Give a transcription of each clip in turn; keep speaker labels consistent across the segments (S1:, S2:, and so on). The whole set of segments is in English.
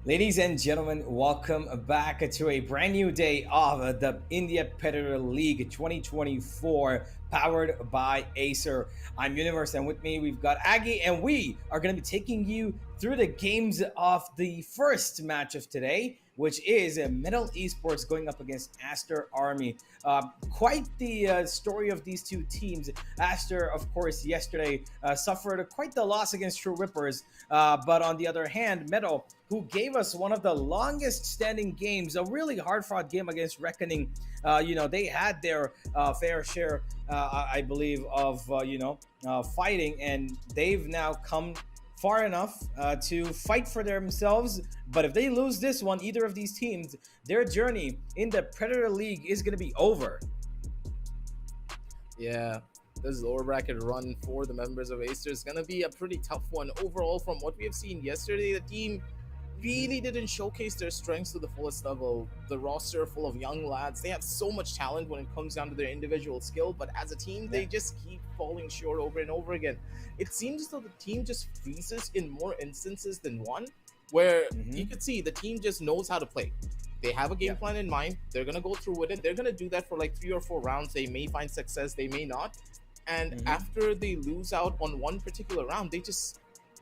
S1: Ladies and gentlemen, welcome back to a brand new day of the India Predator League 2024, powered by Acer. I'm Universe, and with me we've got Aggie, and we are going to be taking you through the games of the first match of today, which is Metal Esports going up against Aster Army. Quite the story of these two teams. Aster, of course, yesterday suffered quite the loss against True Rippers, but on the other hand, Metal, who gave us one of the longest standing games, a really hard fought game against Reckoning. They had their fair share, I believe, of, fighting, and they've now come far enough to fight for themselves. But if they lose this one, either of these teams, their journey in the Predator League is going to be over.
S2: Yeah, this lower bracket run for the members of Aster is going to be a pretty tough one. Overall, from what we have seen yesterday, the team really didn't showcase their strengths to the fullest level. The roster full of young lads, they have so much talent when it comes down to their individual skill, but as a team, they just keep falling short over and over again. It seems as though the team just freezes in more instances than one, where you could see the team just knows how to play. They have a game plan in mind. They're going to go through with it. They're going to do that for like 3 or 4 rounds. They may find success, they may not. And after they lose out on one particular round, they just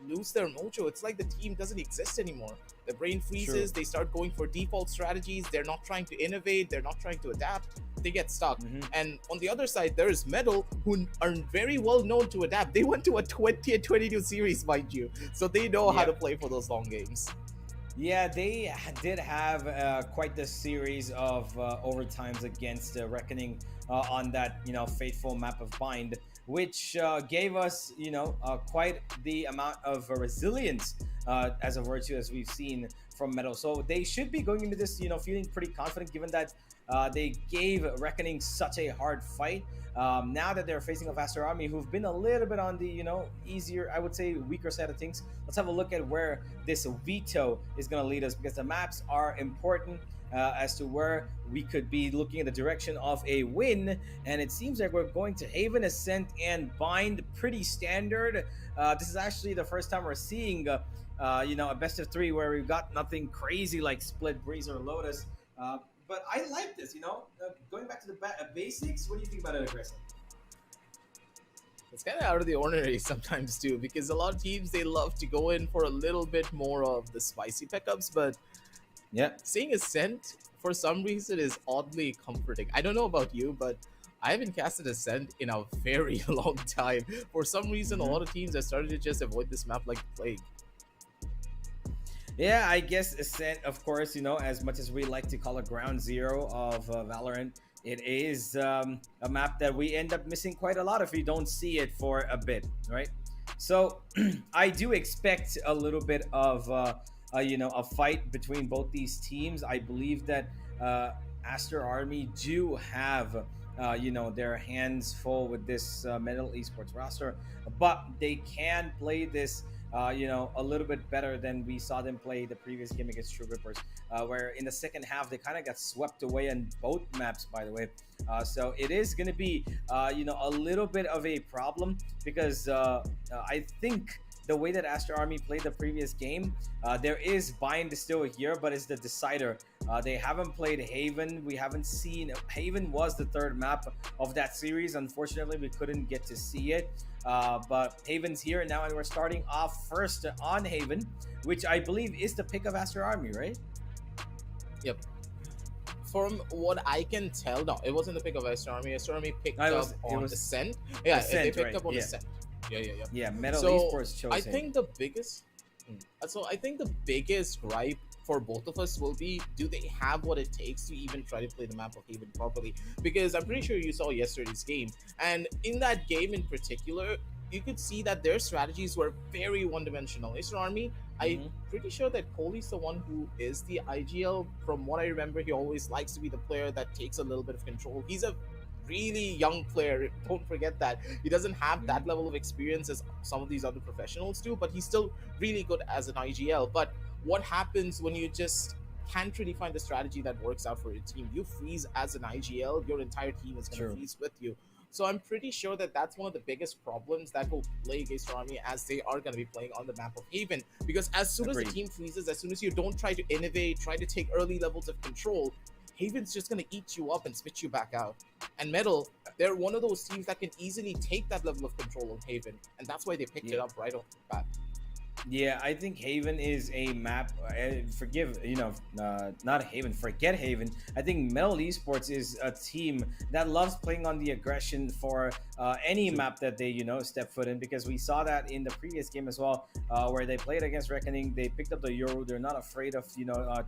S2: lose their mojo. It's like the team doesn't exist anymore. The brain freezes. They start going for default strategies. They're not trying to innovate. They're not trying to adapt. They get stuck. And on the other side, there is Metal, who are very well known to adapt. They went to a 20-22 series, mind you. So they know how to play for those long games.
S1: Yeah, they did have quite the series of overtimes against Reckoning on that, fateful map of Bind, which gave us, quite the amount of resilience as a virtue as we've seen from Metal. So they should be going into this, feeling pretty confident, given that they gave Reckoning such a hard fight. Now that they're facing a Aster Army, who've been a little bit on the, easier, I would say, weaker side of things. Let's have a look at where this veto is going to lead us, because the maps are important as to where we could be looking in the direction of a win. And it seems like we're going to Haven, Ascent, and Bind. Pretty standard. This is actually the first time we're seeing, a best of three where we've got nothing crazy like Split, Breeze, or Lotus. But I like this, going back to the basics. What do you think about it, aggressive?
S2: It's kind of out of the ordinary sometimes too, because a lot of teams, they love to go in for a little bit more of the spicy pickups, but seeing Ascent for some reason is oddly comforting. I don't know about you, but I haven't casted Ascent in a very long time. For some reason, a lot of teams have started to just avoid this map like the plague.
S1: Yeah, I guess Ascent, of course, as much as we like to call it ground zero of Valorant, it is a map that we end up missing quite a lot if we don't see it for a bit, right? So I do expect a little bit of, a fight between both these teams. I believe that Aster Army do have, their hands full with this Metal Esports roster, but they can play this a little bit better than we saw them play the previous game against True Rippers, where in the second half they kind of got swept away on both maps, by the way. So it is going to be, a little bit of a problem, because I think the way that Aster Army played the previous game, there is Bind still here, but it's the decider. They haven't played Haven. We haven't seen Haven. Was the third map of that series. Unfortunately, we couldn't get to see it. But Haven's here now, and we're starting off first on Haven, which I believe is the pick of Aster Army, right?
S2: Yep. From what I can tell, no, it wasn't the pick of Aster Army. Aster Army picked up on Ascent. Yeah,
S1: Ascent,
S2: they picked up on Ascent.
S1: Yeah, Metal Esports chose
S2: I think the biggest gripe for both of us will be, do they have what it takes to even try to play the map of Haven properly? Because I'm pretty sure you saw yesterday's game, and in that game in particular, you could see that their strategies were very one-dimensional. Acer Army, I'm pretty sure that Kohli's the one who is the IGL. From what I remember, he always likes to be the player that takes a little bit of control. He's a really young player, don't forget that. He doesn't have that level of experience as some of these other professionals do, but he's still really good as an IGL. But what happens when you just can't really find the strategy that works out for your team? You freeze as an IGL, your entire team is going to freeze with you. So I'm pretty sure that that's one of the biggest problems that will plague Acer Army as they are going to be playing on the map of Haven. Because as soon as the team freezes, as soon as you don't try to innovate, try to take early levels of control, Haven's just going to eat you up and spit you back out. And Metal, they're one of those teams that can easily take that level of control of Haven. And that's why they picked it up right off the bat.
S1: Yeah, I think Haven is a map. Forget Haven. I think Metal Esports is a team that loves playing on the aggression for any map that they step foot in, because we saw that in the previous game as well, where they played against Reckoning. They picked up the Euro. They're not afraid of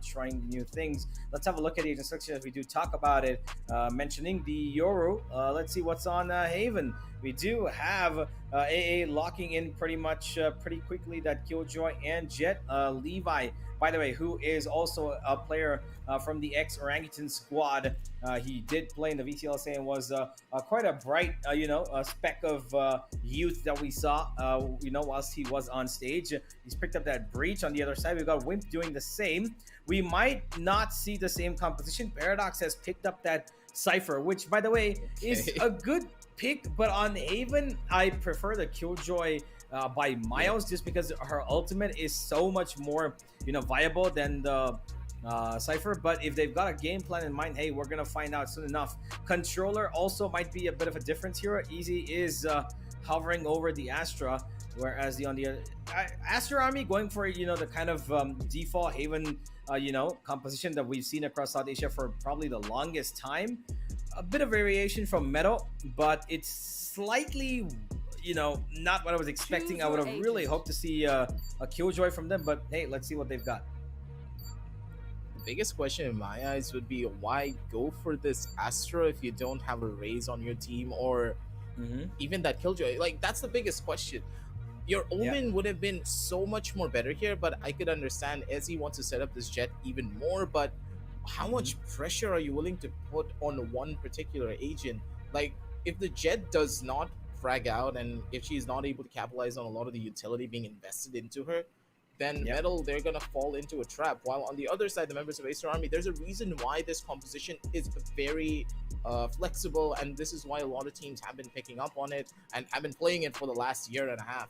S1: trying new things. Let's have a look at the instructions as we do talk about it. Mentioning the Euro, let's see what's on Haven. We do have AA locking in pretty quickly that Killjoy and Jet. Levi, by the way, who is also a player from the ex-Orangutan squad. He did play in the VCLSA and was quite a bright, speck of youth that we saw, whilst he was on stage. He's picked up that breach. On the other side, we've got Wimp doing the same. We might not see the same composition. Paradox has picked up that Cypher, which, by the way, is a good pick, but on Haven, I prefer the Killjoy by miles, just because her ultimate is so much more, viable than the Cypher. But if they've got a game plan in mind, hey, we're gonna find out soon enough. Controller also might be a bit of a difference here. Easy is hovering over the Astra, whereas the Aster Army going for the kind of default Haven composition that we've seen across South Asia for probably the longest time. A bit of variation from Metal, but it's slightly, not what I was expecting. I would have really hoped to see a Killjoy from them, but hey, let's see what they've got.
S2: The biggest question in my eyes would be, why go for this Astra if you don't have a Raze on your team, or even that Killjoy? Like, that's the biggest question. Your Omen would have been so much more better here, but I could understand Ezzy wants to set up this Jet even more, but how much pressure are you willing to put on one particular agent? Like, if the Jet does not frag out, and if she's not able to capitalize on a lot of the utility being invested into her, then Metal, they're gonna fall into a trap. While on the other side, the members of Acer Army, there's a reason why this composition is very flexible, and this is why a lot of teams have been picking up on it and have been playing it for the last year and a half.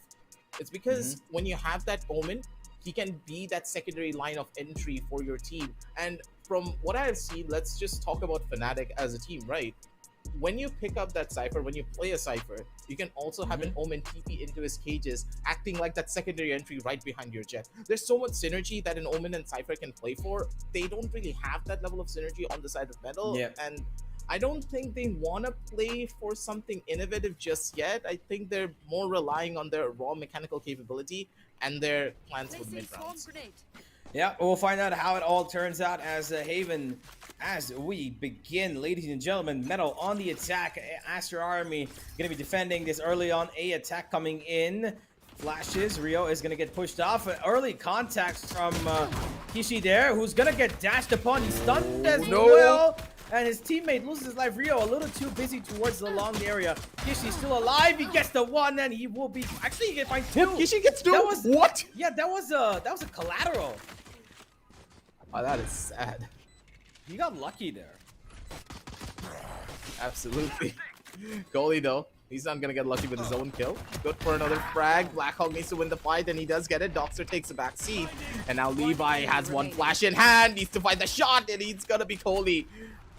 S2: It's because when you have that Omen, he can be that secondary line of entry for your team. And from what I have seen, let's just talk about Fnatic as a team, right? When you pick up that Cypher, when you play a Cypher, you can also have an Omen TP into his cages, acting like that secondary entry right behind your Jet. There's so much synergy that an Omen and Cypher can play for. They don't really have that level of synergy on the side of Metal, and I don't think they want to play for something innovative just yet. I think they're more relying on their raw mechanical capability and their plans for mid-rounds.
S1: Yeah, we'll find out how it all turns out as Haven, as we begin, ladies and gentlemen. Metal on the attack. Aster Army going to be defending this early on. A attack coming in. Flashes. Rio is going to get pushed off. Early contact from Kishi there, who's going to get dashed upon. He's stunned as well. And his teammate loses his life. Rio a little too busy towards the long area. Kishi's still alive. He gets the one, and he will be. Actually, he can find two.
S2: Kishi gets two. What?
S1: Yeah, that was a collateral.
S2: Oh, that is sad.
S1: You got lucky there.
S2: Absolutely. Goalie though, he's not gonna get lucky with his own kill. Good for another frag. Blackhawk needs to win the fight, and he does get it. Doxer takes a back seat, and now Levi has one flash in hand. Needs to find the shot, and he's gonna be Coley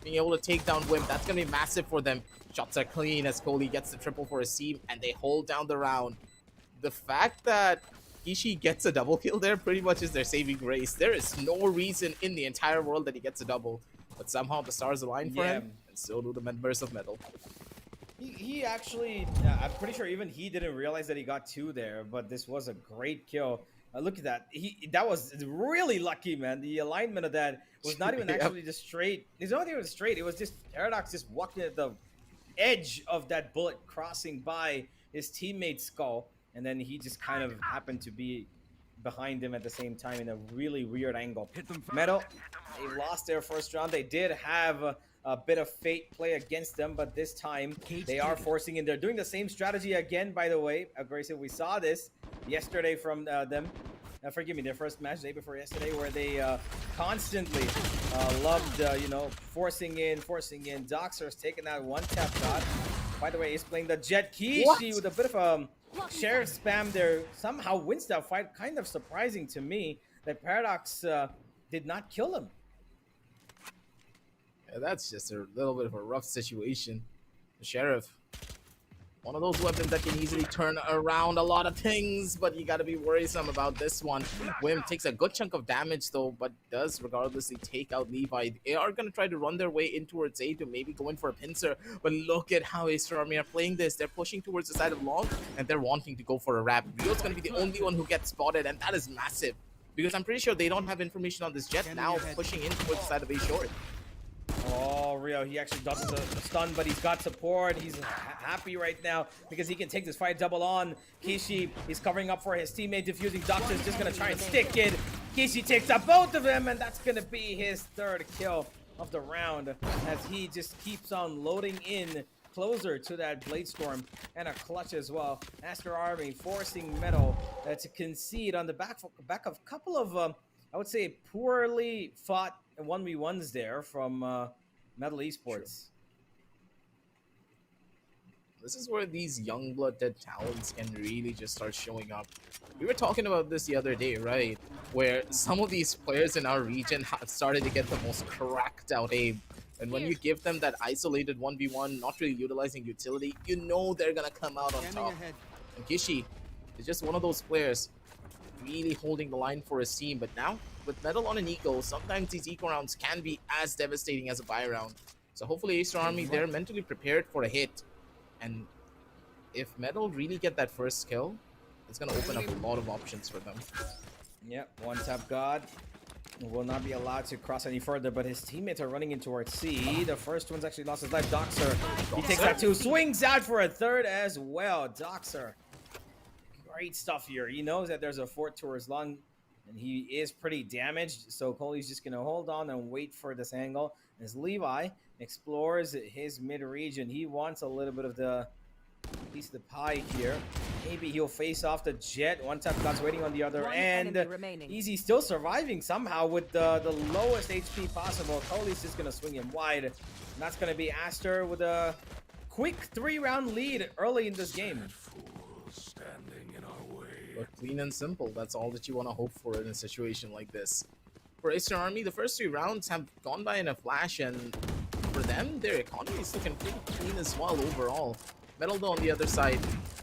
S2: being able to take down Wimp. That's gonna be massive for them. Shots are clean as Coley gets the triple for his team, and they hold down the round. The fact that Kishi gets a double kill there pretty much is their saving grace. There is no reason in the entire world that he gets a double, but somehow the stars align for him, and so do the members of Metal.
S1: He actually, I'm pretty sure even he didn't realize that he got two there, but this was a great kill. Look at that. That was really lucky, man. The alignment of that was not even actually just straight. It's not even straight. It was just Paradox just walking at the edge of that bullet, crossing by his teammate's skull. And then he just kind of happened to be behind him at the same time in a really weird angle. Metal, they lost their first round. They did have a bit of fate play against them, but this time they are forcing in. They're doing the same strategy again, by the way. Aggressive. We saw this yesterday from them. Forgive me, their first match the day before yesterday, where they constantly loved, forcing in. Doxer's taking that one tap shot. By the way, he's playing the Jet
S2: What?
S1: Kishi with a bit of a sheriff spam there. Somehow wins that fight. Kind of surprising to me that Paradox did not kill him.
S2: Yeah, that's just a little bit of a rough situation. The Sheriff, one of those weapons that can easily turn around a lot of things, but you gotta be worrisome about this one. Wim takes a good chunk of damage though, but does regardlessly take out Levi. They are gonna try to run their way in towards A to maybe go in for a pincer, but look at how Aster Army are playing this. They're pushing towards the side of long, and they're wanting to go for a wrap. Rio's gonna be the only one who gets spotted, and that is massive, because I'm pretty sure they don't have information on this Jet now pushing in towards the side of A short.
S1: Oh, Rio, he actually dodges a stun, but he's got support. He's happy right now because he can take this fight double on. Kishi, he's covering up for his teammate, defusing. Doctor's just going to try and stick it. Kishi takes out both of them, and that's going to be his third kill of the round as he just keeps on loading in closer to that Blade Storm and a clutch as well. Aster Army forcing Metal to concede on the back of a couple of, I would say, poorly fought 1v1s there from Metal Esports.
S2: Sure. This is where these young blooded talents can really just start showing up. We were talking about this the other day, right? Where some of these players in our region have started to get the most cracked out aim. And when you give them that isolated 1v1, not really utilizing utility, you know they're gonna come out on top. And Kishi is just one of those players really holding the line for his team. But now, with Metal on an eco, sometimes these eco rounds can be as devastating as a buy round. So hopefully Aster Army, they're mentally prepared for a hit. And if Metal really get that first kill, it's going to open up a lot of options for them.
S1: Yep, one tap God will not be allowed to cross any further, but his teammates are running in towards C. The first one's actually lost his life. Doxer, he takes that too, swings out for a third as well. Doxer, great stuff here. He knows that there's a fort towards long, and he is pretty damaged, so Coley's just going to hold on and wait for this angle. As Levi explores his mid-region, he wants a little bit of the piece of the pie here. Maybe he'll face off the Jet. One tap God's waiting on the other end. Easy still surviving somehow with the lowest HP possible. Coley's just going to swing him wide. And that's going to be Aster with a quick 3-round lead early in this game.
S2: But clean and simple, that's all that you want to hope for in a situation like this. For Aster Army, the first 3 rounds have gone by in a flash, and for them, their economy is looking pretty clean as well overall. Metal though on the other side,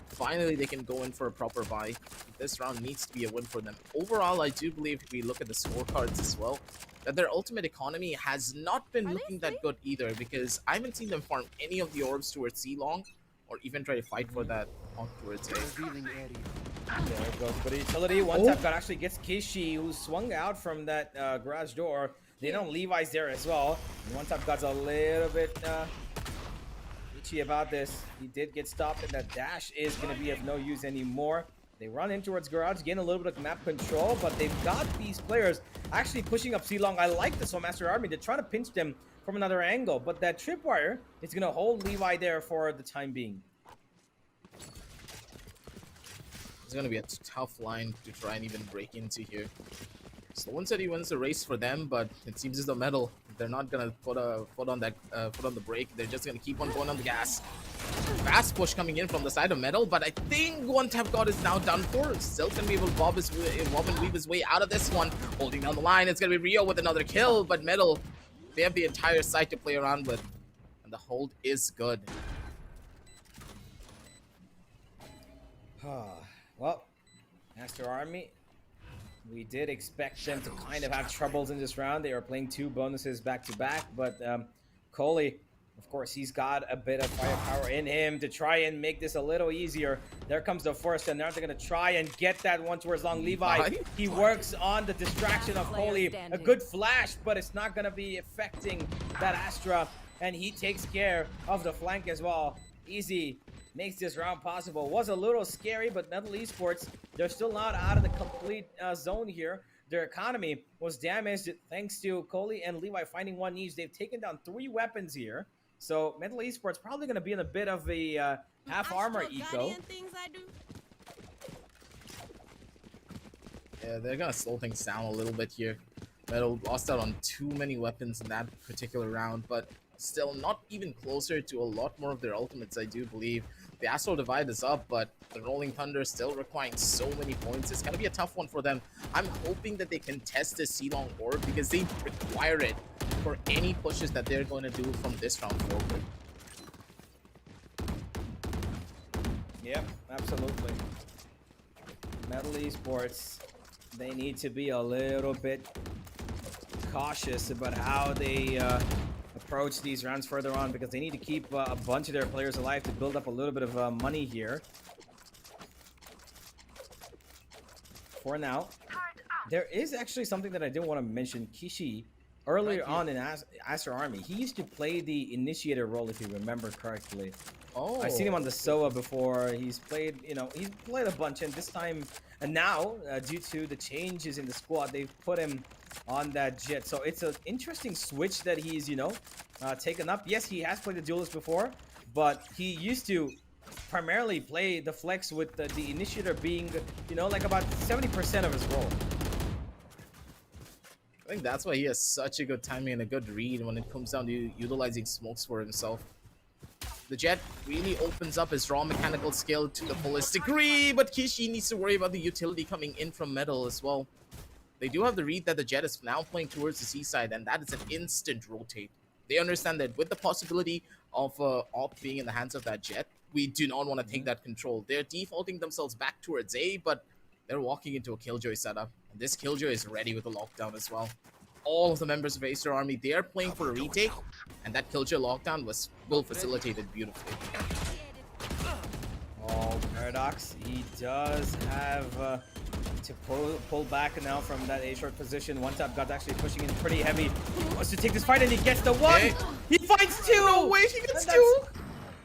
S2: finally they can go in for a proper buy. This round needs to be a win for them. Overall, I do believe if we look at the scorecards as well, that their ultimate economy has not been looking that good either, because I haven't seen them farm any of the orbs towards C-Long, or even try to fight for that on towards A.
S1: There it goes, but utility. One tap God actually gets Kishi, who swung out from that garage door. They know Levi's there as well. And one tap God's a little bit itchy about this. He did get stopped, and that dash is going to be of no use anymore. They run in towards garage, gain a little bit of map control, but they've got these players actually pushing up C-Long. I like this from Aster Army. They're trying to pinch them from another angle, but that tripwire is going to hold Levi there for the time being.
S2: It's going to be a tough line to try and even break into here. Sloan said he wins the race for them, but it seems as though Metal, they're not going to put a foot on the brake. They're just going to keep on going on the gas. Fast push coming in from the side of Metal, but I think one tap God is now done for. Still going to be able to bob and weave his way out of this one. Holding down the line, it's going to be Rio with another kill, but Metal, they have the entire site to play around with, and the hold is good.
S1: Well, Aster Army, we did expect them to kind of have troubles in this round. They are playing 2 bonuses back-to-back, but Coley, of course, he's got a bit of firepower in him to try and make this a little easier. There comes the first, and now they're going to try and get that one towards long. Levi, he works on the distraction of Coley. A good flash, but it's not going to be affecting that Astra, and he takes care of the flank as well. Easy makes this round possible. Was a little scary, but Metal Esports, they're still not out of the complete zone here. Their economy was damaged thanks to Coley and Levi finding one niche. They've taken down 3 weapons here. So Metal Esports probably going to be in a bit of a half armor eco.
S2: Yeah, they're going to slow things down a little bit here. Metal lost out on too many weapons in that particular round, but still not even closer to a lot more of their ultimates, I do believe. The Astral Divide is up, but the Rolling Thunder still requiring so many points. It's going to be a tough one for them. I'm hoping that they can test this C-Long Orb because they require it for any pushes that they're going to do from this round forward.
S1: Yep, absolutely. Metal Esports, they need to be a little bit cautious about how they approach these rounds further on, because they need to keep a bunch of their players alive to build up a little bit of money here. For now, there is actually something that I did want to mention. Kishi, earlier on in Aster Army, he used to play the initiator role, if you remember correctly.
S2: Oh,
S1: I've seen him on the SOA before. He's played, you know, he's played a bunch, and this time, and now, due to the changes in the squad, they've put him on that Jet. So it's an interesting switch that he's, you know, taken up. Yes, he has played the duelist before, but he used to primarily play the flex with the initiator being, you know, like about 70% of his role.
S2: I think that's why he has such a good timing and a good read when it comes down to utilizing smokes for himself. The Jet really opens up his raw mechanical skill to the fullest degree, but Kishi needs to worry about the utility coming in from Metal as well. They do have the read that the Jet is now playing towards the seaside, and that is an instant rotate. They understand that with the possibility of Op being in the hands of that Jet, we do not want to take that control. They're defaulting themselves back towards A, but they're walking into a Killjoy setup. And this Killjoy is ready with the lockdown as well. All of the members of Aster Army, they are playing for a retake, and that Killjoy lockdown will facilitate it beautifully.
S1: Oh, Paradox, he does have to pull back now from that A-short position. One tap got actually pushing in pretty heavy. He wants to take this fight, and he gets the one. Okay. He finds two.
S2: No way, he gets two.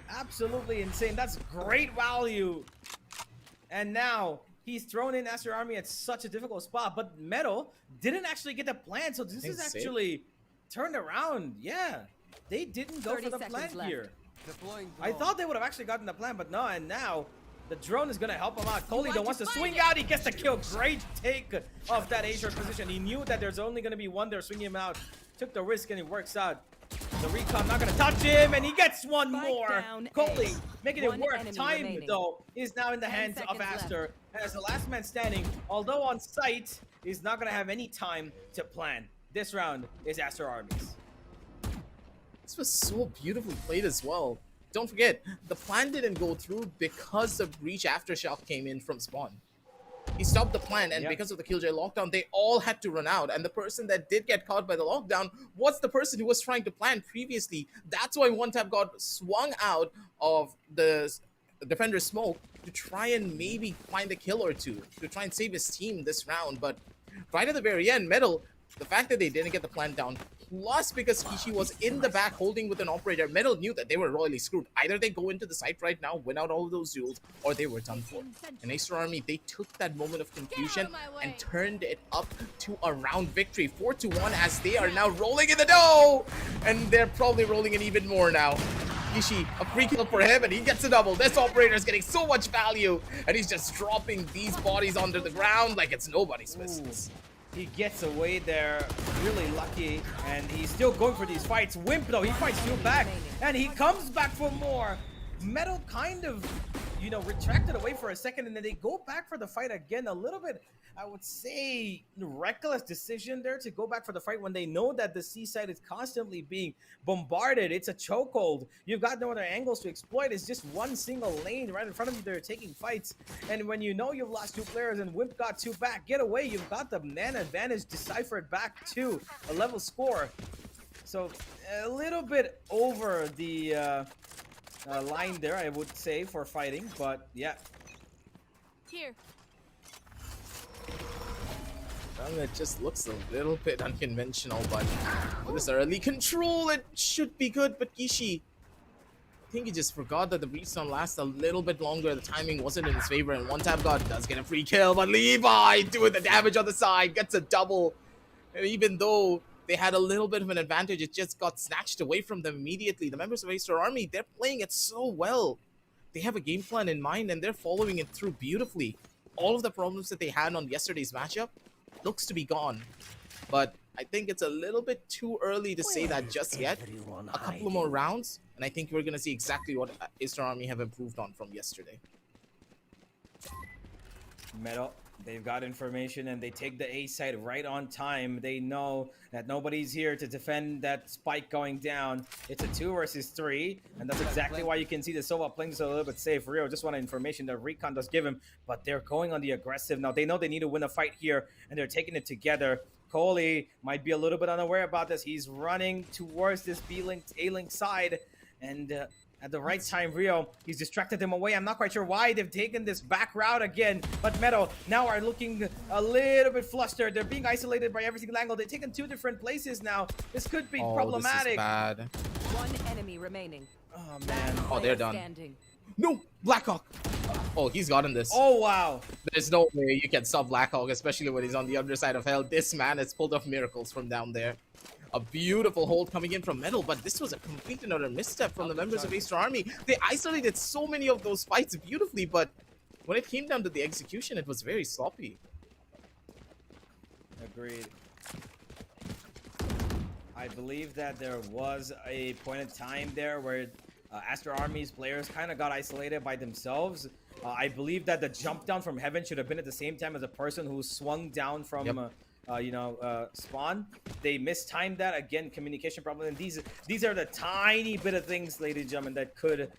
S1: Absolutely insane. That's great value. And now he's thrown in Aster Army at such a difficult spot, but Metal didn't actually get the plan, so this is actually turned around. Yeah, they didn't go for the plan here. I thought they would have actually gotten the plan, but no, and now the drone is going to help him out. Kolido wants to swing out. He gets the kill. Great take of that A-short position. He knew that there's only going to be one there swinging him out. Took the risk, and it works out. The recon not going to touch him, and he gets one more. Coley making it work. Time, though, is now in the hands of Aster. And as the last man standing, although on site, is not going to have any time to plan. This round is Aster Army's.
S2: This was so beautifully played as well. Don't forget, the plan didn't go through because the breach aftershock came in from spawn. He stopped the plan, and because of the Killjoy lockdown, they all had to run out. And the person that did get caught by the lockdown was the person who was trying to plan previously. That's why One Tap got swung out of the defender's smoke to try and maybe find a kill or two, to try and save his team this round. But right at the very end, Metal, the fact that they didn't get the plan down, plus because Kishi was in the back holding with an operator, Metal knew that they were royally screwed. Either they go into the site right now, win out all of those duels, or they were done for. And Aster Army, they took that moment of confusion and turned it up to a round victory. 4-1 as they are now rolling in the dough! And they're probably rolling in even more now. Kishi, a free kill for him, and he gets a double. This operator is getting so much value, and he's just dropping these bodies onto the ground like it's nobody's business.
S1: He gets away there, really lucky, and he's still going for these fights. Wimp, though, he fights you back, and he comes back for more. Metal kind of, you know, retracted away for a second, and then they go back for the fight again. A little bit, I would say, reckless decision there to go back for the fight when they know that the seaside is constantly being bombarded. It's a chokehold. You've got no other angles to exploit. It's just one single lane right in front of you. They're taking fights, and when you know you've lost two players and Wimp got two back, get away. You've got the man advantage deciphered back to a level score. So a little bit over the line there, I would say, for fighting, but yeah.
S3: Here.
S2: Well, it just looks a little bit unconventional, but with this early control, it should be good. But Kishi, I think he just forgot that the respawn lasts a little bit longer. The timing wasn't in his favor, and One Tap God does get a free kill, but Levi doing the damage on the side, gets a double. And even though they had a little bit of an advantage, it just got snatched away from them immediately. The members of Aster Army, they're playing it so well. They have a game plan in mind, and they're following it through beautifully. All of the problems that they had on yesterday's matchup looks to be gone. But I think it's a little bit too early to say that just yet. A couple more rounds, and I think we're going to see exactly what Aster Army have improved on from yesterday.
S1: Metal, they've got information and they take the A site right on time. They know that nobody's here to defend that spike going down. It's a 2 versus 3, and that's exactly why you can see the Sova playing this a little bit safe. Rio just wanted information that Recon does give him, but they're going on the aggressive now. They know they need to win a fight here, and they're taking it together. Coley might be a little bit unaware about this. He's running towards this B-link, A-link side, and at the right time, Rio, he's distracted him away. I'm not quite sure why they've taken this back route again, but Meadow now are looking a little bit flustered. They're being isolated by every single angle. They've taken 2 different places now. This could be problematic.
S2: This is bad.
S3: One enemy remaining.
S1: Oh, man.
S2: Oh, they're done.
S3: Standing.
S2: No, Blackhawk. Oh, he's gotten this.
S1: Oh, wow.
S2: There's no way you can stop Blackhawk, especially when he's on the other side of hell. This man has pulled off miracles from down there. A beautiful hold coming in from Metal, but this was a complete another misstep from the members of Aster Army. They isolated so many of those fights beautifully, but when it came down to the execution, it was very sloppy.
S1: Agreed. I believe that there was a point in time there where Aster Army's players kind of got isolated by themselves. I believe that the jump down from heaven should have been at the same time as a person who swung down from spawn. They mistimed that. Again, communication problem. And these are the tiny bit of things, ladies and gentlemen, that could,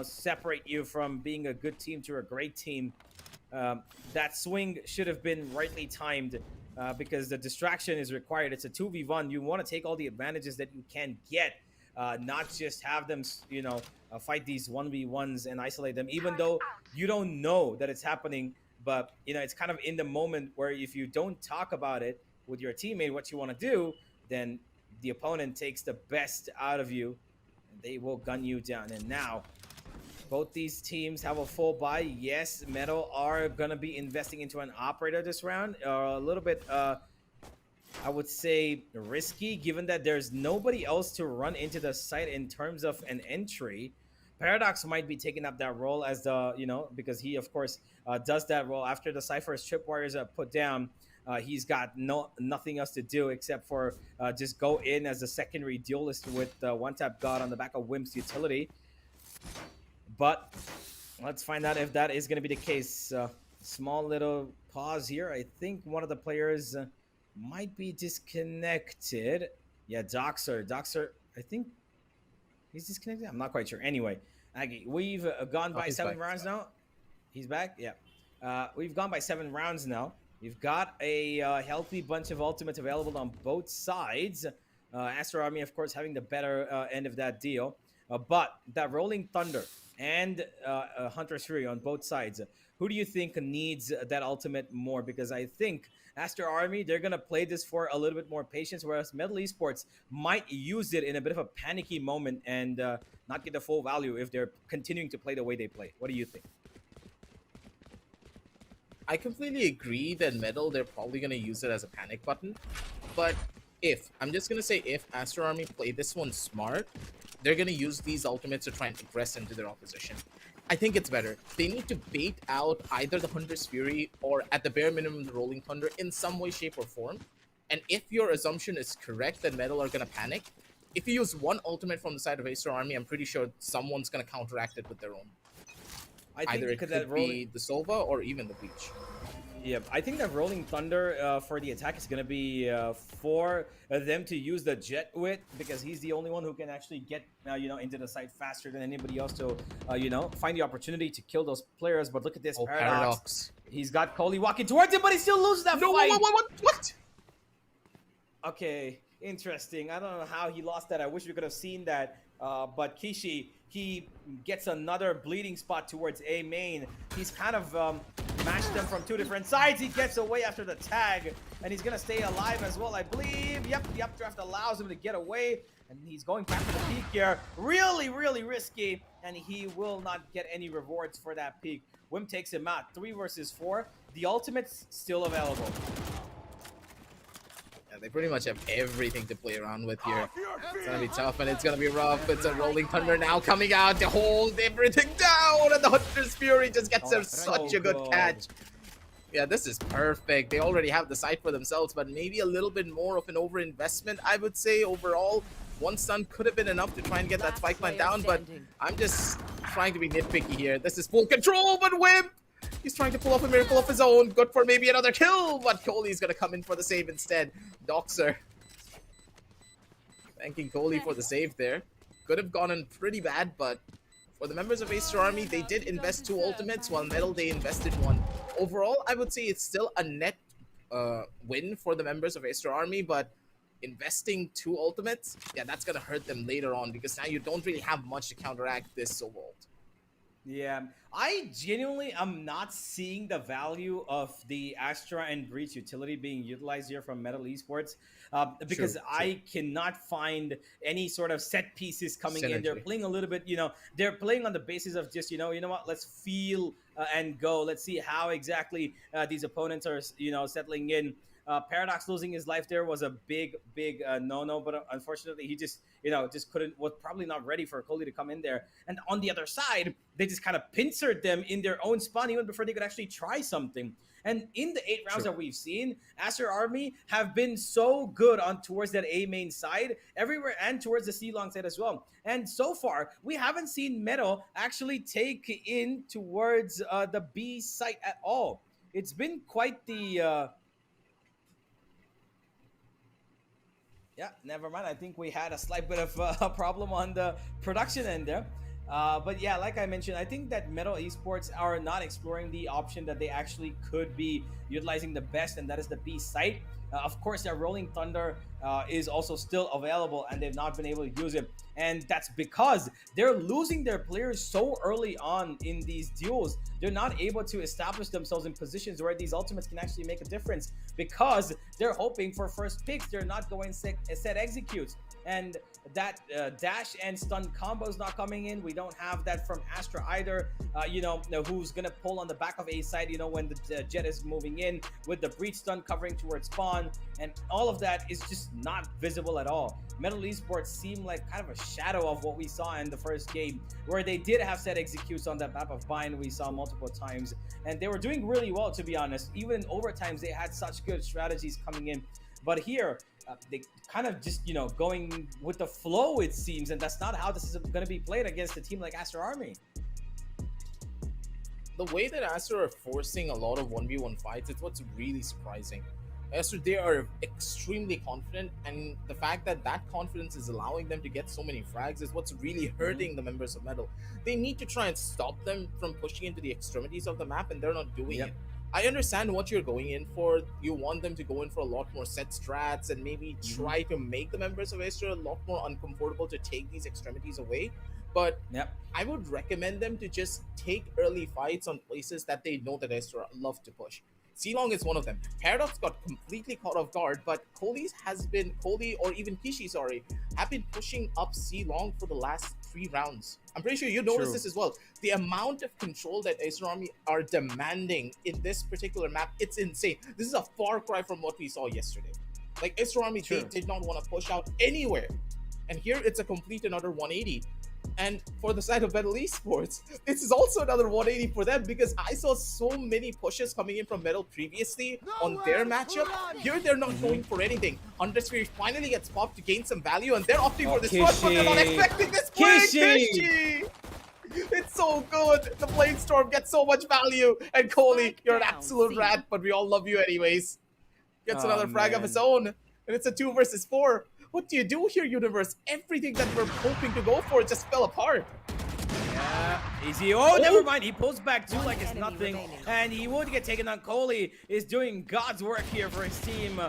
S1: separate you from being a good team to a great team. That swing should have been rightly timed because the distraction is required. It's a 2v1. You want to take all the advantages that you can get, not just have them, fight these 1v1s and isolate them, even though you don't know that it's happening. But, it's kind of in the moment where if you don't talk about it with your teammate, what you want to do, then the opponent takes the best out of you. And they will gun you down. And now, both these teams have a full buy. Yes, Metal are going to be investing into an operator this round. A little bit, I would say, risky, given that there's nobody else to run into the site in terms of an entry. Paradox might be taking up that role as the, because he, of course, does that role after the Cypher's tripwires are put down. He's got nothing else to do except for just go in as a secondary duelist with one-tap God on the back of Wimp's utility. But let's find out if that is going to be the case. Small little pause here. I think one of the players might be disconnected. Yeah, Doxer, I think he's disconnected. I'm not quite sure. Anyway, we've gone by 7 rounds now. He's back. Yeah. We've gone by 7 rounds now. We've got a healthy bunch of ultimates available on both sides. Aster Army, of course, having the better end of that deal. But that Rolling Thunder and Hunter's Fury on both sides, who do you think needs that ultimate more? Because I think Aster Army, they're going to play this for a little bit more patience, whereas Metal Esports might use it in a bit of a panicky moment and not get the full value if they're continuing to play the way they play. What do you think?
S2: I completely agree that Metal, they're probably going to use it as a panic button. But I'm just going to say if Aster Army play this one smart, they're going to use these ultimates to try and aggress into their opposition. I think it's better. They need to bait out either the Hunter's Fury or at the bare minimum the Rolling Thunder in some way, shape, or form. And if your assumption is correct that Metal are going to panic, if you use one ultimate from the side of Aster Army, I'm pretty sure someone's going to counteract it with their own. Either it could be the Sova or even the Breach.
S1: Yeah, I think that Rolling Thunder for the attack is going to be for them to use the Jet with, because he's the only one who can actually get into the site faster than anybody else to find the opportunity to kill those players. But look at this Paradox. He's got Coley walking towards him, but he still loses that fight.
S2: What?
S1: Okay, interesting. I don't know how he lost that. I wish we could have seen that. But Kishi, he gets another bleeding spot towards A main. He's kind of mashed them from 2 different sides. He gets away after the tag, and he's gonna stay alive as well, I believe. Yep, the updraft allows him to get away, and he's going back to the peak here. Really, really risky, and he will not get any rewards for that peak. Wim takes him out. 3 versus 4. The ultimate's still available.
S2: They pretty much have everything to play around with here. It's gonna be tough and it's gonna be rough. It's a Rolling Thunder now coming out to hold everything down, and the Hunter's Fury just gets such a good catch. Yeah, this is perfect. They already have the site for themselves, but maybe a little bit more of an overinvestment, I would say, overall. One stun could have been enough to try and get that spike plant down, but I'm just trying to be nitpicky here. This is full control, but Wimp! He's trying to pull off a miracle of his own. Good for maybe another kill, but Kohli's gonna come in for the save instead. Doxer. Thanking Kohli for the save there. Could have gone in pretty bad, but for the members of Aster Army, they did invest 2 ultimates, while Metal, they invested 1. Overall, I would say it's still a net win for the members of Aster Army, but investing 2 ultimates, yeah, that's going to hurt them later on, because now you don't really have much to counteract this so vault.
S1: Yeah, I genuinely am not seeing the value of the Astra and Breach utility being utilized here from Metal Esports because I cannot find any sort of set pieces coming in. They're playing a little bit, they're playing on the basis of just, you know what, let's feel and go. Let's see how exactly these opponents are, settling in. Paradox losing his life there was a big no-no, but unfortunately he just was probably not ready for Kohli to come in there. And on the other side, they just kind of pincered them in their own spawn even before they could actually try something. And in the 8 rounds that we've seen, Aster Army have been so good on towards that A main side everywhere and towards the C long side as well. And so far, we haven't seen Metal actually take in towards the B site at all. It's been quite the yeah, never mind. I think we had a slight bit of a problem on the production end there. But yeah, like I mentioned, I think that Metal Esports are not exploring the option that they actually could be utilizing the best, and that is the B site. Of course, their Rolling Thunder is also still available, and they've not been able to use it. And that's because they're losing their players so early on in these duels. They're not able to establish themselves in positions where these ultimates can actually make a difference because they're hoping for first picks. They're not going set executes. And that dash and stun combo is not coming in. We don't have that from Astra either, who's going to pull on the back of A side, when the jet is moving in with the breach stun covering towards spawn. And all of that is just not visible at all. Metal Esports seem like kind of a shadow of what we saw in the first game, where they did have set executes on that map of Bind we saw multiple times. And they were doing really well, to be honest. Even in overtimes, they had such good strategies coming in. But here, they kind of just, going with the flow, it seems. And that's not how this is going to be played against a team like Aster Army.
S2: The way that Aster are forcing a lot of 1v1 fights, it's what's really surprising. Aster, they are extremely confident, and the fact that that confidence is allowing them to get so many frags is what's really hurting the members of Metal. They need to try and stop them from pushing into the extremities of the map, and they're not doing it. I understand what you're going in for. You want them to go in for a lot more set strats and maybe try to make the members of Aster a lot more uncomfortable to take these extremities away. But I would recommend them to just take early fights on places that they know that Aster love to push. C-Long is one of them. Paradox got completely caught off guard, but Kohli or even Kishi, have been pushing up C-Long for the last 3 rounds. I'm pretty sure you noticed this as well. The amount of control that Aster Army are demanding in this particular map, it's insane. This is a far cry from what we saw yesterday. Like, Aster Army, they did not want to push out anywhere. And here, it's a complete another 180. And for the side of Metal Esports, this is also another 180 for them, because I saw so many pushes coming in from Metal previously on their matchup. Here, they're not going for anything. Undersphere finally gets popped to gain some value, and they're opting for this one, but they're not expecting this play. Kishi! It's so good. The Blade Storm gets so much value. And Kohli, you're an absolute rat, but we all love you anyways. Gets another frag of his own. And it's a 2 versus 4. What do you do here, Universe? Everything that we're hoping to go for just fell apart.
S1: Yeah, easy. Oh, never mind. He pulls back too like it's nothing. And he would get taken on. Kohli is doing God's work here for his team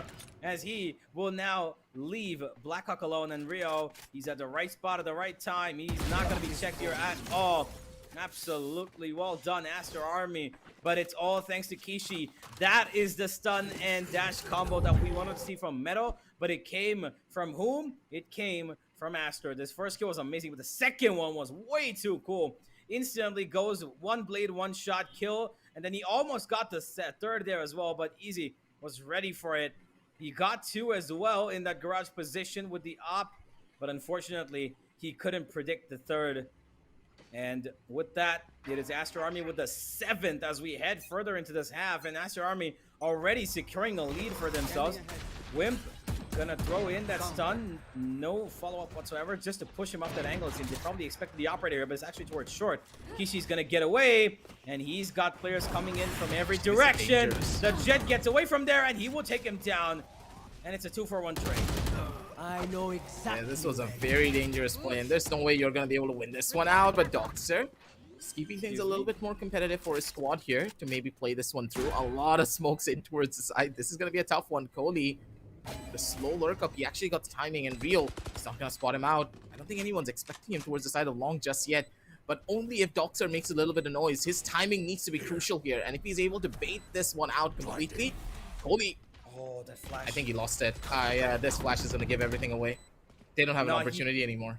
S1: as he will now leave Blackhawk alone. And Rio, he's at the right spot at the right time. He's not going to be checked here at all. Absolutely well done, Aster Army. But it's all thanks to Kishi. That is the stun and dash combo that we wanted to see from Metal. But it came from whom? It came from Aster. This first kill was amazing, but the second one was way too cool. Instantly goes 1 blade, 1 shot kill. And then he almost got the third there as well, but Easy was ready for it. He got 2 as well in that garage position with the op. But unfortunately, he couldn't predict the third. And with that, it is Aster Army with the 7th as we head further into this half. And Aster Army already securing a lead for themselves. Wimp gonna throw in that stun. No follow-up whatsoever, just to push him off that angle. It seems they probably expected the operator here, but it's actually towards short. Kishi's gonna get away, and he's got players coming in from every direction. The Jet gets away from there, and he will take him down. And it's a 2-for-1 trade.
S3: I know exactly.
S2: Yeah, this was a very dangerous play, and there's no way you're gonna be able to win this one out. But Doxer is keeping things a little bit more competitive for his squad here to maybe play this one through. A lot of smokes in towards the side. This is gonna be a tough one. Kohli, the slow lurk up, he actually got the timing, and Real is not gonna spot him out. I don't think anyone's expecting him towards the side of long just yet. But only if Doxer makes a little bit of noise. His timing needs to be crucial here, and if he's able to bait this one out completely, Kohli.
S1: Oh, that flash.
S2: I think he lost it. Yeah, this flash is gonna give everything away. They don't have an opportunity anymore.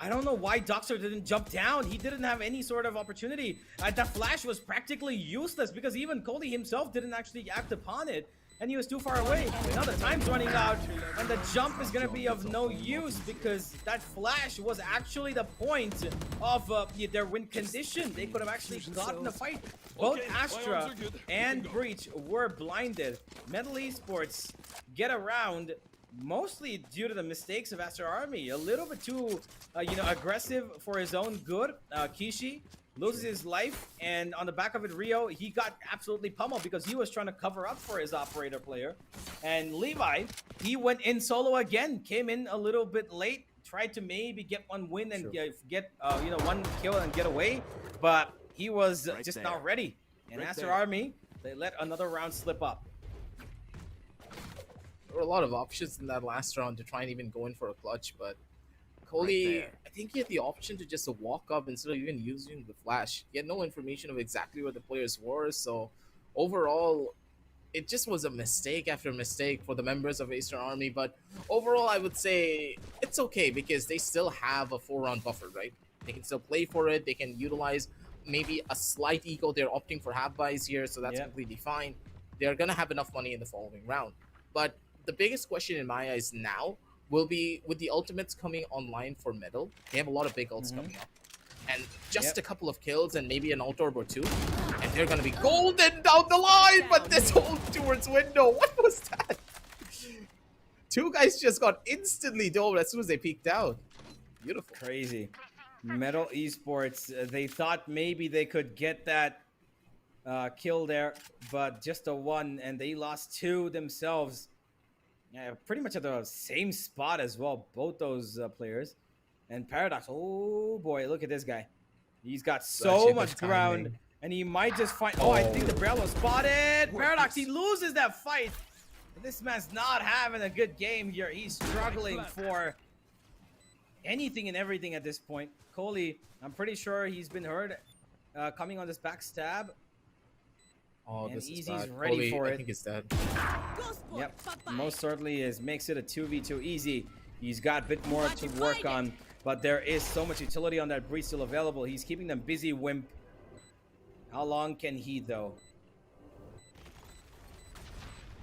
S1: I don't know why Doxer didn't jump down. He didn't have any sort of opportunity. That flash was practically useless because even Kohli himself didn't actually act upon it. And he was too far away. Now the time's running out, and the jump is going to be of no use because that flash was actually the point of their win condition. They could have actually gotten the fight. Both Astra and Breach were blinded. Metal Esports get around mostly due to the mistakes of Aster Army. A little bit too, aggressive for his own good. Kishi loses his life, and on the back of it, Rio, he got absolutely pummeled because he was trying to cover up for his operator player. And Levi, he went in solo again, came in a little bit late, tried to maybe get one win and get one kill and get away, but he was just not ready. And Aster Army, they let another round slip up.
S2: There were a lot of options in that last round to try and even go in for a clutch, but Kohli, I think he had the option to just walk up instead of even using the flash. He had no information of exactly where the players were, so overall, it just was a mistake after mistake for the members of Aster Army. But overall, I would say it's okay because they still have a 4-round buffer, right? They can still play for it. They can utilize maybe a slight eco. They're opting for half buys here, so that's completely fine. They're gonna have enough money in the following round. But the biggest question in my eyes now will be with the ultimates coming online for Metal. They have a lot of big ults coming up. And just a couple of kills and maybe an ult orb or two. And they're going to be golden down the line. But this ult towards window, what was that? Two guys just got instantly domed as soon as they peeked out. Beautiful.
S1: Crazy. Metal Esports, they thought maybe they could get that kill there, but just a 1, and they lost 2 themselves. Yeah, pretty much at the same spot as well, both those players. And Paradox, oh boy, look at this guy. He's got so much ground, and he might just find... Oh, I think the Brello spotted. Paradox, he loses that fight. This man's not having a good game here. He's struggling for anything and everything at this point. Kohli, I'm pretty sure he's been hurt coming on this backstab.
S2: Oh,
S1: and
S2: this is
S1: Easy's
S2: bad.
S1: ready
S2: Kohli,
S1: for it.
S2: I think it's dead.
S1: Yep, most certainly is. Makes it a 2v2 Easy. He's got a bit more to work on, but there is so much utility on that Breeze still available. He's keeping them busy, Wimp. How long can he, though?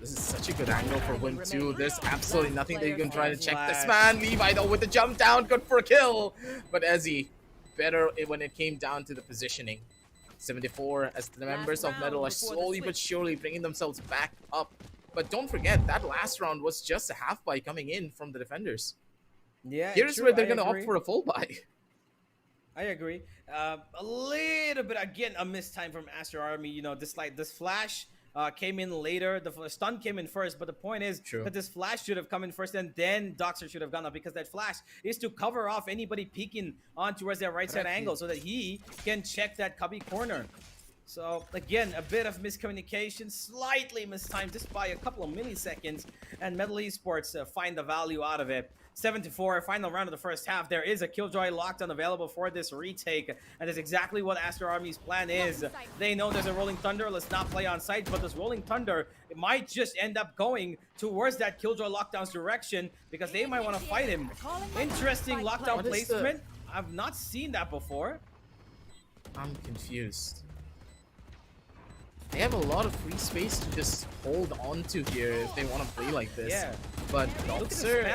S2: This is such a good angle for Wimp too. There's absolutely nothing that you can try to check this man. Levi though with the jump down, good for a kill. But Ezzy, better when it came down to the positioning. 74 as the members of Metal are slowly but surely bringing themselves back up. But don't forget, that last round was just a half buy coming in from the defenders.
S1: Yeah,
S2: here's where they're going to opt for a full buy.
S1: I agree. A little bit, again, a missed time from Aster Army. You know, this flash came in later. The stun came in first, but the point is that this flash should have come in first, and then Doxer should have gone up, because that flash is to cover off anybody peeking on towards that right side angle so that he can check that cubby corner. So again, a bit of miscommunication, slightly mistimed just by a couple of milliseconds, and Metal Esports find the value out of it. 7-4, final round of the first half. There is a Killjoy lockdown available for this retake, and that's exactly what Aster Army's plan is. They know there's a Rolling Thunder. Let's not play on site, but this Rolling Thunder, it might just end up going towards that Killjoy lockdown's direction, because they might want to fight him. Interesting lockdown placement. I've not seen that before.
S2: I'm confused. They have a lot of free space to just hold on to here if they want to play like this.
S1: Yeah.
S2: But
S1: Doxer,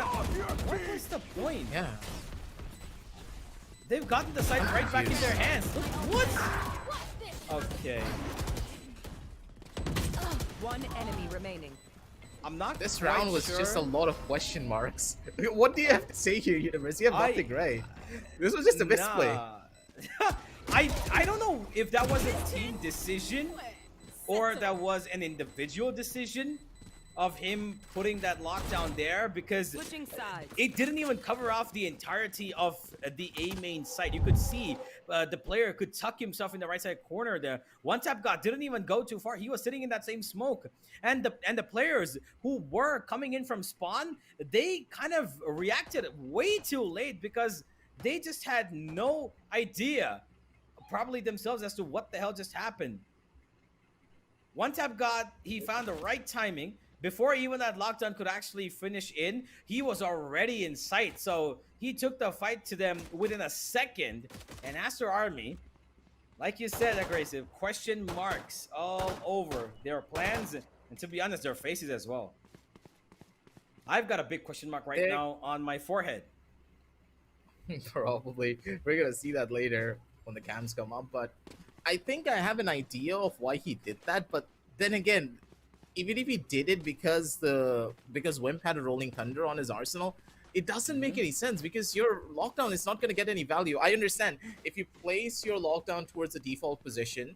S1: what was the point?
S2: Yeah.
S1: They've gotten the site right back in their hands. Look, what? Okay.
S4: One enemy remaining.
S1: I'm not.
S2: This round was
S1: sure.
S2: just a lot of question marks. What do you have to say here, Universe? You have nothing, right? This was just a misplay.
S1: I don't know if that was a team decision or that was an individual decision of him putting that lockdown there, because it didn't even cover off the entirety of the A main site. You could see the player could tuck himself in the right side corner there. One tap god didn't even go too far. He was sitting in that same smoke. And the players who were coming in from spawn, they kind of reacted way too late because they just had no idea, probably themselves, as to what the hell just happened. One tap god, he found the right timing. Before even that lockdown could actually finish in, he was already in sight. So he took the fight to them within a second. And Aster Army, like you said, Aggressive, question marks all over their plans. And to be honest, their faces as well. I've got a big question mark right now on my forehead.
S2: Probably. We're going to see that later when the cams come up. But I think I have an idea of why he did that. But then again, even if he did it because Wimp had a Rolling Thunder on his arsenal, it doesn't make any sense because your lockdown is not going to get any value. I understand if you place your lockdown towards the default position,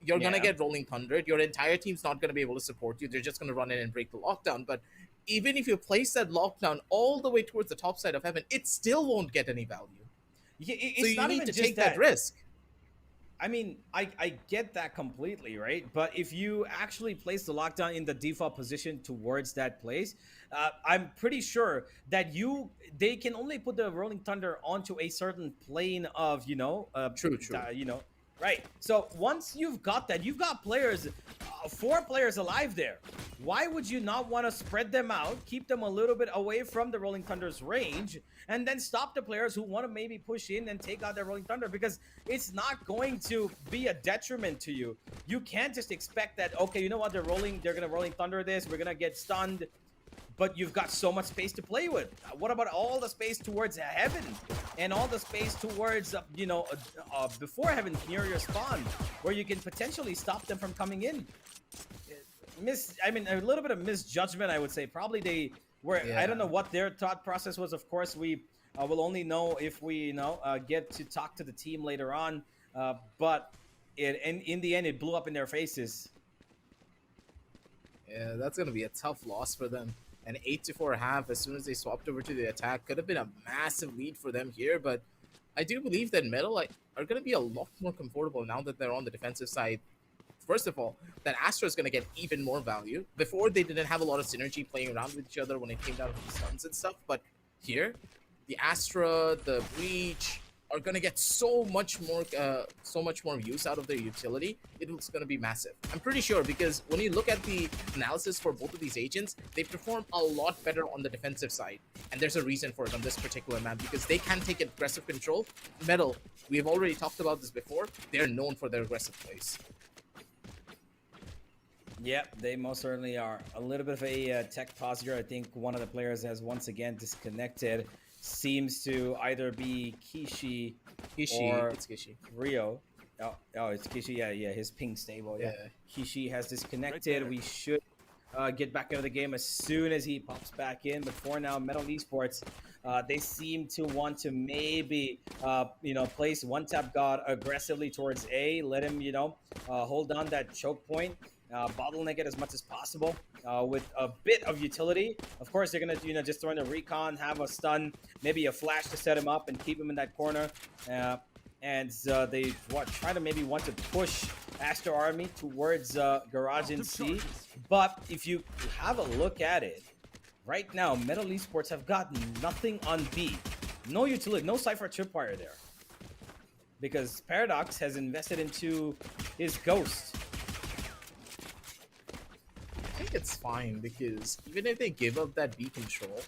S2: you're going to get Rolling Thunder. Your entire team's not going to be able to support you. They're just going to run in and break the lockdown. But even if you place that lockdown all the way towards the top side of heaven, it still won't get any value.
S1: Yeah,
S2: so you need to take that risk.
S1: I mean, I get that completely, right? But if you actually place the lockdown in the default position towards that place, I'm pretty sure that they can only put the Rolling Thunder onto a certain plane of,
S2: True.
S1: Right. So once you've got that, you've got players, 4 players alive there. Why would you not want to spread them out, keep them a little bit away from the Rolling Thunder's range, and then stop the players who want to maybe push in and take out their Rolling Thunder? Because it's not going to be a detriment to you. You can't just expect that, okay, you know what, they're going to Rolling Thunder this, we're going to get stunned. But you've got so much space to play with. What about all the space towards heaven and all the space towards, before heaven near your spawn, where you can potentially stop them from coming in? A little bit of misjudgment, I would say. Probably they were. I don't know what their thought process was. Of course, we will only know if we get to talk to the team later on. But in the end, it blew up in their faces.
S2: Yeah, that's gonna be a tough loss for them. An 8-4 half as soon as they swapped over to the attack could have been a massive lead for them here, but I do believe that Metal are going to be a lot more comfortable now that they're on the defensive side. First of all, that Aster is going to get even more value. Before, they didn't have a lot of synergy playing around with each other when it came down to the stuns and stuff, but here, the Astra, the Breach are going to get so much more use out of their utility. It's going to be massive. I'm pretty sure, because when you look at the analysis for both of these agents, they perform a lot better on the defensive side. And there's a reason for it on this particular map, because they can take aggressive control. Metal, we've already talked about this before, they're known for their aggressive plays.
S1: Yeah, they most certainly are. A little bit of a tech pause here. I think one of the players has once again disconnected. Seems to either be Kishi or
S2: it's Kishi.
S1: Rio. Oh, it's Kishi. Yeah, his ping stable. Yeah. Kishi has disconnected. We should get back into the game as soon as he pops back in. But for now, Metal Esports, they seem to want to maybe, place one tap god aggressively towards A. Let him, hold on that choke point. Bottleneck it as much as possible with a bit of utility. Of course, they're gonna just throw in a recon, have a stun, maybe a flash to set him up and keep him in that corner. And they try to maybe want to push Aster Army towards Garage and C. But if you have a look at it, right now, Metal Esports have got nothing on B. No utility, no Cypher Tripwire there. Because Paradox has invested into his Ghost.
S2: I think it's fine, because even if they give up that B control,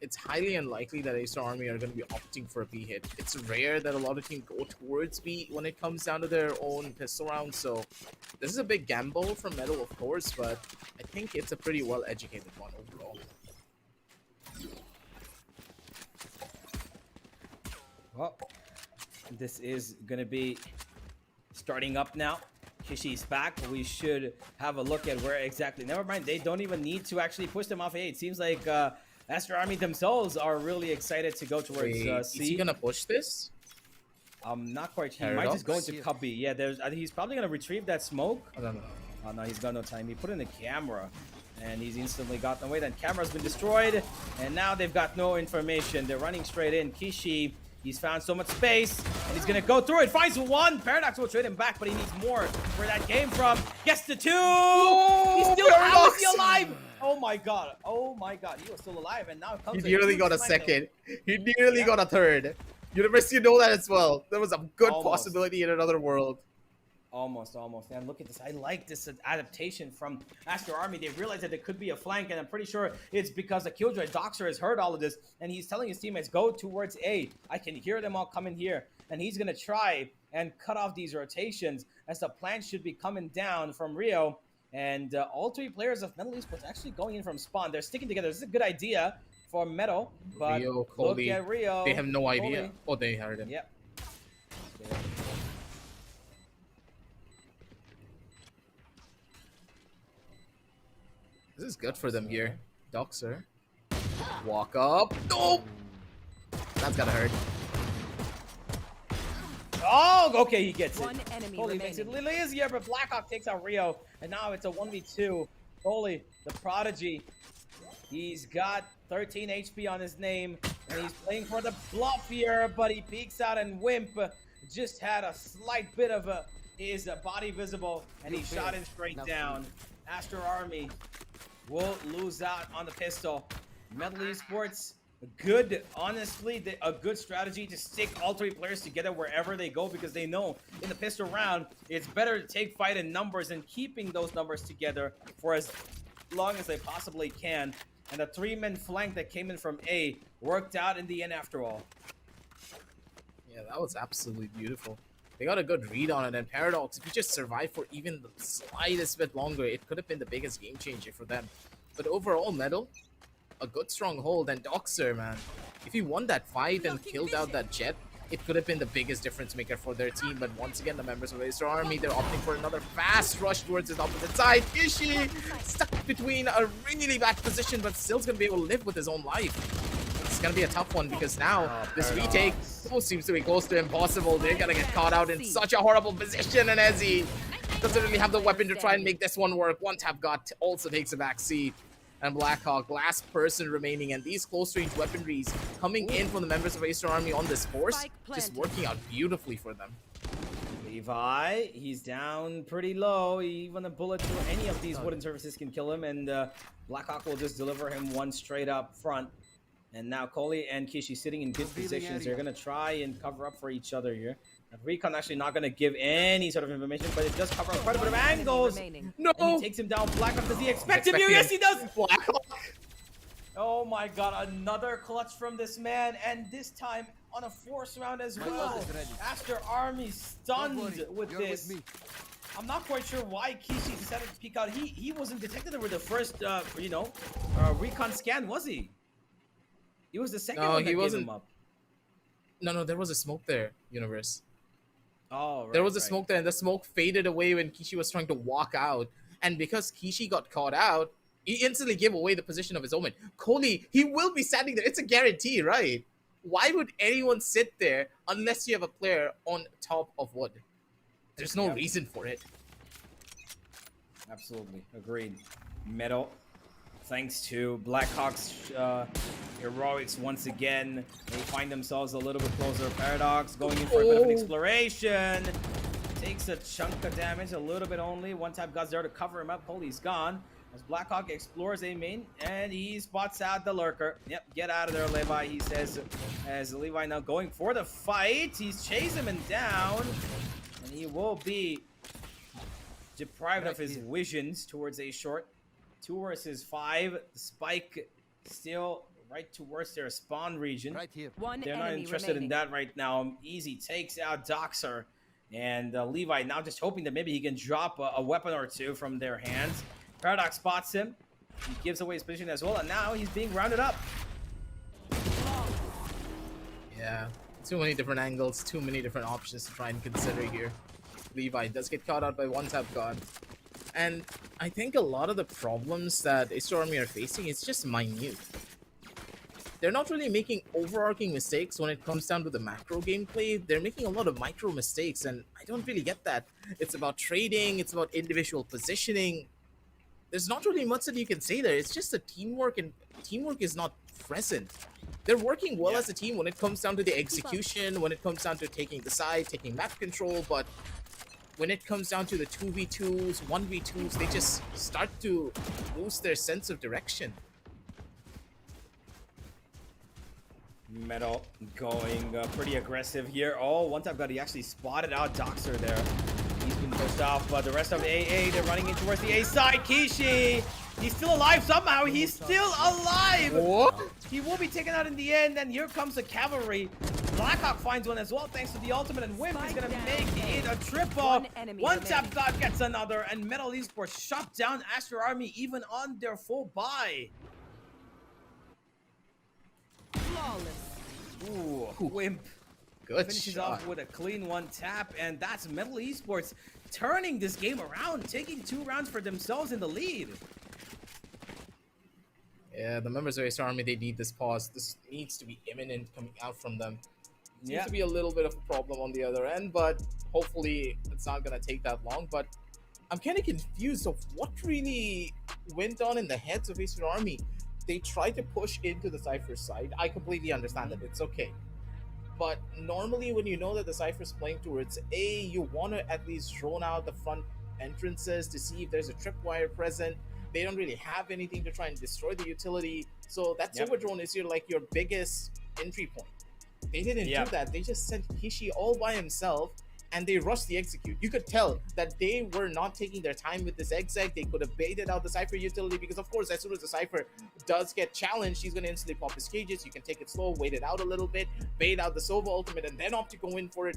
S2: it's highly unlikely that Acer Army are going to be opting for a B hit. It's rare that a lot of teams go towards B when it comes down to their own pistol round, so this is a big gamble from Metal, of course, but I think it's a pretty well-educated one overall.
S1: Well, This is gonna be starting up now. Kishi's back. We should have a look at where exactly. Never mind. They don't even need to actually push them off A. It seems like Aster Army themselves are really excited to go towards C.
S2: Is he gonna push this?
S1: I'm not quite sure. He
S2: Paradox?
S1: might just go into cubby. Yeah, I think he's probably gonna retrieve that smoke.
S2: I don't know.
S1: Oh no, he's got no time. He put in the camera, and he's instantly gotten away. Then camera's been destroyed, and now they've got no information. They're running straight in. Kishi, he's found so much space, and he's gonna go through it. Finds one. Paradox will trade him back, but he needs more. Where that came from? Gets the two. He's still out. Is he alive? Oh my god. Oh my god. He was still alive, and now it comes.
S2: He nearly got a second. He nearly got a third. University know that as well. There was a good possibility in another world.
S1: Almost. And look at this. I like this adaptation from Aster Army. They realized that there could be a flank, and I'm pretty sure it's because the Killjoy Doxer has heard all of this, and he's telling his teammates, go towards A. I can hear them all coming here. And he's going to try and cut off these rotations as the plan should be coming down from Rio. And all three players of Metal Esports actually going in from spawn. They're sticking together. This is a good idea for Metal, but
S2: Rio,
S1: look at Rio.
S2: They have no idea. Oh, they heard him.
S1: Yep.
S2: This is good for them here. Doxer. Walk up. Nope. That's gotta hurt.
S1: Oh, okay, he gets it.
S4: One enemy
S1: Holy makes it a
S4: remaining.
S1: little easier, but Blackhawk takes out Rio, and now it's a 1v2. Holy, the Prodigy. He's got 13 HP on his name, and he's playing for the bluff here, but he peeks out, and Wimp just had a slight bit of his body visible, and he shot him straight down. Aster Army will lose out on the pistol. Metal Esports, good, honestly, a good strategy to stick all three players together wherever they go, because they know in the pistol round, it's better to take fight in numbers and keeping those numbers together for as long as they possibly can. And the three-man flank that came in from A worked out in the end after all.
S2: Yeah, that was absolutely beautiful. They got a good read on it, and Paradox, if you just survive for even the slightest bit longer, it could have been the biggest game changer for them. But overall, Metal, a good strong hold, and Doxer, man, if he won that fight and killed out that Jet, it could have been the biggest difference maker for their team. But once again, the members of Aster Army, they're opting for another fast rush towards his opposite side. Kishi stuck between a really bad position, but still's gonna be able to live with his own life. It's gonna be a tough one because now this retake seems to be close to impossible. They're gonna get caught out in such a horrible position, and as he doesn't really have the weapon to try and make this one work, one tap got also takes a back seat. And Blackhawk, last person remaining, and these close-range weaponries coming in from the members of Aster Army on this force, just working out beautifully for them.
S1: Levi, he's down pretty low. Even a bullet through any of these wooden surfaces can kill him, and Blackhawk will just deliver him one straight up front. And now Coley and Kishi sitting in good positions. They're going to try and cover up for each other here. Recon actually not going to give any sort of information, but it does cover up quite a bit of angles.
S2: No!
S1: And he takes him down. Blackhawk, does he expect him to? Yes, he does!
S2: Blackhawk!
S1: Oh my god, another clutch from this man, and this time on a force round as well. Aster Army stunned with this. I'm not quite sure why Kishi decided to peek out. He wasn't detected with the first, recon scan, was he? He was the second one that gave him up.
S2: No, there was a smoke there, Universe.
S1: Oh, right,
S2: there was a smoke there, and the smoke faded away when Kishi was trying to walk out. And because Kishi got caught out, he instantly gave away the position of his omen. Kohli, he will be standing there. It's a guarantee, right? Why would anyone sit there unless you have a player on top of wood? There's no reason for it.
S1: Absolutely. Agreed. Metal. Thanks to Blackhawk's heroics once again, they find themselves a little bit closer. Paradox going in for a bit of an exploration. Takes a chunk of damage, a little bit only. One tap God's there to cover him up. Holy's gone. As Blackhawk explores A main, and he spots out the lurker. Yep, get out of there, Levi, he says. As Levi now going for the fight. He's chasing him down. And he will be deprived of his visions towards A short. 2 versus 5. The spike still right towards their spawn region.
S3: Right here.
S1: They're not interested in that right now. Easy takes out Doxer. And Levi now just hoping that maybe he can drop a weapon or two from their hands. Paradox spots him. He gives away his position as well. And now he's being rounded up.
S2: Yeah. Too many different angles, too many different options to try and consider here. Levi does get caught out by one tap god. And I think a lot of the problems that Aster Army are facing is just minute. They're not really making overarching mistakes when it comes down to the macro gameplay. They're making a lot of micro mistakes, and I don't really get that. It's about trading, it's about individual positioning. There's not really much that you can say there. It's just the teamwork, and teamwork is not present. They're working well as a team when it comes down to the execution, when it comes down to taking the side, taking map control, but when it comes down to the 2v2s, 1v2s, they just start to lose their sense of direction.
S1: Metal going pretty aggressive here. Oh, one tap god, he actually spotted out Doxer there. He's been pushed off, but the rest of AA, they're running in towards the A side. Kishi, he's still alive somehow. He's still alive.
S2: What?
S1: He will be taken out in the end, and here comes the cavalry. Blackhawk finds one as well, thanks to the ultimate, and Wimp is gonna make it a triple. One tap god gets another, and Metal Esports shut down Aster Army even on their full buy.
S4: Flawless.
S1: Ooh, Wimp
S2: Good
S1: finishes
S2: shot.
S1: off with a clean one tap, and that's Metal Esports turning this game around, taking 2 rounds for themselves in the lead.
S2: Yeah, the members of Aster Army, they need this pause. This needs to be imminent coming out from them. Seems to be a little bit of a problem on the other end, but hopefully it's not going to take that long. But I'm kind of confused of what really went on in the heads of Aster Army. They tried to push into the Cypher side. I completely understand that. It's okay. But normally when you know that the Cypher's playing towards A, you want to at least drone out the front entrances to see if there's a tripwire present. They don't really have anything to try and destroy the utility. So that silver drone is your biggest entry point. They didn't do that. They just sent Kishi all by himself, and they rushed the execute. You could tell that they were not taking their time with this exec. They could have baited out the Cypher utility, because of course as soon as the Cypher does get challenged, he's going to instantly pop his cages. You can take it slow, wait it out a little bit, bait out the Sova ultimate, and then opt to go in for it.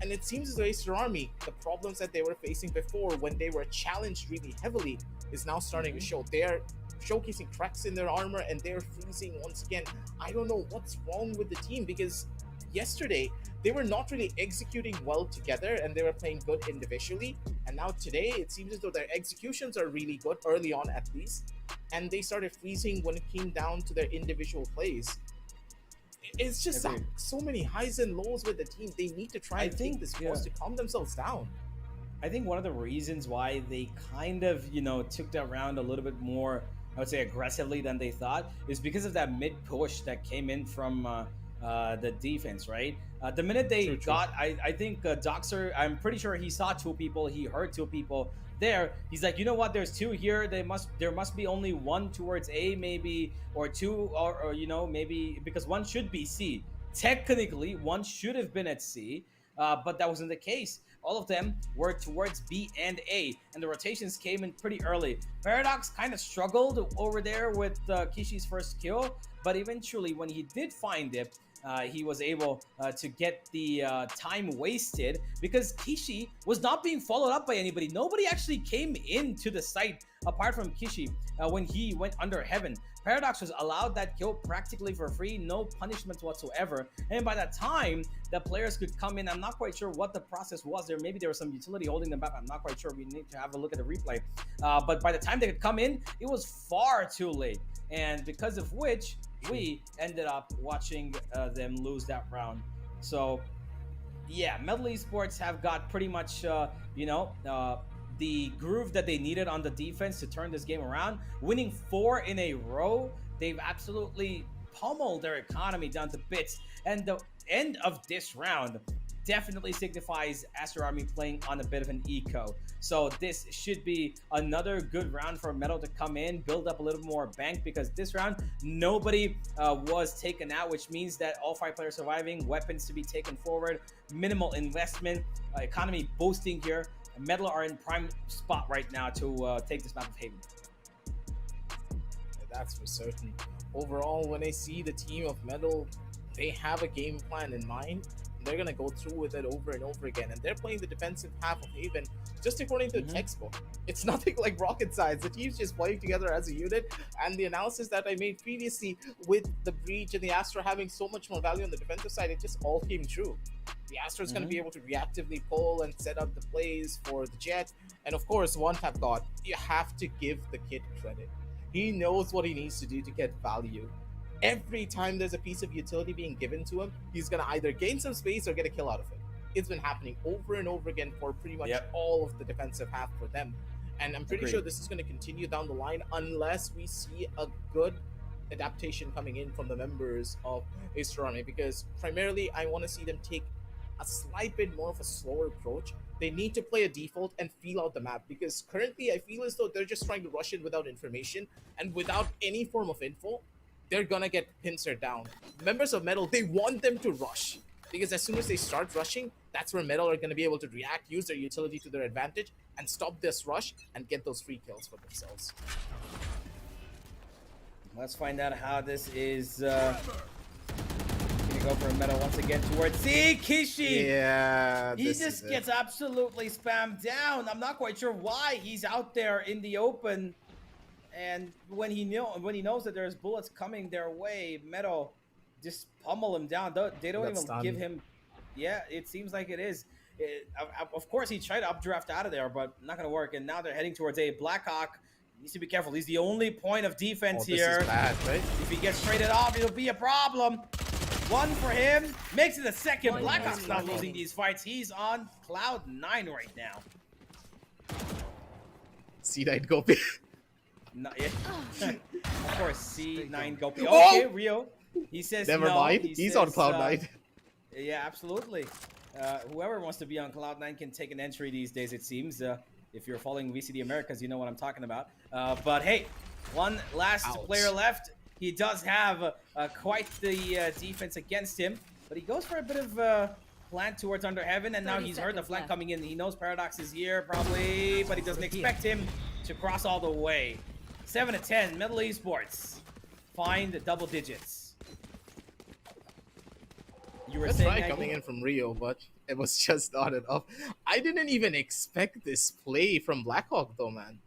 S2: And it seems as though Aster Army, the problems that they were facing before when they were challenged really heavily, is now starting to show. They're showcasing cracks in their armor, and they're freezing once again. I don't know what's wrong with the team, because yesterday they were not really executing well together, and they were playing good individually. And now today it seems as though their executions are really good, early on at least, and they started freezing when it came down to their individual plays. It's just so many highs and lows with the team. They need to try and take this pause to calm themselves down.
S1: I think one of the reasons why they kind of, took that round a little bit more, I would say, aggressively than they thought, is because of that mid push that came in from the defense, right? The minute they got, I think Doxer, I'm pretty sure he saw 2 people, he heard 2 people there. He's like, you know what? There's 2 here. There must be only 1 towards A, maybe, or 2, or maybe, because 1 should be C. Technically, 1 should have been at C, but that wasn't the case. All of them were towards B and A, and the rotations came in pretty early. Paradox kind of struggled over there with Kishi's first kill, but eventually when he did find it, he was able to get the time wasted, because Kishi was not being followed up by anybody. Nobody actually came into the site apart from Kishi when he went under heaven. Paradox was allowed that kill practically for free, no punishment whatsoever. And by that time, the players could come in. I'm not quite sure what the process was there. Maybe there was some utility holding them back. I'm not quite sure. We need to have a look at the replay. But by the time they could come in, it was far too late. And because of which, we ended up watching them lose that round. So, yeah, Metal Esports have got pretty much, the groove that they needed on the defense to turn this game around. Winning 4 in a row, they've absolutely pummeled their economy down to bits. And the end of this round definitely signifies Aster Army playing on a bit of an eco. So this should be another good round for Metal to come in, build up a little more bank, because this round nobody was taken out, which means that all 5 players surviving, weapons to be taken forward, minimal investment, economy boosting here. Metal are in prime spot right now to take this map of Haven.
S2: That's for certain. Overall, when I see the team of Metal, they have a game plan in mind. They're going to go through with it over and over again. And they're playing the defensive half of Haven just according to the textbook. It's nothing like rocket science. The team's just playing together as a unit, and the analysis that I made previously with the Breach and the Aster having so much more value on the defensive side, it just all came true. The Aster is going to be able to reactively pull and set up the plays for the Jet, and of course, One Tap God, you have to give the kid credit. He knows what he needs to do to get value. Every time there's a piece of utility being given to him, he's going to either gain some space or get a kill out of it. It's been happening over and over again for pretty much all of the defensive half for them. And I'm pretty sure this is going to continue down the line unless we see a good adaptation coming in from the members of Aster Army, because primarily I want to see them take a slight bit more of a slower approach. They need to play a default and feel out the map, because currently I feel as though they're just trying to rush in without information and without any form of info. They're gonna get pincered down. Members of Metal, they want them to rush, because as soon as they start rushing, that's where Metal are gonna be able to react, use their utility to their advantage, and stop this rush and get those free kills for themselves.
S1: Let's find out how this is gonna go for a Metal once again towards C. Kishi.
S2: Yeah,
S1: he just gets absolutely spammed down. I'm not quite sure why he's out there in the open. And when he knows that there's bullets coming their way, Metal just pummel him down. They don't even give him. Yeah, it seems like it is. Of course, he tried to updraft out of there, but not gonna work. And now they're heading towards A. Blackhawk needs to be careful. He's the only point of defense here.
S2: This is bad, right?
S1: If he gets traded off, it'll be a problem. One for him, makes it a second. Blackhawk's not losing these fights. He's on cloud 9 right now.
S2: C9 Gopi.
S1: No, yeah. Of course, C9 Gopi. Okay, Rio. He says
S2: never
S1: no.
S2: mind. He's on cloud 9.
S1: Yeah, absolutely. Whoever wants to be on cloud 9 can take an entry these days, it seems. If you're following VCD Americas, you know what I'm talking about. But hey, one last player left. He does have quite the defense against him, but he goes for a bit of plant towards Under Heaven, and now he's heard the flank coming in. He knows Paradox is here, probably, but he doesn't expect him to cross all the way. 7-10, Metal Esports. Find double digits. You were saying
S2: coming in from Rio, but it was just not enough. I didn't even expect this play from Blackhawk, though, man.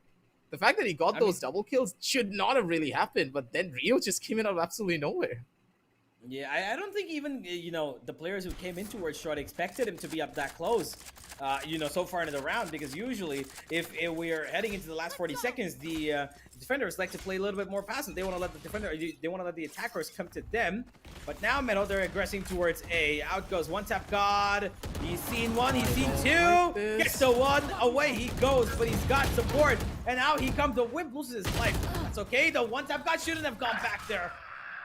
S2: The fact that he got those double kills should not have really happened, but then Rio just came in out of absolutely nowhere.
S1: Yeah, I don't think even, the players who came in towards short expected him to be up that close, so far into the round, because usually if we're heading into the last 40 seconds, the defenders like to play a little bit more passive. They want to let the attackers come to them. But now Metal, they're aggressing towards A. Out goes One Tap God. He's seen one, he's seen two. Gets the one, away he goes, but he's got support. And now he comes, the Wimp loses his life. That's okay, the One Tap God shouldn't have gone back there.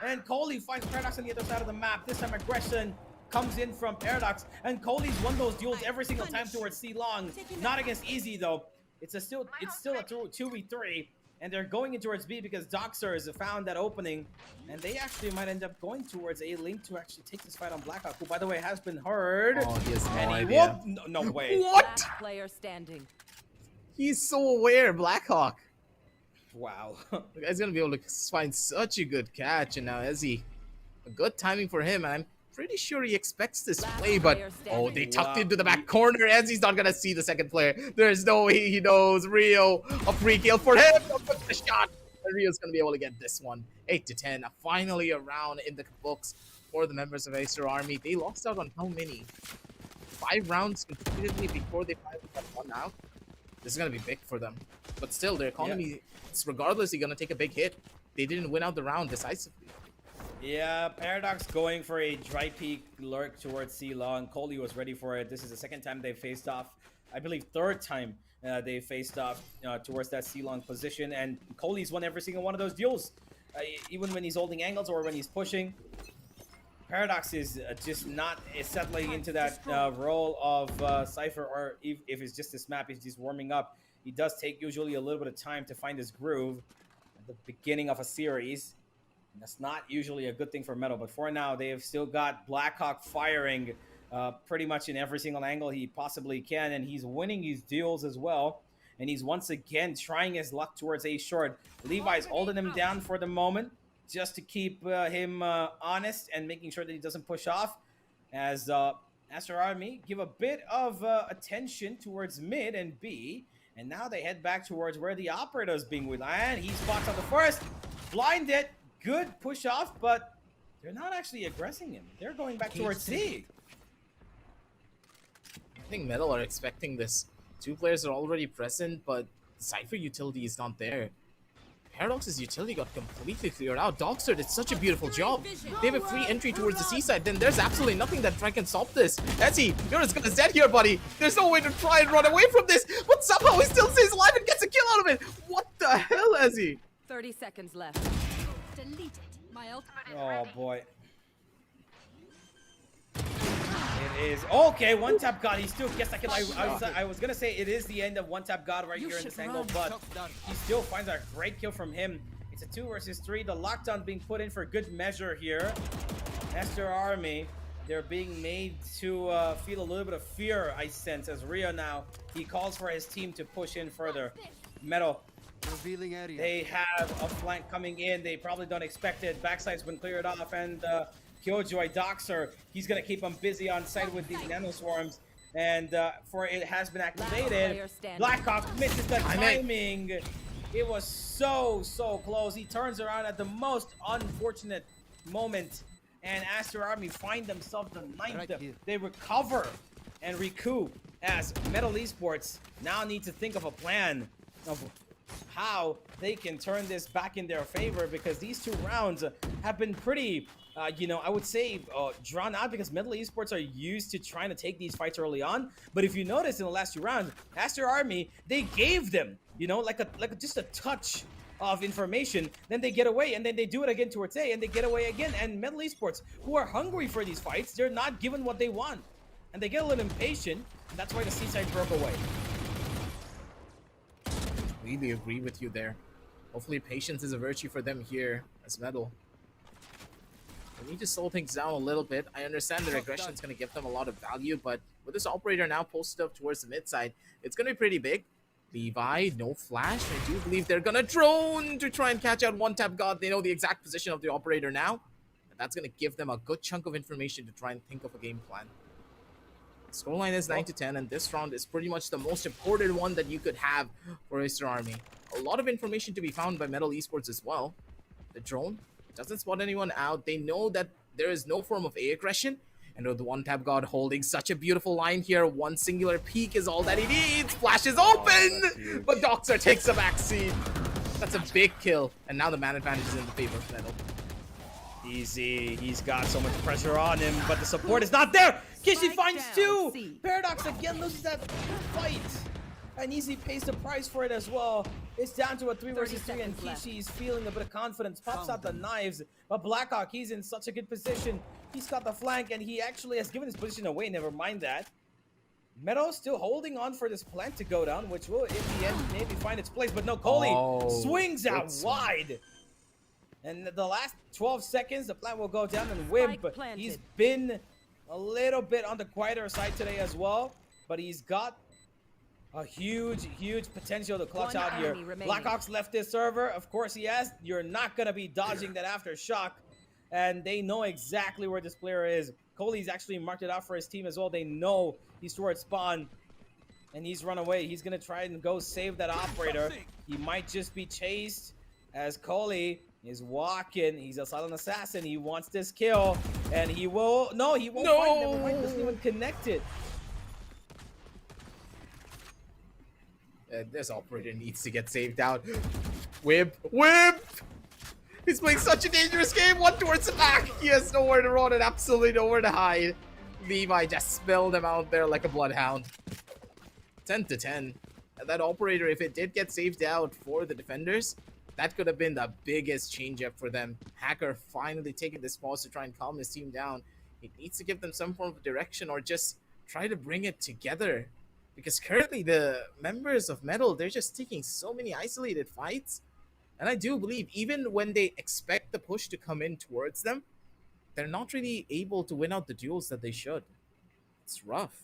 S1: And Coley finds Paradox on the other side of the map. This time aggression comes in from Paradox, and Coley's won those duels every single time towards C Long. Not against Easy though. It's still a 2v3, and they're going in towards B because Doxer has found that opening, and they actually might end up going towards A Link to actually take this fight on Blackhawk, who by the way has been heard.
S2: Oh, he has no
S1: and
S2: idea.
S1: No way.
S2: What?
S4: Last player standing.
S2: He's so aware, Blackhawk.
S1: Wow.
S2: The guy's gonna be able to find such a good catch, and now Ezzy, a good timing for him, and I'm pretty sure he expects this play, but they tucked into the back corner. Ezzy's not gonna see the second player. There's no way he knows. Rio, a free kill for him. Look the shot. And Rio's gonna be able to get this one. 8-10. Finally a round in the books for the members of Aster Army. They lost out on how many? 5 rounds completely before they finally got one out. This is gonna be big for them. But still, their economy, regardless, they're gonna take a big hit. They didn't win out the round decisively.
S1: Yeah, Paradox going for a dry peek lurk towards C Long. Coley was ready for it. This is the second time they faced off. I believe third time they faced off towards that C Long position. And Coley's won every single one of those duels. Even when he's holding angles or when he's pushing. Paradox is just not settling into that role of Cypher, or if it's just this map, he's just warming up. He does take usually a little bit of time to find his groove at the beginning of a series. And that's not usually a good thing for Metal, but for now, they have still got Blackhawk firing pretty much in every single angle he possibly can, and he's winning these duels as well. And he's once again trying his luck towards A short. Levi's holding him down for the moment, just to keep him honest and making sure that he doesn't push off. As Aster Army give a bit of attention towards mid and B, and now they head back towards where the operator is being with. And he spots on the first, blinded, good push off, but they're not actually aggressing him. They're going back towards C.
S2: I think Metal are expecting this. Two players are already present, but Cypher utility is not there. Paradox's utility got completely cleared out. Dogster did such a beautiful job. They have a free entry towards the seaside. Then there's absolutely nothing that can stop this. Ezzy, you're as good as dead here, buddy. There's no way to try and run away from this. But somehow he still stays alive and gets a kill out of it. What the hell, Ezzy?
S4: 30 seconds left. Deleted. My ultimate is
S1: Oh boy. It is okay. One tap God. He still gets that kill. I was gonna say it is the end of one tap God right here in this angle, but he still finds a great kill from him. It's a 2 versus 3. The lockdown being put in for good measure here. Aster Army, they're being made to feel a little bit of fear, I sense, as Rio now, he calls for his team to push in further. Metal,
S3: Revealing area.
S1: they have a flank coming in. They probably don't expect it. Backside's been cleared off, and Killjoy Doxer, he's gonna keep him busy on site with these nano swarms. And for it has been activated. Blackhawk misses the timing. It was so close. He turns around at the most unfortunate moment, and Aster Army find themselves the ninth. They recover and recoup as Metal Esports now need to think of a plan of how they can turn this back in their favor, because these 2 rounds have been pretty you know, I would say drawn out, because Metal Esports are used to trying to take these fights early on. But if you notice in the last 2 rounds, Aster Army, they gave them, you know, like just a touch of information, then they get away, and then they do it again towards A, and they get away again. And Metal Esports, who are hungry for these fights, they're not given what they want, and they get a little impatient, and that's why the seaside broke away.
S2: Completely agree with you there. Hopefully patience is a virtue for them here as Metal. They need to slow things down a little bit. I understand their aggression is going to give them a lot of value, but with this operator now posted up towards the mid side, it's going to be pretty big. Levi, no flash. I do believe they're going to drone to try and catch out one tap God. They know the exact position of the operator now. And that's going to give them a good chunk of information to try and think of a game plan. The scoreline is 9-10, and this round is pretty much the most important one that you could have for Aster Army. A lot of information to be found by Metal Esports as well. The drone doesn't spot anyone out. They know that there is no form of A aggression. And with the one tap God holding such a beautiful line here, one singular peek is all that he needs. Flash is open, but Doxer takes a backseat. That's a big kill. And now the man advantage is in the favor of Metal.
S1: Easy. He's got so much pressure on him, but the support is not there. Kishi finds 2. Paradox again loses that fight. And Easy pays the price for it as well. It's down to a 3 versus 3, and Kishi is feeling a bit of confidence. Pops out the knives, but Blackhawk, he's in such a good position. He's got the flank, and he actually has given his position away. Never mind that. Meadow still holding on for this plant to go down, which will, in the end, maybe find its place. But no, Coley swings out wide. And the last 12 seconds, the plant will go down, and Wimp, he's been a little bit on the quieter side today as well. But he's got a huge potential to clutch out here. Blackhawk's left this server. Of course he has. You're not going to be dodging that aftershock. And they know exactly where this player is. Coley's actually marked it out for his team as well. They know he's towards spawn. And he's run away. He's going to try and go save that operator. He might just be chased as Coley is walking. He's a silent assassin. He wants this kill. And he will... No, he won't fight. Never mind. Doesn't even connect it.
S2: This operator needs to get saved out. Whip! He's playing such a dangerous game. One towards the back. He has nowhere to run and absolutely nowhere to hide. Levi just spilled him out there like a bloodhound. 10-10. And that operator, if it did get saved out for the defenders, that could have been the biggest change up for them. Hacker finally taking this pause to try and calm his team down. He needs to give them some form of direction or just try to bring it together. Because currently the members of Metal, they're just taking so many isolated fights. And I do believe even when they expect the push to come in towards them, they're not really able to win out the duels that they should. It's rough.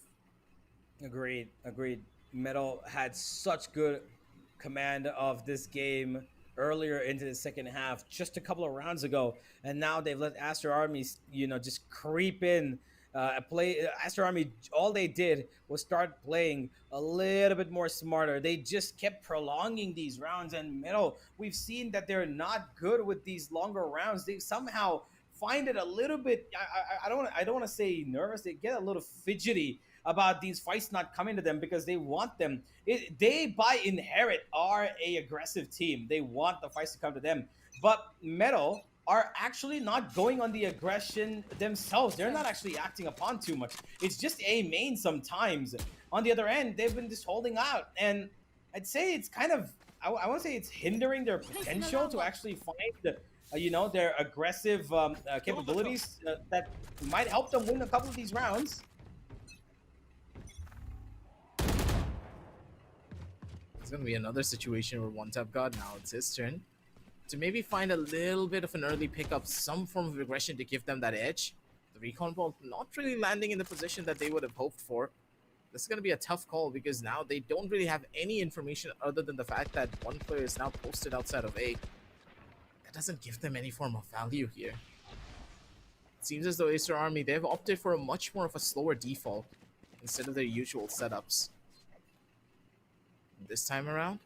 S1: Agreed. Metal had such good command of this game earlier into the second half, just a couple of rounds ago. And now they've let Aster Army, you know, just creep in Aster Army, all they did was start playing a little bit more smarter. They just kept prolonging these rounds, and middle, we've seen that they're not good with these longer rounds. They somehow find it a little bit. I don't want to say nervous. They get a little fidgety about these fights not coming to them because they want them. They by inherit are a aggressive team. They want the fights to come to them, but metal are actually not going on the aggression themselves. They're not actually acting upon too much. It's just A main sometimes. On the other end, they've been just holding out. And I'd say it's kind of, I want to say it's hindering their potential to actually find, their aggressive capabilities that might help them win a couple of these rounds.
S2: It's going to be another situation where one tap god, now it's his turn to maybe find a little bit of an early pickup, some form of aggression to give them that edge. The recon ball not really landing in the position that they would have hoped for. This is going to be a tough call because now they don't really have any information other than the fact that one player is now posted outside of A. That doesn't give them any form of value here. It seems as though Aster Army, they've opted for a much more of a slower default instead of their usual setups. This time around,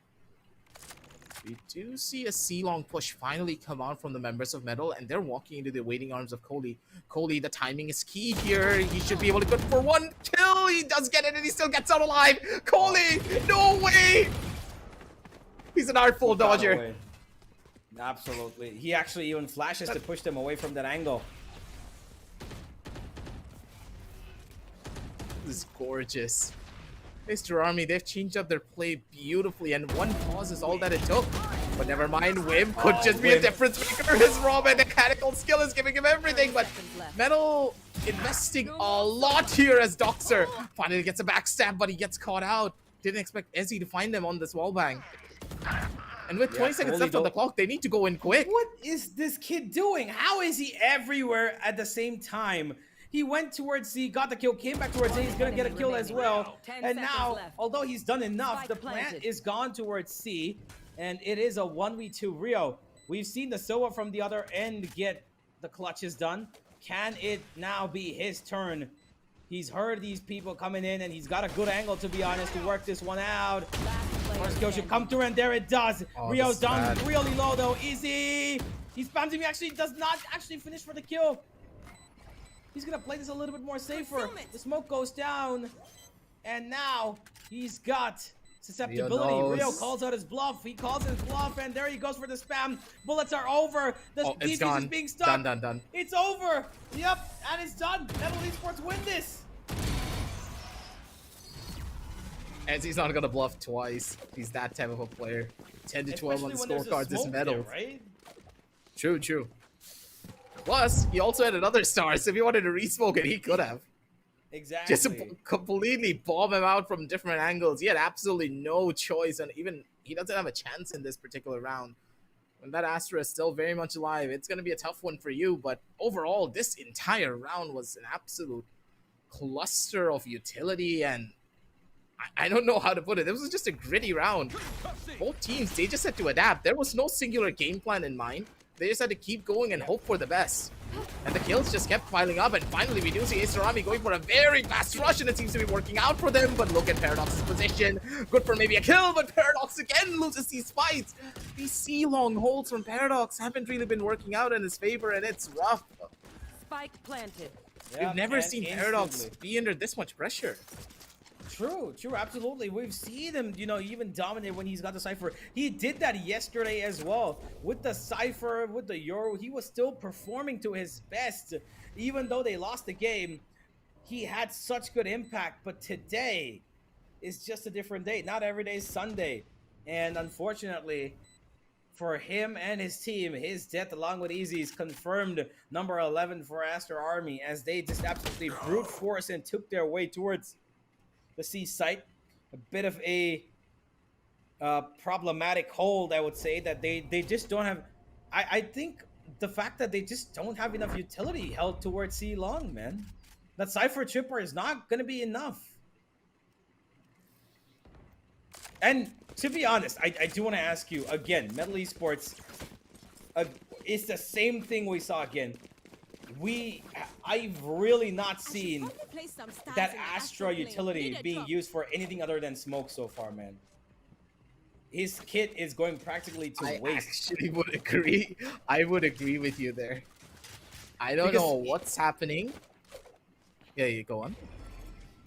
S2: we do see a C-long push finally come out from the members of Metal, and they're walking into the waiting arms of Kohli. Kohli, the timing is key here. He should be able to go for one kill. He does get it, and he still gets out alive. Kohli, no way! He's an artful dodger.
S1: Absolutely. He actually even flashes to push them away from that angle.
S2: This is gorgeous. Aster Army, they've changed up their play beautifully, and one pause is all that it took. But never mind, Wim could just be a difference maker. His raw mechanical skill is giving him everything, but Metal investing a lot here as Doxer finally gets a backstab, but he gets caught out. Didn't expect Ezzy to find them on this wallbang. And with 20 seconds left on the clock, they need to go in quick.
S1: What is this kid doing? How is he everywhere at the same time? He went towards C, got the kill, came back towards A, he's gonna get a kill as well. And now, although he's done enough, the plant is gone towards C, and it is a 1v2 Rio. We've seen the Sova from the other end get the clutches done. Can it now be his turn? He's heard these people coming in, and he's got a good angle, to be honest, to work this one out. First kill should come through, and there it does. Rio's down really low, though. Easy! He spams him, actually does not actually finish for the kill. He's gonna play this a little bit more safer. The smoke goes down, and now he's got susceptibility. Rio calls out his bluff. He calls his bluff, and there he goes for the spam. Bullets are over. The defense is being stuck.
S2: Done.
S1: It's over. Yep, and it's done. Metal Esports win this.
S2: As he's not gonna bluff twice. He's that type of a player. 10 to 12 on the scorecards. This Metal.
S1: Right?
S2: True. Plus, he also had another star, so if he wanted to re-smoke it, he could have.
S1: Exactly.
S2: Just completely bomb him out from different angles. He had absolutely no choice, and even he doesn't have a chance in this particular round. When that Aster is still very much alive, it's going to be a tough one for you, but overall, this entire round was an absolute cluster of utility, and I don't know how to put it. This was just a gritty round. Both teams, they just had to adapt. There was no singular game plan in mind. They just had to keep going and hope for the best. And the kills just kept piling up, and finally we do see Aster Army going for a very fast rush, and it seems to be working out for them. But look at Paradox's position. Good for maybe a kill, but Paradox again loses these fights. These C-long holds from Paradox haven't really been working out in his favor, and it's rough.
S4: Spike planted.
S2: We've never seen Paradox be under this much pressure.
S1: True, absolutely. We've seen him, even dominate when he's got the Cypher. He did that yesterday as well. With the Cypher, with the Euro, he was still performing to his best. Even though they lost the game, he had such good impact. But today is just a different day. Not every day is Sunday. And unfortunately, for him and his team, his death along with Easy is confirmed number 11 for Aster Army, as they just absolutely brute force and took their way towards the C site. A bit of a problematic hold, I would say, that they just don't have. I think the fact that they just don't have enough utility held towards C long, man. That Cypher Tripper is not going to be enough. And to be honest, I do want to ask you again, Metal Esports, it's the same thing we saw again. I've really not seen
S4: Probably place some stars
S1: that
S4: in the
S1: Astra
S4: lane.
S1: utility
S4: Need a
S1: being
S4: drop.
S1: used for anything other than smoke so far, man. His kit is going practically to
S2: I
S1: waste.
S2: actually would agree. I would agree with you there. I don't
S1: Because
S2: know what's happening. Yeah, you go on.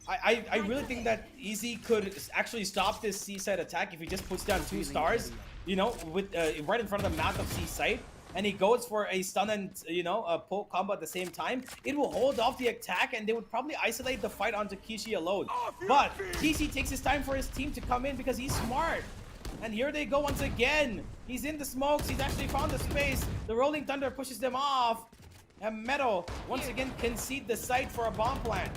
S1: I really think that Easy could actually stop this Seaside attack if he just puts down 2 stars, you know, with right in front of the mouth of Seaside, and he goes for a stun and, you know, a poke combo at the same time. It will hold off the attack, and they would probably isolate the fight onto Kishi alone. But TC takes his time for his team to come in because he's smart. And here they go once again. He's in the smokes. He's actually found the space. The Rolling Thunder pushes them off. And Metal once again concede the site for a bomb plant.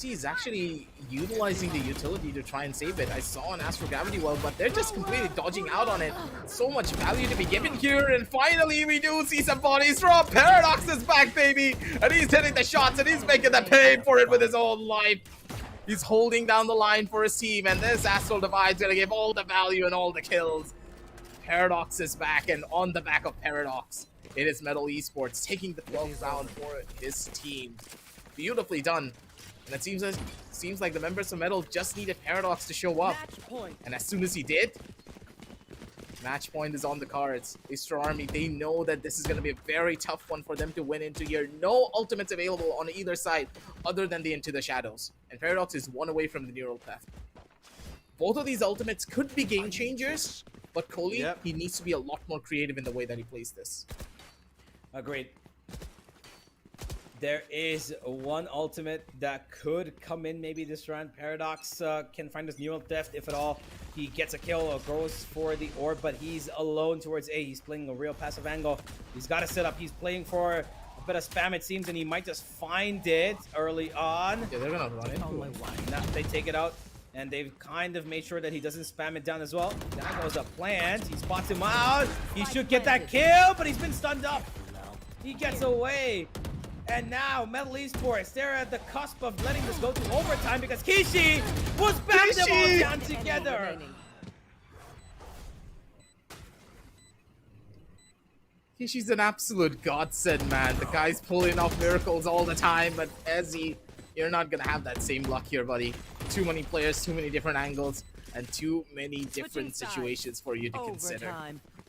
S2: He's actually utilizing the utility to try and save it. I saw an Astro Gravity Well, but they're just completely dodging out on it. So much value to be given here, and finally we do see some bodies drop. Paradox is back, baby, and he's hitting the shots, and he's making them pay for it with his own life. He's holding down the line for his team, and this Astral Divide's gonna give all the value and all the kills. Paradox is back, and on the back of Paradox, it is Metal Esports taking the 12th round for his team. Beautifully done. And it seems like the members of Metal just needed Paradox to show up. And as soon as he did, match point is on the cards. Aster Army, they know that this is going to be a very tough one for them to win into here. No ultimates available on either side other than the Into the Shadows. And Paradox is 1 away from the Neural Path. Both of these ultimates could be game changers, but Kohli, he needs to be a lot more creative in the way that he plays this.
S1: Agreed. There is one ultimate that could come in maybe this round. Paradox can find his neural theft if at all. He gets a kill or goes for the orb, but he's alone towards A. He's playing a real passive angle. He's got to set up. He's playing for a bit of spam, it seems, and he might just find it early on.
S2: Yeah, they're gonna run it.
S1: Now they take it out, and they've kind of made sure that he doesn't spam it down as well. That goes a plant. He spots him out. He should get that kill, but he's been stunned up. He gets away. And now, Metal Esports, they're at the cusp of letting this go to overtime because Kishi will spam them all down together.
S2: Kishi's an absolute godsend, man. The guy's pulling off miracles all the time, but Ezzy, you're not gonna have that same luck here, buddy. Too many players, too many different angles, and too many different situations for you to consider.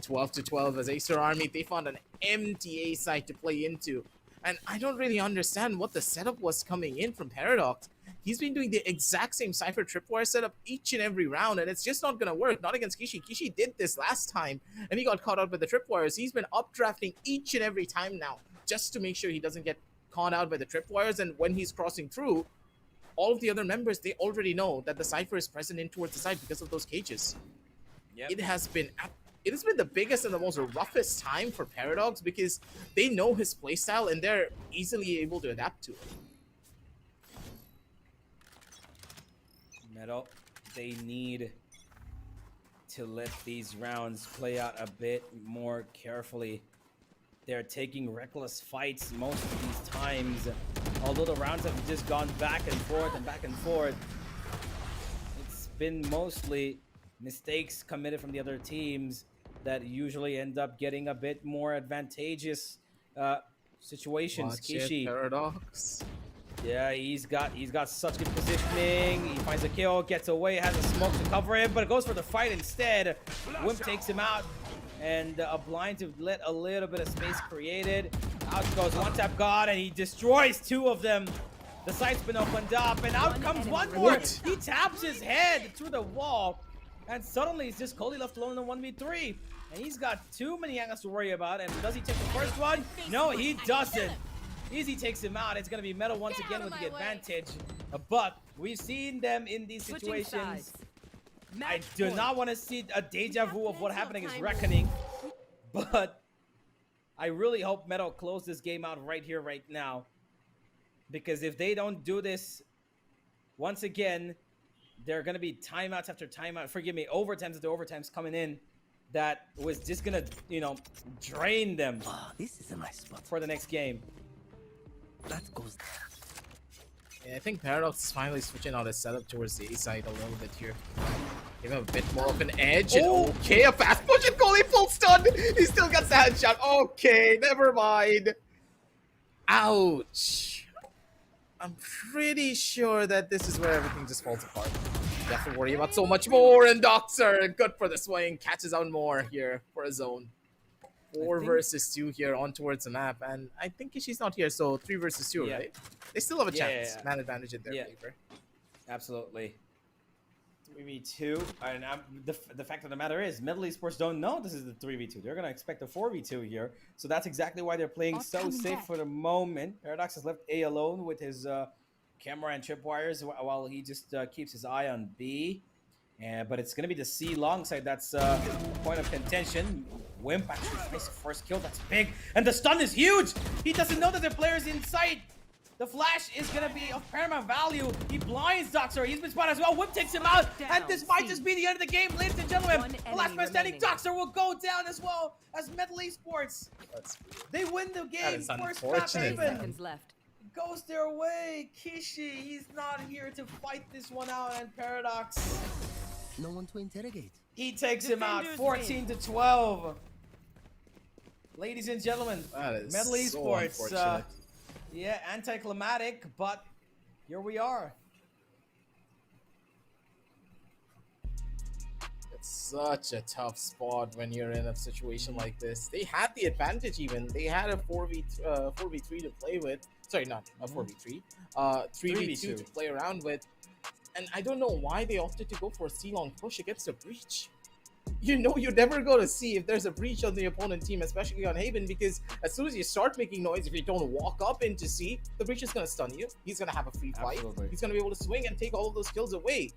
S2: 12 to 12 as Aster Army, they found an empty A site to play into. And I don't really understand what the setup was coming in from Paradox. He's been doing the exact same Cypher Tripwire setup each and every round, and it's just not going to work. Not against Kishi. Kishi did this last time, and he got caught out by the Tripwires. He's been updrafting each and every time now, just to make sure he doesn't get caught out by the Tripwires. And when he's crossing through, all of the other members, they already know that the Cypher is present in towards the side because of those cages. Yep. It has been the biggest and the most roughest time for Paradox because they know his playstyle and they're easily able to adapt to it.
S1: Metal, they need to let these rounds play out a bit more carefully. They're taking reckless fights most of these times. Although the rounds have just gone back and forth and back and forth, it's been mostly mistakes committed from the other teams that usually end up getting a bit more advantageous situations.
S2: Watch
S1: Kishi,
S2: Paradox.
S1: yeah, he's got such good positioning. He finds a kill, gets away, has a smoke to cover him, but it goes for the fight instead. Wimp takes him out, and a blind to let a little bit of space created. Out goes one tap God, and he destroys 2 of them. The site's been opened up, and out comes one more.
S2: What?
S1: He taps his head through the wall. And suddenly it's just Kohli left alone in the 1v3. And he's got too many angles to worry about. And does he take the first one? No, he doesn't. Easy takes him out. It's going to be Metal once again with the advantage. But we've seen them in these situations. I do not want to see a deja vu of what happened against Reckoning. But I really hope Metal close this game out right here, right now. Because if they don't do this once again, there are going to be timeouts after timeout. Forgive me, overtimes after overtimes coming in that was just going to, you know, drain them
S3: This is a nice spot.
S1: for the next game.
S3: That goes.
S2: Yeah, I think Paradox is finally switching out his setup towards the A side a little bit here. Give him a bit more of an edge. And okay, a fast push and Coley full stun. He still gets the headshot. Okay, never mind. Ouch. I'm pretty sure that this is where everything just falls apart. You have to worry about so much more, and Doxer, good for the swing, catches out more here for a zone. 4 versus 2 here on towards the map, and I think she's not here, so 3 versus 2, right? They still have a chance. Man advantage in their favor.
S1: Absolutely. 3v2, and the fact of the matter is, Middle Esports don't know this is the 3v2. They're going to expect a 4v2 here, so that's exactly why they're playing so safe for the moment. Paradox has left A alone with his camera and tripwires while he just keeps his eye on B. But it's going to be the C long side that's a point of contention. Wimp actually finds the first kill. That's big. And the stun is huge. He doesn't know that the player's in sight. The flash is going to be of paramount value. He blinds Doxer. He's been spotted as well. Wimp takes him out. And this might just be the end of the game, ladies and gentlemen. The last man standing, Doxer, will go down as well as Metal Esports. They win the game. First map even. Goes their way. Kishi, he's not here to fight this one out. And Paradox,
S3: No one to interrogate.
S1: he takes him out 14-12. Ladies and gentlemen, Metal Esports, yeah, anticlimactic, but here we are.
S2: It's such a tough spot when you're in a situation like this. They had the advantage even. They had a 4v3 to play with. Sorry, not a 4v3. 3v2 to play around with. And I don't know why they opted to go for a C-long push against a breach. You know you're never going to see if there's a breach on the opponent team, especially on Haven, because as soon as you start making noise, if you don't walk up into C, the breach is going to stun you. He's going to have a free fight. Absolutely. He's going to be able to swing and take all of those kills away.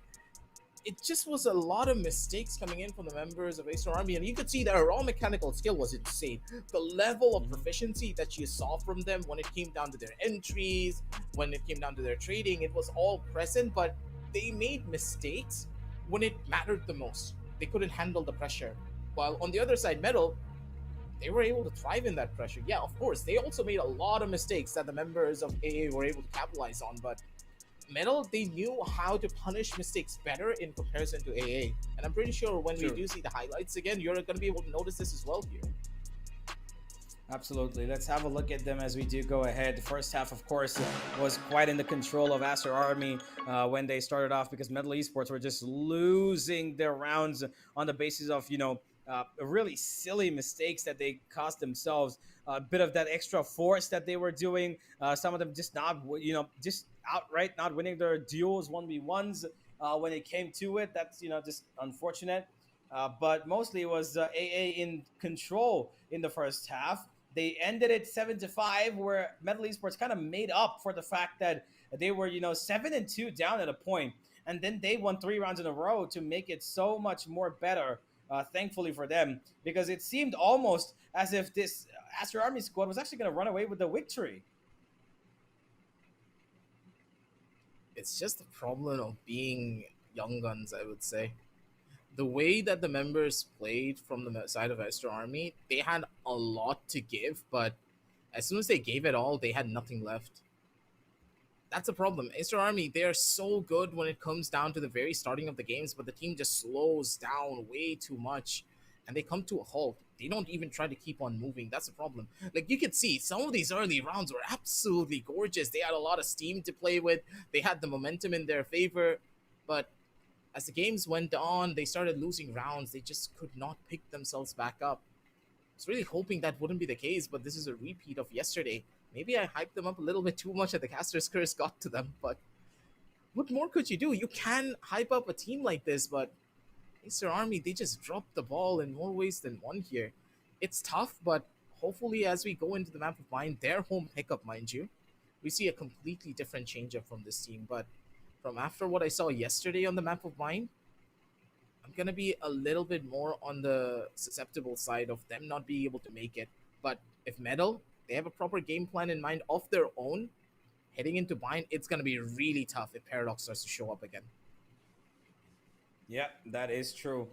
S2: It just was a lot of mistakes coming in from the members of Aster Army, and you could see their raw mechanical skill was insane. The level of proficiency that you saw from them when it came down to their entries, when it came down to their trading, it was all present, but they made mistakes when it mattered the most. They couldn't handle the pressure. While on the other side, Metal, they were able to thrive in that pressure. Yeah, of course, they also made a lot of mistakes that the members of AA were able to capitalize on, but Metal, they knew how to punish mistakes better in comparison to AA. And I'm pretty sure when we do see the highlights again, you're going to be able to notice this as well here.
S1: Absolutely. Let's have a look at them as we do go ahead. The first half, of course, was quite in the control of Aster Army when they started off, because Metal Esports were just losing their rounds on the basis of, really silly mistakes that they caused themselves. A bit of that extra force that they were doing. Some of them just not, just outright not winning their duels 1v1s when it came to it. That's, just unfortunate. But mostly it was AA in control in the first half. They ended it 7-5, where Metal Esports kind of made up for the fact that they were, 7-2 down at a point, and then they won 3 rounds in a row to make it so much more better. Thankfully for them, because it seemed almost as if this Aster Army squad was actually going to run away with the victory.
S2: It's just the problem of being young guns, I would say. The way that the members played from the side of Aster Army, they had a lot to give, but as soon as they gave it all, they had nothing left. That's a problem. Aster Army, they are so good when it comes down to the very starting of the games, but the team just slows down way too much, and they come to a halt. They don't even try to keep on moving. That's a problem. Like, you could see, some of these early rounds were absolutely gorgeous. They had a lot of steam to play with. They had the momentum in their favor, but as the games went on, they started losing rounds. They just could not pick themselves back up. I was really hoping that wouldn't be the case, but this is a repeat of yesterday. Maybe I hyped them up a little bit too much and the caster's curse got to them, but what more could you do? You can hype up a team like this, but Aster Army, they just dropped the ball in more ways than one here. It's tough, but hopefully as we go into the map of Mine, their home pickup, mind you, we see a completely different change-up from this team, but from after what I saw yesterday on the map of Mine, I'm going to be a little bit more on the susceptible side of them not being able to make it. But if Metal, they have a proper game plan in mind of their own, heading into Mine, it's going to be really tough if Paradox starts to show up again.
S1: Yeah, that is true.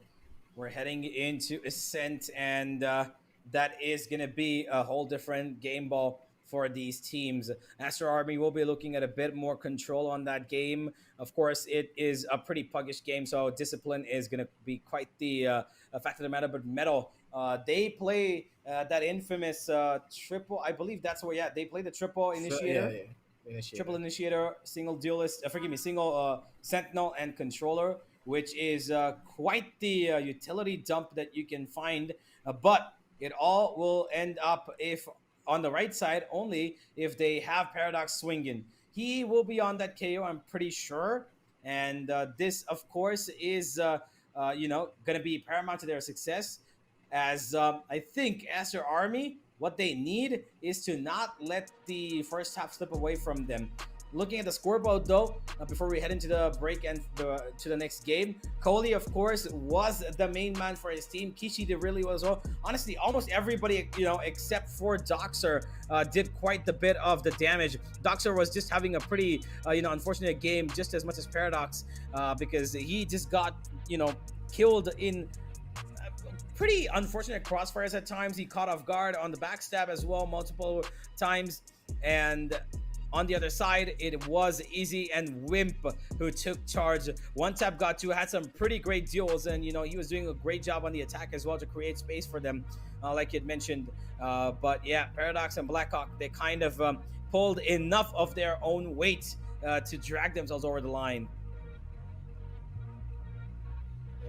S1: We're heading into Ascent, and that is going to be a whole different game ball for these teams. Aster Army will be looking at a bit more control on that game. Of course, it is a pretty puggish game, so discipline is going to be quite the fact of the matter. But Metal, they play that infamous triple. I believe that's where, yeah, they play the triple initiator.
S2: Yeah. Initiator.
S1: Triple initiator, single duelist, forgive me, single sentinel and controller, which is quite the utility dump that you can find. But it all will end up if on the right side only if they have Paradox swinging. He will be on that KO, I'm pretty sure. And this, of course, is gonna be paramount to their success. As I think Aster Army, what they need is to not let the first half slip away from them. Looking at the scoreboard though, before we head into the break and to the next game, Kohli, of course, was the main man for his team. Kishi did really well as well. Honestly, almost everybody, except for Doxer, did quite the bit of the damage. Doxer was just having a pretty, unfortunate game, just as much as Paradox, because he just got, killed in pretty unfortunate crossfires at times. He caught off guard on the backstab as well multiple times. And on the other side, it was Easy and Wimp who took charge. One Tap got two, had some pretty great duels, and he was doing a great job on the attack as well to create space for them, like you had mentioned. But yeah, Paradox and Blackhawk, they kind of pulled enough of their own weight to drag themselves over the line.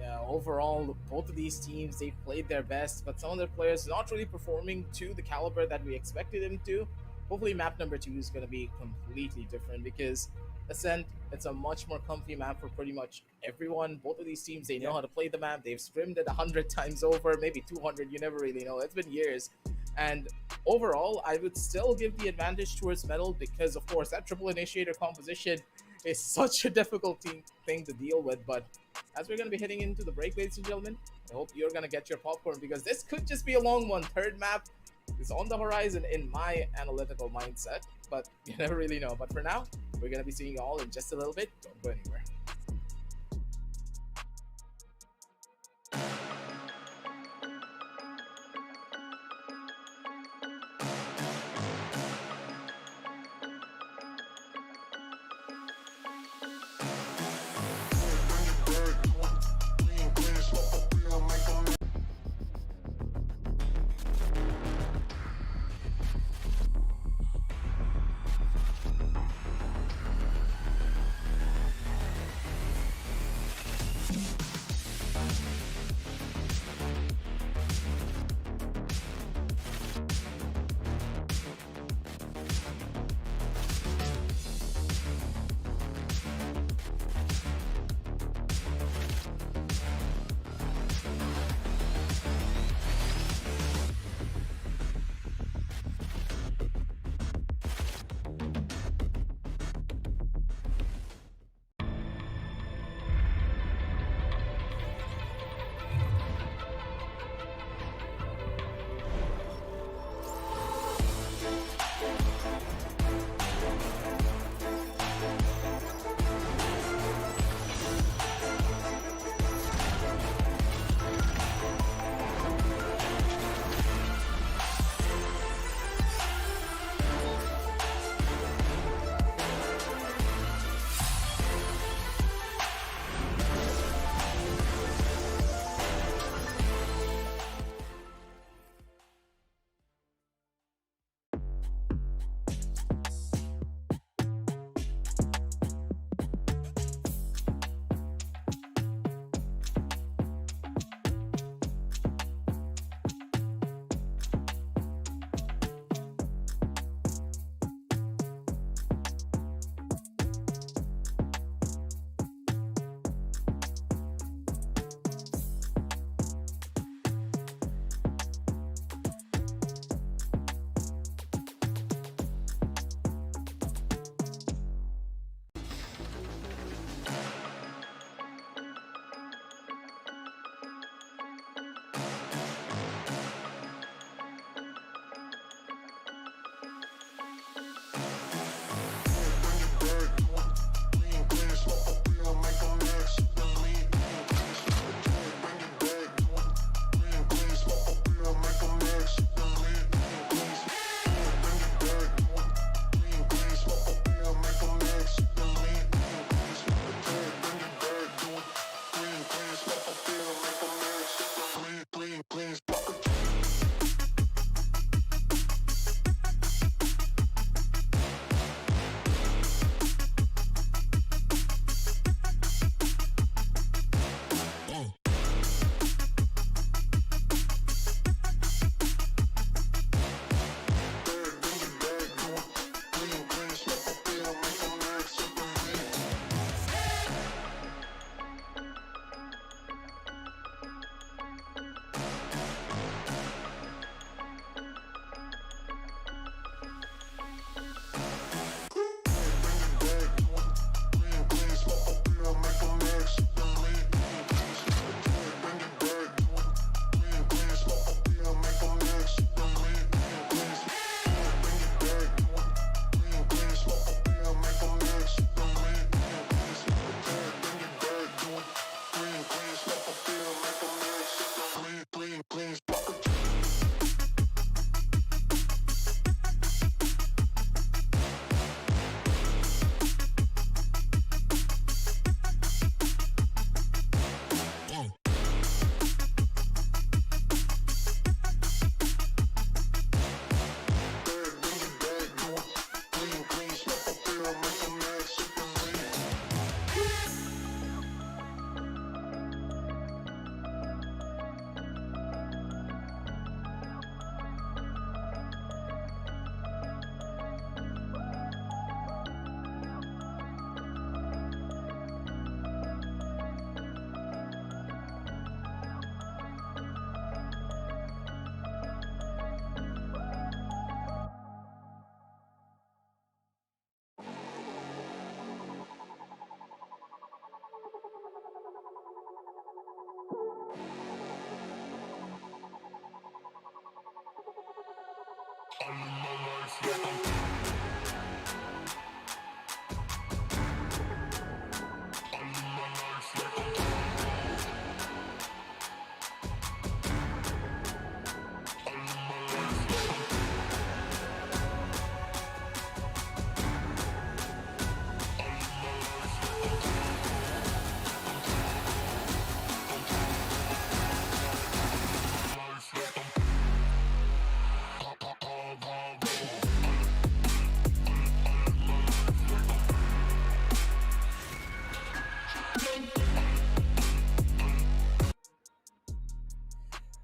S2: Yeah, overall, both of these teams, they played their best, but some of their players not really performing to the caliber that we expected them to. Hopefully map number 2 is going to be completely different, because Ascent, it's a much more comfy map for pretty much everyone. Both of these teams, they know how to play the map. They've scrimmed it 100 times over, maybe 200, you never really know. It's been years. And overall, I would still give the advantage towards Metal, because of course that triple initiator composition is such a difficult thing to deal with. But as we're going to be heading into the break, ladies and gentlemen, I hope you're going to get your popcorn, because this could just be a long one. Third map is on the horizon in my analytical mindset, but you never really know. But for now, we're going to be seeing you all in just a little bit. Don't go anywhere.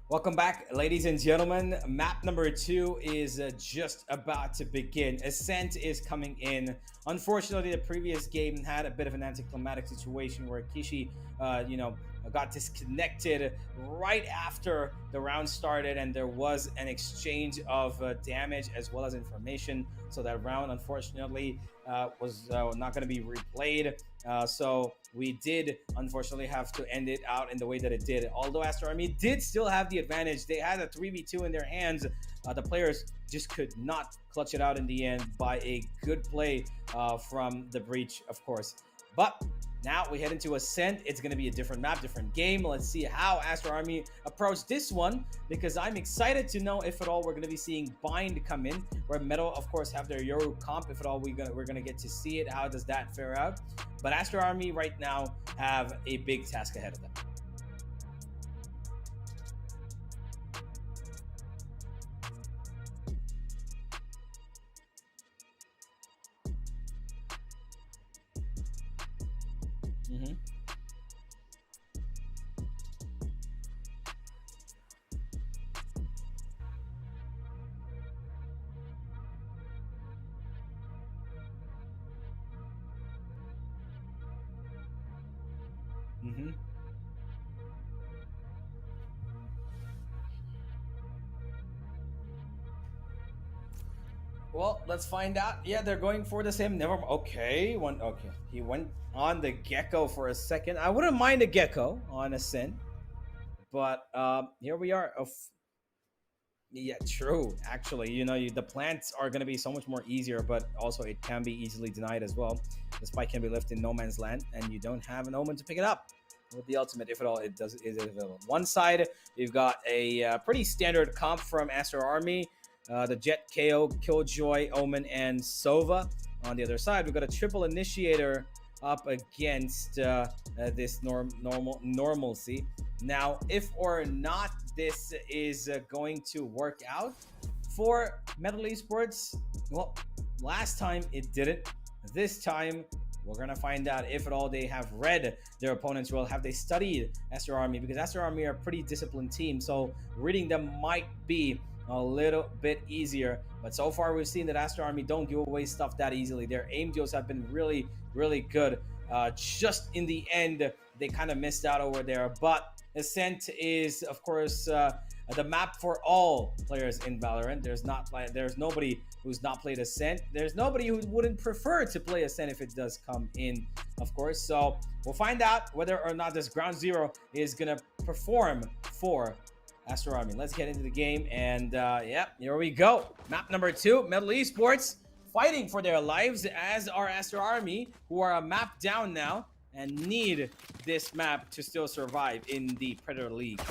S1: Welcome back, ladies and gentlemen. Map number 2 is just about to begin. Ascent is coming in. Unfortunately, the previous game had a bit of an anticlimactic situation where Kishi, got disconnected right after the round started, and there was an exchange of damage as well as information. So that round, unfortunately, was not going to be replayed. So we did unfortunately have to end it out in the way that it did. Although Aster Army did still have the advantage, they had a 3v2 in their hands. The players just could not clutch it out in the end by a good play from the Breach, of course. But now we head into Ascent. It's going to be a different map, different game. Let's see how Aster Army approach this one, because I'm excited to know if at all we're going to be seeing Bind come in, where Metal, of course, have their Yoru comp. If at all we're going to get to see it, how does that fare out? But Aster Army right now have a big task ahead of them. Mm-hmm. Mm-hmm. Well, let's find out. Yeah, they're going for the same. Never. Okay, one. Okay, he went on the Gecko for a second. I wouldn't mind a Gecko on Ascent, but here we are. Yeah, true. Actually, the plants are going to be so much more easier, but also it can be easily denied as well. The spike can be left in no man's land, and you don't have an omen to pick it up with the ultimate, if at all it does is available. One side, we've got a pretty standard comp from Aster Army, the Jet KO, Killjoy, Omen, and Sova. On the other side, we've got a triple initiator up against this normalcy. Now, if or not this is going to work out for Metal Esports, well, last time it didn't. This time, we're going to find out if at all they have read their opponents well. Have they studied Aster Army? Because Aster Army are a pretty disciplined team, so reading them might be a little bit easier. But so far, we've seen that Aster Army don't give away stuff that easily. Their aim deals have been really, really good. Just in the end, they kind of missed out over there. But Ascent is, of course, the map for all players in Valorant. There's nobody who's not played Ascent. There's nobody who wouldn't prefer to play Ascent if it does come in, of course. So we'll find out whether or not this Ground Zero is gonna perform for Aster Army. Let's get into the game, and yeah, here we go. Map number 2, Metal Esports fighting for their lives, as are Aster Army, who are a map down now and need this map to still survive in the Predator League.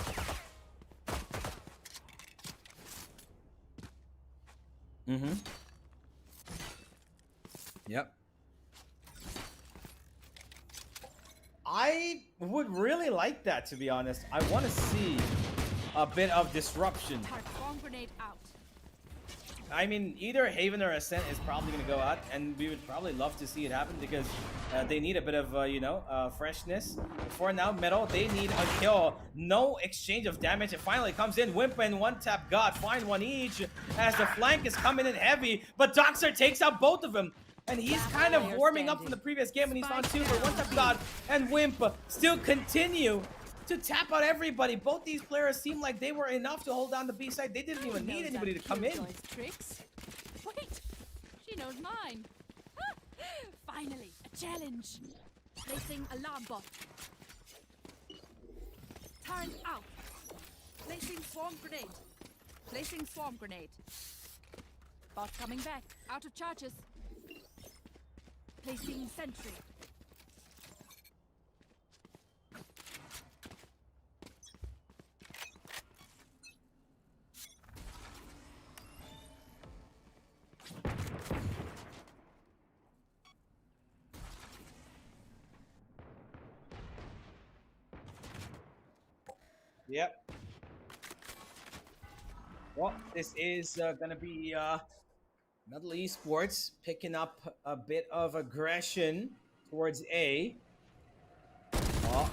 S1: Yep. I would really like that, to be honest. I want to see a bit of disruption.
S4: Bomb grenade out.
S1: I mean, either Haven or Ascent is probably going to go out, and we would probably love to see it happen because they need a bit of, freshness. For now, Metal, they need a kill. No exchange of damage. It finally comes in. Wimp and One Tap God find one each as the flank is coming in heavy, but Doxer takes out both of them. And he's kind of warming up from the previous game, and he's found 2, but One Tap God and Wimp still continue to tap out everybody. Both these players seem like they were enough to hold down the B side. They didn't even need anybody to come in.
S4: Tricks. Wait, she knows mine. Finally, a challenge. Placing alarm bot. Turn out. Placing swarm grenade. Placing swarm grenade. Bot coming back. Out of charges. Placing sentry.
S1: Yep. Well, this is going to be Metal Esports picking up a bit of aggression towards A. Oh,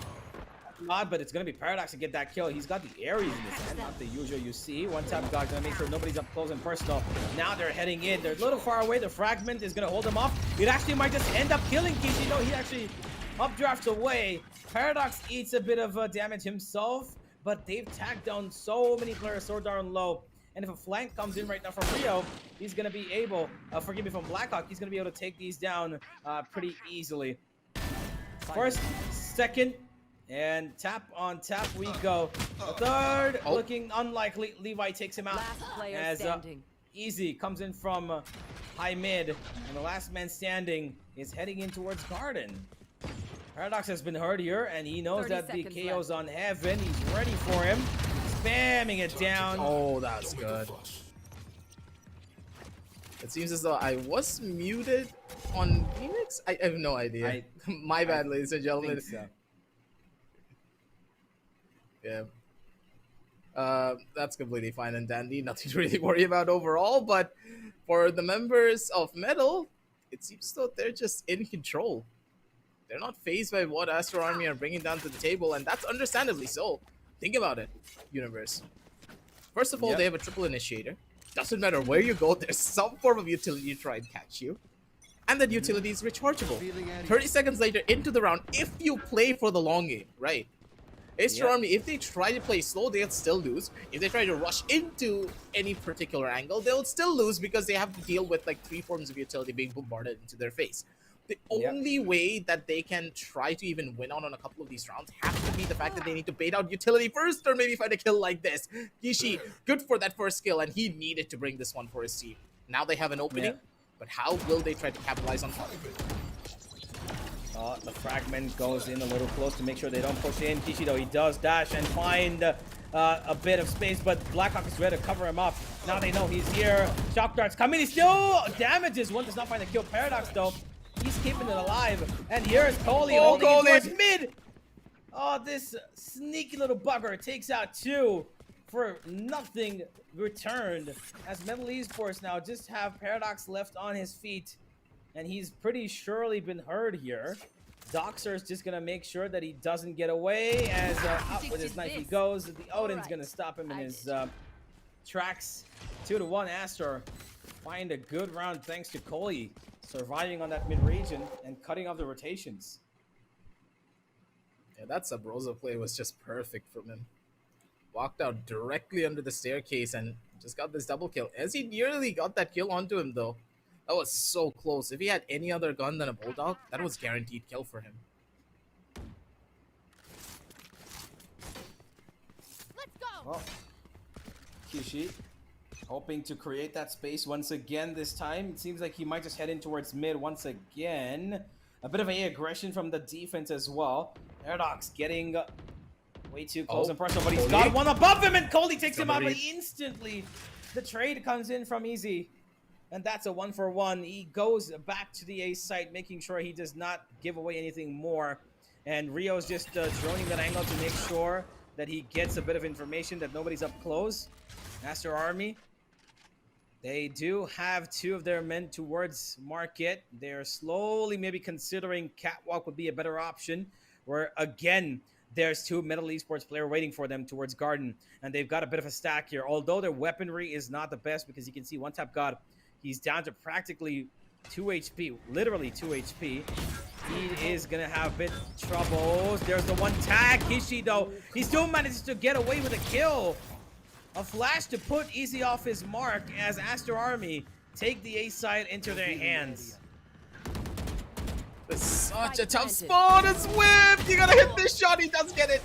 S1: not, but it's going to be Paradox to get that kill. He's got the Ares in his hand, not the usual you see. One Tap God going to make sure nobody's up close and personal. Now they're heading in. They're a little far away. The fragment is going to hold them off. It actually might just end up killing Kishi. No, he actually updrafts away. Paradox eats a bit of damage himself, but they've tagged down so many players so darn low. And if a flank comes in right now from Rio, he's going to be able, forgive me, from Blackhawk, he's going to be able to take these down pretty easily. First, second, and tap on tap we go. The third, looking unlikely. Levi takes him out as Easy comes in from high mid. And the last man standing is heading in towards Garden. Paradox has been hurt here, and he knows that the KO's on Heaven. He's ready for him. Spamming it down.
S2: Oh, that's good. It seems as though I was muted on Phoenix. I have no idea. My bad, ladies and gentlemen.
S1: So.
S2: Yeah. That's completely fine and dandy. Nothing to really worry about overall. But for the members of Metal, it seems as though they're just in control. They're not fazed by what Aster Army are bringing down to the table, and that's understandably so. Think about it, Universe. First of all, they have a triple initiator. Doesn't matter where you go, there's some form of utility to try and catch you. And that utility is rechargeable. 30 seconds later into the round, if you play for the long game, right? Aster Army, if they try to play slow, they'll still lose. If they try to rush into any particular angle, they'll still lose because they have to deal with like 3 forms of utility being bombarded into their face. The only way that they can try to even win on a couple of these rounds has to be the fact that they need to bait out utility first, or maybe find a kill like this. Kishi, good for that first kill, and he needed to bring this one for his team. Now they have an opening, but how will they try to capitalize on top of it?
S1: The fragment goes in a little close to make sure they don't push in. Kishi, though, he does dash and find a bit of space, but Blackhawk is ready to cover him up. Now they know he's here. Shock darts coming. He still damages. One does not find a kill. Paradox, though, he's keeping it alive. And here's Coley holding it towards mid. Oh, this sneaky little bugger takes out 2 for nothing returned. As Metal Esports now just have Paradox left on his feet. And he's pretty surely been hurt here. Doxer's just gonna make sure that he doesn't get away. As up with his knife he goes. The Odin's gonna stop him in his tracks. 2-1. Aster find a good round thanks to Coley surviving on that mid-region and cutting off the rotations.
S2: Yeah, that Sub-Rosa play was just perfect from him. Walked out directly under the staircase and just got this double kill. As he nearly got that kill onto him though. That was so close. If he had any other gun than a Bulldog, that was guaranteed kill for him.
S4: Let's go.
S1: Well, Kishi hoping to create that space once again this time. It seems like he might just head in towards mid once again. A bit of a aggression from the defense as well. Paradox getting way too close and personal, but he's got one above him, and Coley takes him out, but instantly the trade comes in from Easy. And that's a 1-for-1. He goes back to the A site, making sure he does not give away anything more. And Rio's just droning that angle to make sure that he gets a bit of information that nobody's up close. Aster Army, they do have 2 of their men towards Market. They're slowly maybe considering Catwalk would be a better option. Where, again, there's 2 Metal Esports players waiting for them towards Garden. And they've got a bit of a stack here. Although their weaponry is not the best, because you can see One Tap God, he's down to practically 2 HP, literally 2 HP. He is gonna have a bit of troubles. There's the one tag. Kishi though, he still manages to get away with a kill. A flash to put Easy off his mark as Aster Army take the A side into their hands.
S2: It's such a tough spot. It's whipped. You gotta hit this shot. He does get it.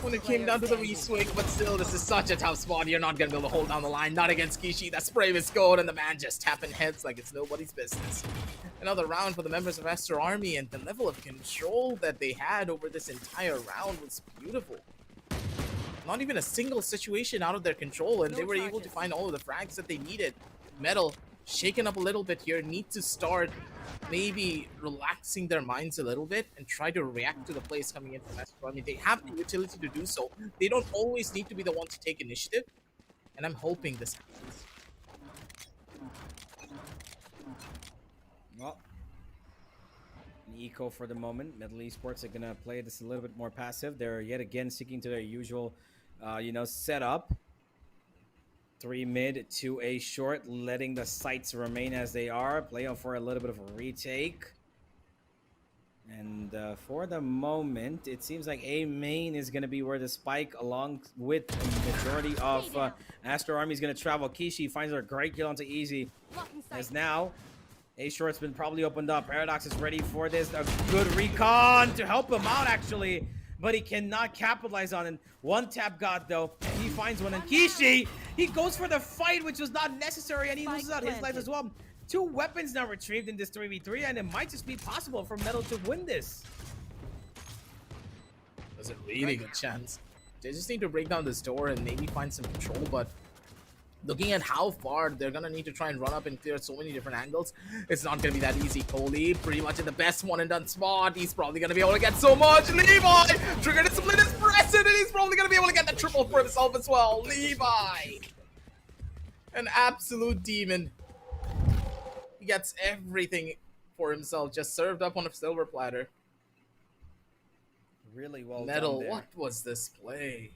S2: When it came down to the re-swing, but still, this is such a tough spot. You're not gonna be able to hold down the line. Not against Kishi. That spray was gold, and the man just tapping heads like it's nobody's business. Another round for the members of Aster Army, and the level of control that they had over this entire round was beautiful. Not even a single situation out of their control, and they were able to find all of the frags that they needed. Metal shaken up a little bit here, need to start maybe relaxing their minds a little bit and try to react to the plays coming in from Aster Army. They have the utility to do so. They don't always need to be the one to take initiative, and I'm hoping this happens.
S1: Well, an eco for the moment. Metal Esports are gonna play this a little bit more passive. They're yet again sticking to their usual, setup. 3 mid, 2 A short, letting the sights remain as they are. Play on for a little bit of a retake. And for the moment, it seems like A main is going to be where the spike, along with the majority of Aster Army, is going to travel. Kishi finds her great kill onto Easy. As now, A short's been probably opened up. Paradox is ready for this. A good recon to help him out, actually. But he cannot capitalize on it. One tap God, though. He finds one. And Kishi, he goes for the fight, which was not necessary. And he loses out his life as well. 2 weapons now retrieved in this 3v3. And it might just be possible for Metal to win this.
S2: There's a really good chance. They just need to break down this door and maybe find some control. But looking at how far they're going to need to try and run up and clear so many different angles, it's not going to be that easy. Coley, pretty much in the best one and done spot. He's probably going to be able to get so much. Levi, trigger discipline is pressing, and he's probably going to be able to get the triple for himself as well. Levi, an absolute demon. He gets everything for himself, just served up on a silver platter.
S1: Really well
S2: Metal,
S1: done there.
S2: what was this play?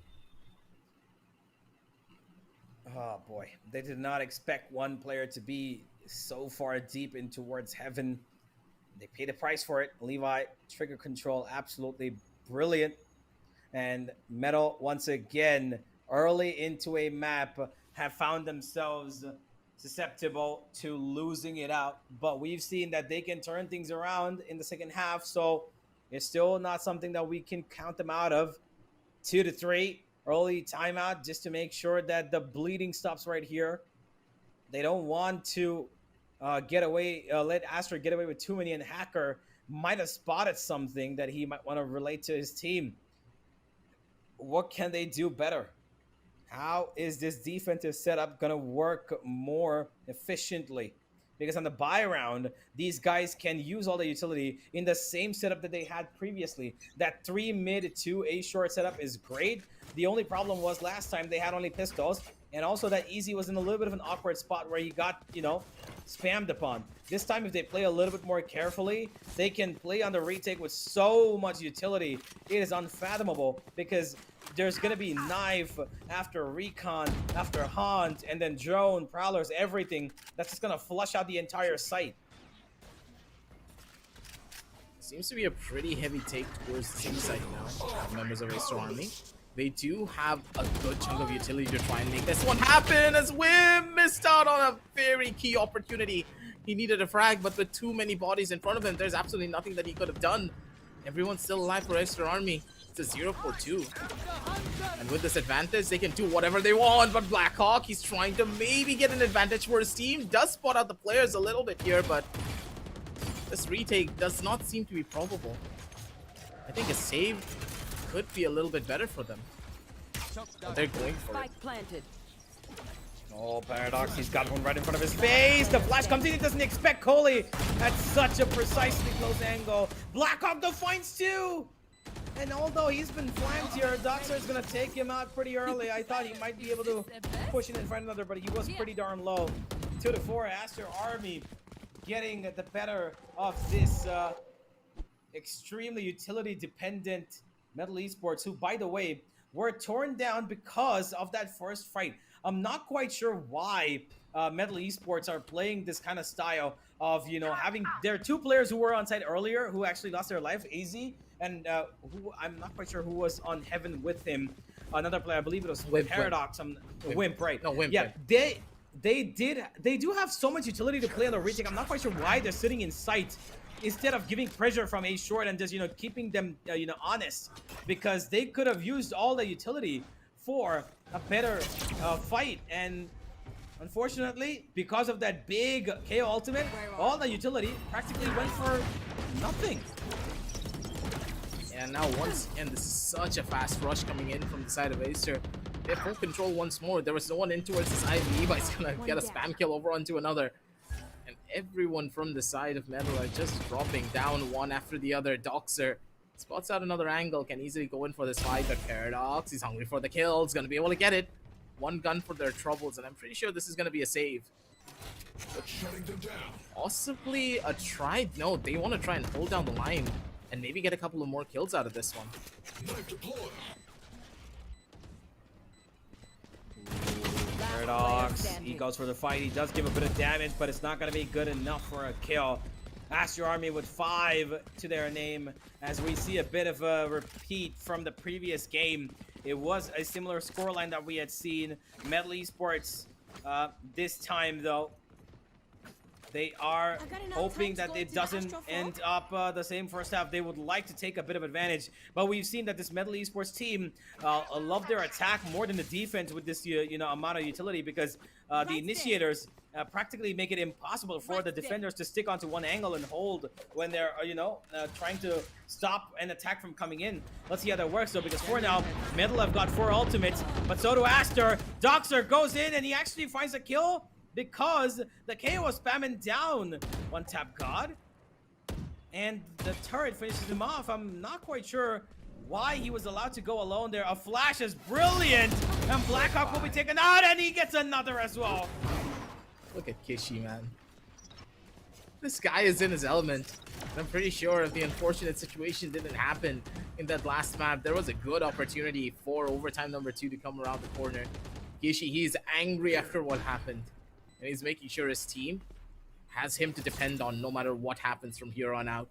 S1: Oh boy, they did not expect one player to be so far deep in towards heaven. They paid the price for it. Levi, trigger control, absolutely brilliant. And Metal, once again, early into a map, have found themselves susceptible to losing it out. But we've seen that they can turn things around in the second half, so it's still not something that we can count them out of. 2-3. Early timeout just to make sure that the bleeding stops right here. They don't want to get away, let Aster get away with too many, and Hacker might have spotted something that he might want to relate to his team. What can they do better? How is this defensive setup going to work more efficiently? because on the buy round, these guys can use all the utility in the same setup that they had previously. That 3 mid 2 A short setup is great. The only problem was last time they had only pistols, and also that Easy was in a little bit of an awkward spot where he got, you know, spammed upon. This time, if they play a little bit more carefully, they can play on the retake with so much utility. It is unfathomable, because there's going to be knife after recon, after hunt, and then drone, prowlers, everything. That's just going to flush out the entire site.
S2: Seems to be a pretty heavy take towards the same side now. Members of Aster Army. They do have a good chunk of utility to try and make this one happen, as Wim missed out on a very key opportunity. He needed a frag, but with too many bodies in front of him, there's absolutely nothing that he could have done. Everyone's still alive for Aster Army. It's a 0-4-2. And with this advantage, they can do whatever they want. But Blackhawk, he's trying to maybe get an advantage for his team. Does spot out the players a little bit here, but this retake does not seem to be probable. I think a save could be a little bit better for them. But they're going for it.
S4: Spike planted.
S1: Oh, Paradox, he's got one right in front of his face. The flash comes in, he doesn't expect Coley at such a precisely close angle. Blackhawk defines too! And although he's been flanked here, Doxer is going to take him out pretty early. I thought he might be able to push it in front of another, but he was pretty darn low. 2-4, Aster Army getting the better of this extremely utility-dependent Metal Esports, who, by the way, were torn down because of that first fight. I'm not quite sure why Metal Esports are playing this kind of style of, you know, having... There are two players who were on site earlier who actually lost their life, AZ, and who I'm not quite sure who was on Heaven with him. Another player, I believe it was Paradox. Wimp, right?
S2: No, Wimp.
S1: Yeah, they do have so much utility to play on the retake. I'm not quite sure why they're sitting in sight instead of giving pressure from A short and just, you know, keeping them, you know, honest, because they could have used all the utility for a better fight. And unfortunately, because of that big KO ultimate, all the utility practically went for nothing.
S2: And now once again, this is such a fast rush coming in from the side of Aster. They have full control once more. There was no one in towards the side. Levi's gonna get a spam kill over onto another. And everyone from the side of Metal are just dropping down one after the other. Doxer spots out another angle, can easily go in for this fight, but Paradox, he's hungry for the kill, he's gonna be able to get it. One gun for their troubles, and I'm pretty sure this is gonna be a save. Possibly a try. No, they want to try and hold down the line and maybe get a couple of more kills out of this one.
S1: Paradox, he goes for the fight. He does give a bit of damage, but it's not going to be good enough for a kill. Aster Army with 5 to their name, as we see a bit of a repeat from the previous game. It was a similar scoreline that we had seen. Metal Esports, this time though, they are hoping that it doesn't end up the same first half. They would like to take a bit of advantage, but we've seen that this Metal Esports team love their attack more than the defense with this you know, amount of utility, because the initiators practically make it impossible for the defenders to stick onto one angle and hold when they're you know, trying to stop an attack from coming in. Let's see how that works though, because for now Metal have got 4 ultimates, but so do Aster. Doxer goes in and he actually finds a kill because the KO was spamming down one tap God, and the turret finishes him off. I'm not quite sure why he was allowed to go alone there. A flash is brilliant, and Blackhawk will be taken out, and he gets another as well.
S2: Look at Kishi, man. This guy is in his element. And I'm pretty sure if the unfortunate situation didn't happen in that last map, there was a good opportunity for overtime number 2 to come around the corner. Kishi, he's angry after what happened, and he's making sure his team has him to depend on no matter what happens from here on out.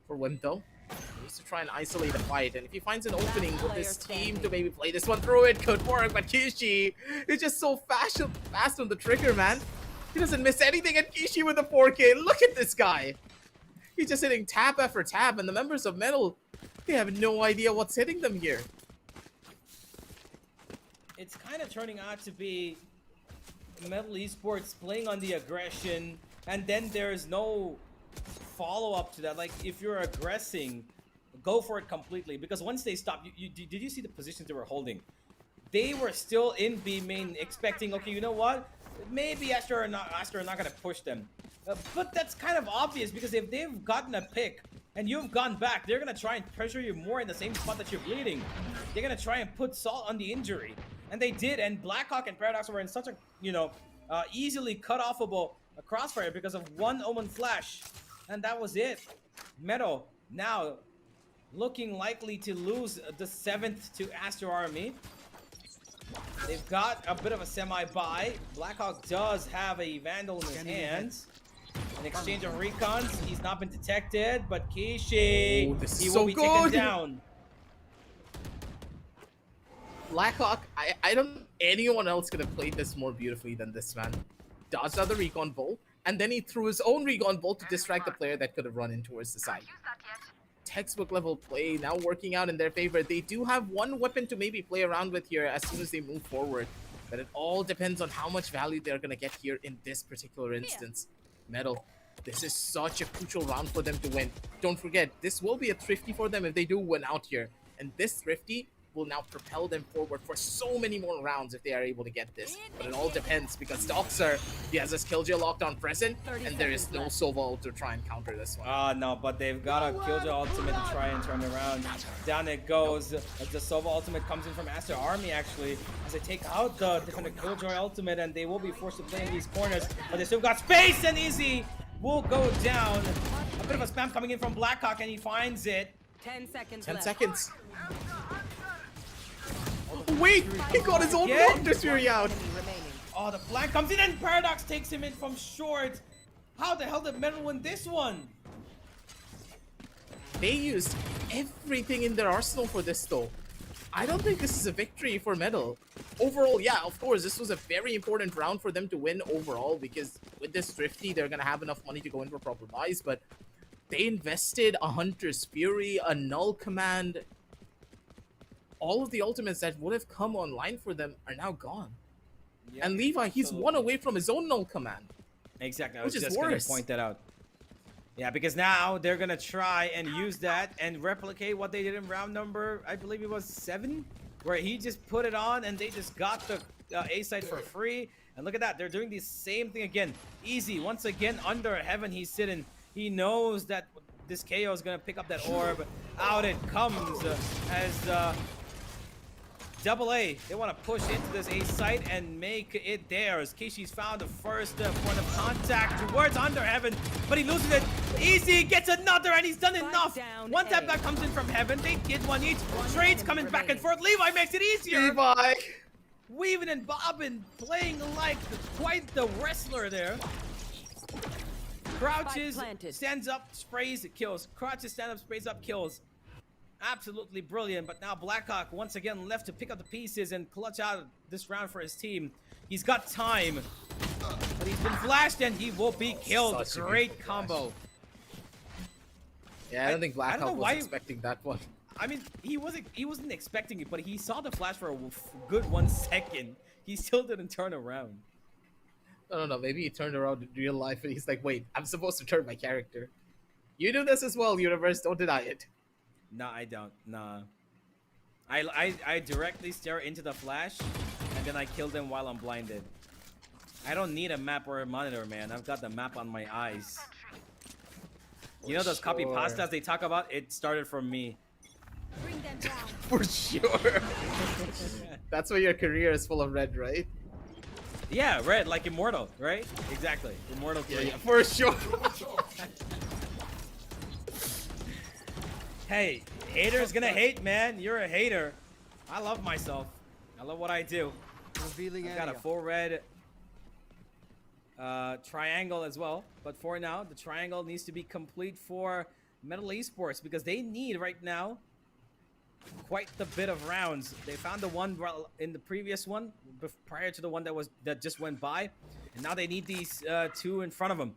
S2: For Wim though, he needs to try and isolate the fight, and if he finds an opening with his team to maybe play this one through, it could work. But Kishi is just so fast on the trigger, man. He doesn't miss anything, and Kishi with the 4K. Look at this guy. He's just hitting tab after tab, and the members of Metal, they have no idea what's hitting them here.
S1: It's kind of turning out to be Metal Esports playing on the aggression, and then there's no follow-up to that. Like, if you're aggressing, go for it completely, because once they stop, did you see the positions they were holding? They were still in B main, expecting, okay, you know what, maybe Aster are not gonna push them. But that's kind of obvious because if they've gotten a pick and you've gone back, they're gonna try and pressure you more in the same spot that you're bleeding. They're gonna try and put salt on the injury, and they did. And Blackhawk and Paradox were in such a easily cut offable crossfire because of one Omen flash, and that was it. Meadow now looking likely to lose the 7th to Aster Army. They've got a bit of a semi-buy. Blackhawk does have a Vandal in his hands. In exchange of recons, he's not been detected, but Kishi, he will be taken down.
S2: Blackhawk, I don't know anyone else could have played this more beautifully than this man. Dodged out the recon bolt, and then he threw his own recon bolt to distract the player that could have run in towards the side. Textbook level play now working out in their favor. They do have one weapon to maybe play around with here as soon as they move forward, but it all depends on how much value they're going to get here in this particular instance. Metal, this is such a crucial round for them to win. Don't forget, this will be a thrifty for them if they do win out here, and this thrifty will now propel them forward for so many more rounds if they are able to get this. But it all depends because Doxer, he has his Killjoy lockdown present, and there is no Sova ult to try and counter this one.
S1: No, but they've got a Killjoy ultimate to try and turn around. Down it goes. The Sova ultimate comes in from Aster Army actually, as they take out the different Killjoy ultimate, and they will be forced to play in these corners. But they still got space, and Easy will go down. A bit of a spam coming in from Blackhawk, and he finds it.
S4: 10 seconds
S2: 10
S4: left.
S2: seconds. Wait, he got his own Raptor Fury out.
S1: Oh, the flank comes in and Paradox takes him in from short. How the hell did Metal win this one?
S2: They used everything in their arsenal for this though. I don't think this is a victory for Metal. Overall, yeah, of course, this was a very important round for them to win overall because with this thrifty, they're going to have enough money to go in for proper buys, but they invested a Hunter's Fury, a Null Command. All of the ultimates that would have come online for them are now gone. Yeah, and Levi, he's one away from his own Null Command.
S1: Exactly, I was just going to point that out. Yeah, because now they're going to try and use that and replicate what they did in round number, I believe it was 7, where he just put it on and they just got the A site for free. And look at that, they're doing the same thing again. Easy, once again, under heaven he's sitting. He knows that this KO is going to pick up that orb. Out it comes as... Double A, they want to push into this A site and make it theirs. Kishi's found the first point of contact towards Under Heaven, but he loses it. Easy gets another, and he's done enough. One tap that comes in from Heaven, they get one each. Trades coming back and forth. Levi makes it easier.
S2: Levi!
S1: Weaving and bobbing, playing like quite the wrestler there. Crouches, stands up, sprays, kills. Crouches, stand up, sprays up, kills. Absolutely brilliant, but now Blackhawk once again left to pick up the pieces and clutch out this round for his team. He's got time, but he's been flashed and he will be killed. Great combo.
S2: Yeah, I don't think Blackhawk was expecting that one.
S1: I mean, he wasn't expecting it, but he saw the flash for a good 1 second. He still didn't turn around.
S2: No, maybe he turned around in real life and he's like, wait, I'm supposed to turn my character. You do this as well, universe, don't deny it.
S1: No, I don't. Nah. I directly stare into the flash, and then I kill them while I'm blinded. I don't need a map or a monitor, man. I've got the map on my eyes. You know those copy pastas they talk about? It started from me.
S4: Bring them down.
S2: For sure. That's why your career is full of red, right?
S1: Yeah, red, like Immortal, right? Exactly. Immortal career.
S2: Yeah, for sure.
S1: Hey, haters gonna hate, man. You're a hater. I love myself. I love what I do. I've got a full red triangle as well. But for now, the triangle needs to be complete for Metal Esports because they need right now quite the bit of rounds. They found the one in the previous one prior to the one that just went by, and now they need these 2 in front of them.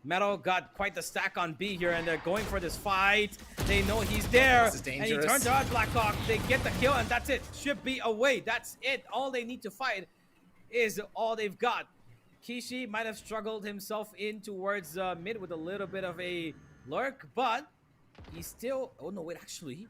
S1: Metal got quite the stack on B here, and they're going for this fight. They know he's there, and he turns out Blackhawk. They get the kill, and that's it. Should be away. That's it. All they need to fight is all they've got. Kishi might have struggled himself in towards mid with a little bit of a lurk, but he's still... Oh, no, wait, actually.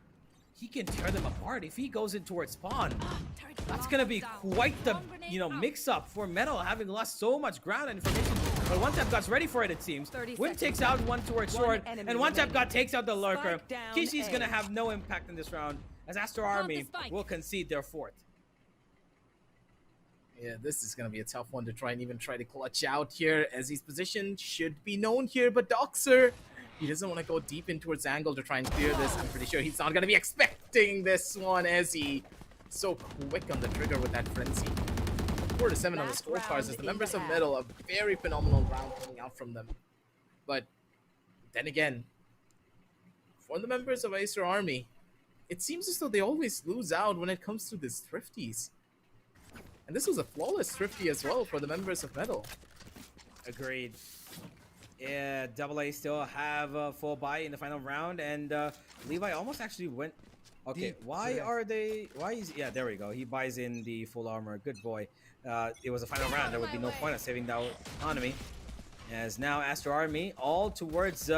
S1: he can tear them apart. If he goes in towards spawn,
S4: Turret
S1: that's
S4: locked
S1: gonna be
S4: down.
S1: quite the,
S4: Bomb grenade
S1: you know,
S4: out.
S1: mix-up for Metal, having lost so much ground and information. But One Tap God's ready for it, it seems.
S4: 30
S1: Wim
S4: seconds.
S1: takes out one towards
S5: One
S1: short,
S5: enemy
S1: and One Tap
S5: remaining.
S1: God takes out the lurker.
S5: Spike down
S1: Kishi's
S5: A.
S1: gonna have no impact in this round, as Aster
S4: Plant the
S1: Army
S4: spike.
S1: will concede their fourth.
S2: Yeah, this is going to be a tough one to try to clutch out here, as his position should be known here, but Doxer, he doesn't want to go deep in towards angle to try and clear this. I'm pretty sure he's not going to be expecting this one, as he so quick on the trigger with that frenzy. 4-7 on the
S5: Last
S2: scorecards,
S5: round
S2: as the
S5: in
S2: members
S5: the
S2: of
S5: half.
S2: Metal, a very phenomenal round coming out from them. But then again, for the members of Acer Army, it seems as though they always lose out when it comes to these thrifties. And this was a flawless thrifty as well for the members of Metal.
S1: Agreed. Yeah, AA still have a full buy in the final round, and Levi almost actually went. Okay, why are they? Why is? Yeah, there we go. He buys in the full armor. Good boy. It was a final round. There would be no point of saving that economy. As now Aster Army all towards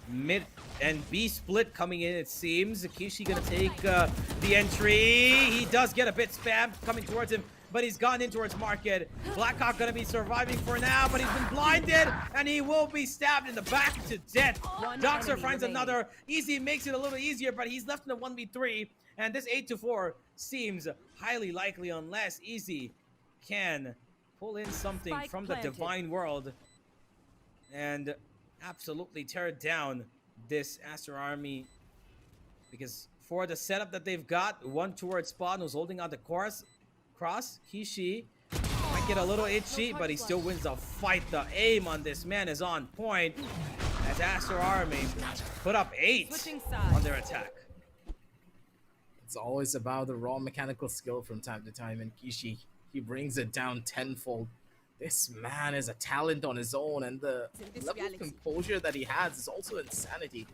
S1: mid and B split coming in. It seems Kishi gonna take the entry. He does get a bit spammed coming towards him, but he's gone in towards Market. Blackhawk gonna be surviving for now, but he's been blinded, and he will be stabbed in the back to death.
S5: One
S1: Doxer
S5: enemy
S1: finds
S5: remaining.
S1: another. Easy makes it a little easier, but he's left in a 1v3, and this 8-4 seems highly likely unless Easy can pull in something
S5: Spike
S1: from
S5: planted.
S1: the divine world and absolutely tear down this Aster Army, because for the setup that they've got, one towards Spawn who's holding out the cross, Kishi might get a little itchy, but he still wins the fight. The aim on this man is on point, as Aster Army put up 8
S5: Switching sides.
S1: on their attack.
S2: It's always about the raw mechanical skill from time to time, and Kishi, he brings it down tenfold. This man is a talent on his own, and the
S4: this
S2: level
S4: reality.
S2: of composure that he has is also insanity.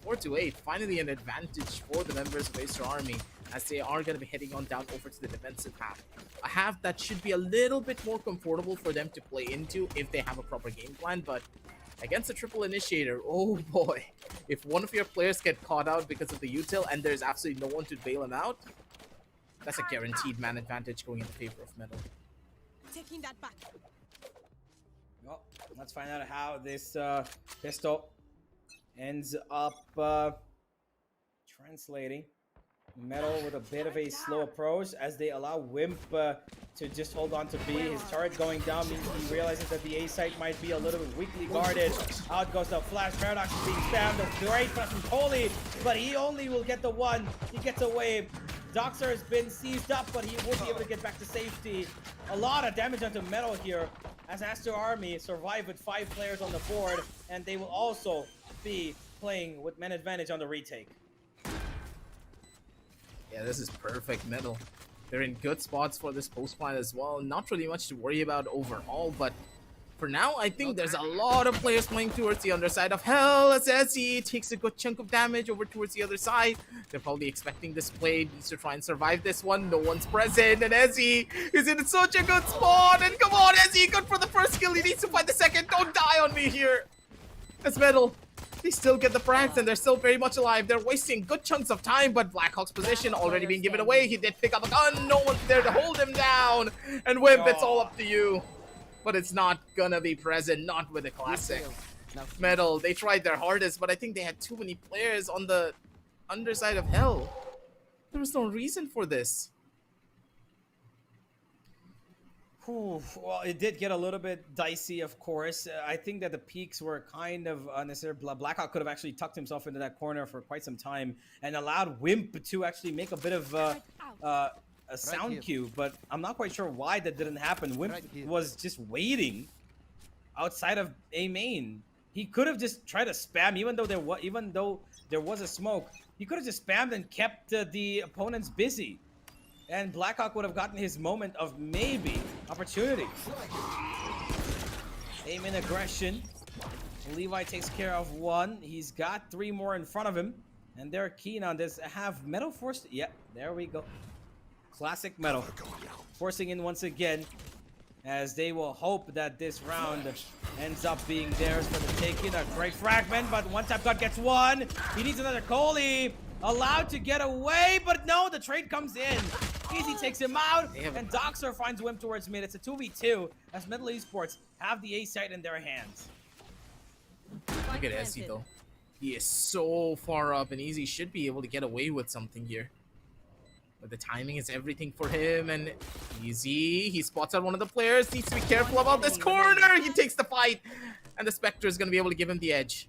S2: 4-8, finally an advantage for the members of Acer Army, as they are going to be heading on down over to the defensive half. A half that should be a little bit more comfortable for them to play into if they have a proper game plan, but against a triple initiator, oh boy, if one of your players get caught out because of the util and there's absolutely no one to bail him out, that's a guaranteed man advantage going in favor of Metal.
S4: Taking that back.
S1: Well, let's find out how this pistol ends up translating. Metal with a bit of a slow approach as they allow Wimp to just hold on to B. His turret going down means he realizes that the A site might be a little bit weakly guarded. Out goes the flash. Paradox is being spammed. The great pass from Coley, but he only will get the one. He gets away. Doxer has been seized up, but he will be able to get back to safety. A lot of damage onto Metal here, as Aster Army survive with 5 players on the board, and they will also be playing with man advantage on the retake.
S2: Yeah, this is perfect Metal. They're in good spots for this post plan as well. Not really much to worry about overall, but for now, I think there's a lot of players playing towards the underside of Hell, as Ezzy takes a good chunk of damage over towards the other side. They're probably expecting this play, needs to try and survive this one. No one's present, and Ezzy is in such a good spot. And come on, Ezzy, good for the first kill. He needs to find the second. Don't die on me here. As Metal, they still get the frags, and they're still very much alive. They're wasting good chunks of time, but Blackhawk's position already being given away. He did pick up a gun. No one's there to hold him down. And Wimp, it's all up to you. But it's not gonna be present, not with a classic. Metal, they tried their hardest, but I think they had too many players on the underside of Hell. There was no reason for this.
S1: Well, it did get a little bit dicey, of course. I think that the peaks were kind of unnecessary. Blackhawk could have actually tucked himself into that corner for quite some time and allowed Wimp to actually make a bit of a sound
S3: here.
S1: cue, but I'm not quite sure why that didn't happen. Wimp
S3: Right here.
S1: was just waiting outside of A main. He could have just tried to spam, even though there was a smoke. He could have just spammed and kept the opponents busy, and Blackhawk would have gotten his moment of maybe opportunity. A main aggression. Levi takes care of one. He's got 3 more in front of him, and they're keen on this. Have Metal forced? Yeah, there we go. Classic Metal forcing in once again, as they will hope that this round ends up being theirs for the taking. A great fragment, but One Tap God gets one. He needs another Coley. allowed to get away, but no, the trade comes in. Easy takes him out,
S2: Damn.
S1: and Doxer finds Wimp towards mid. It's a 2v2 as Metal Esports have the A site in their hands.
S2: Look at Essie though. He is so far up, and Easy should be able to get away with something here. But the timing is everything for him, and Easy, he spots out one of the players, needs to be careful about this corner! He takes the fight, and the Spectre is going to be able to give him the edge.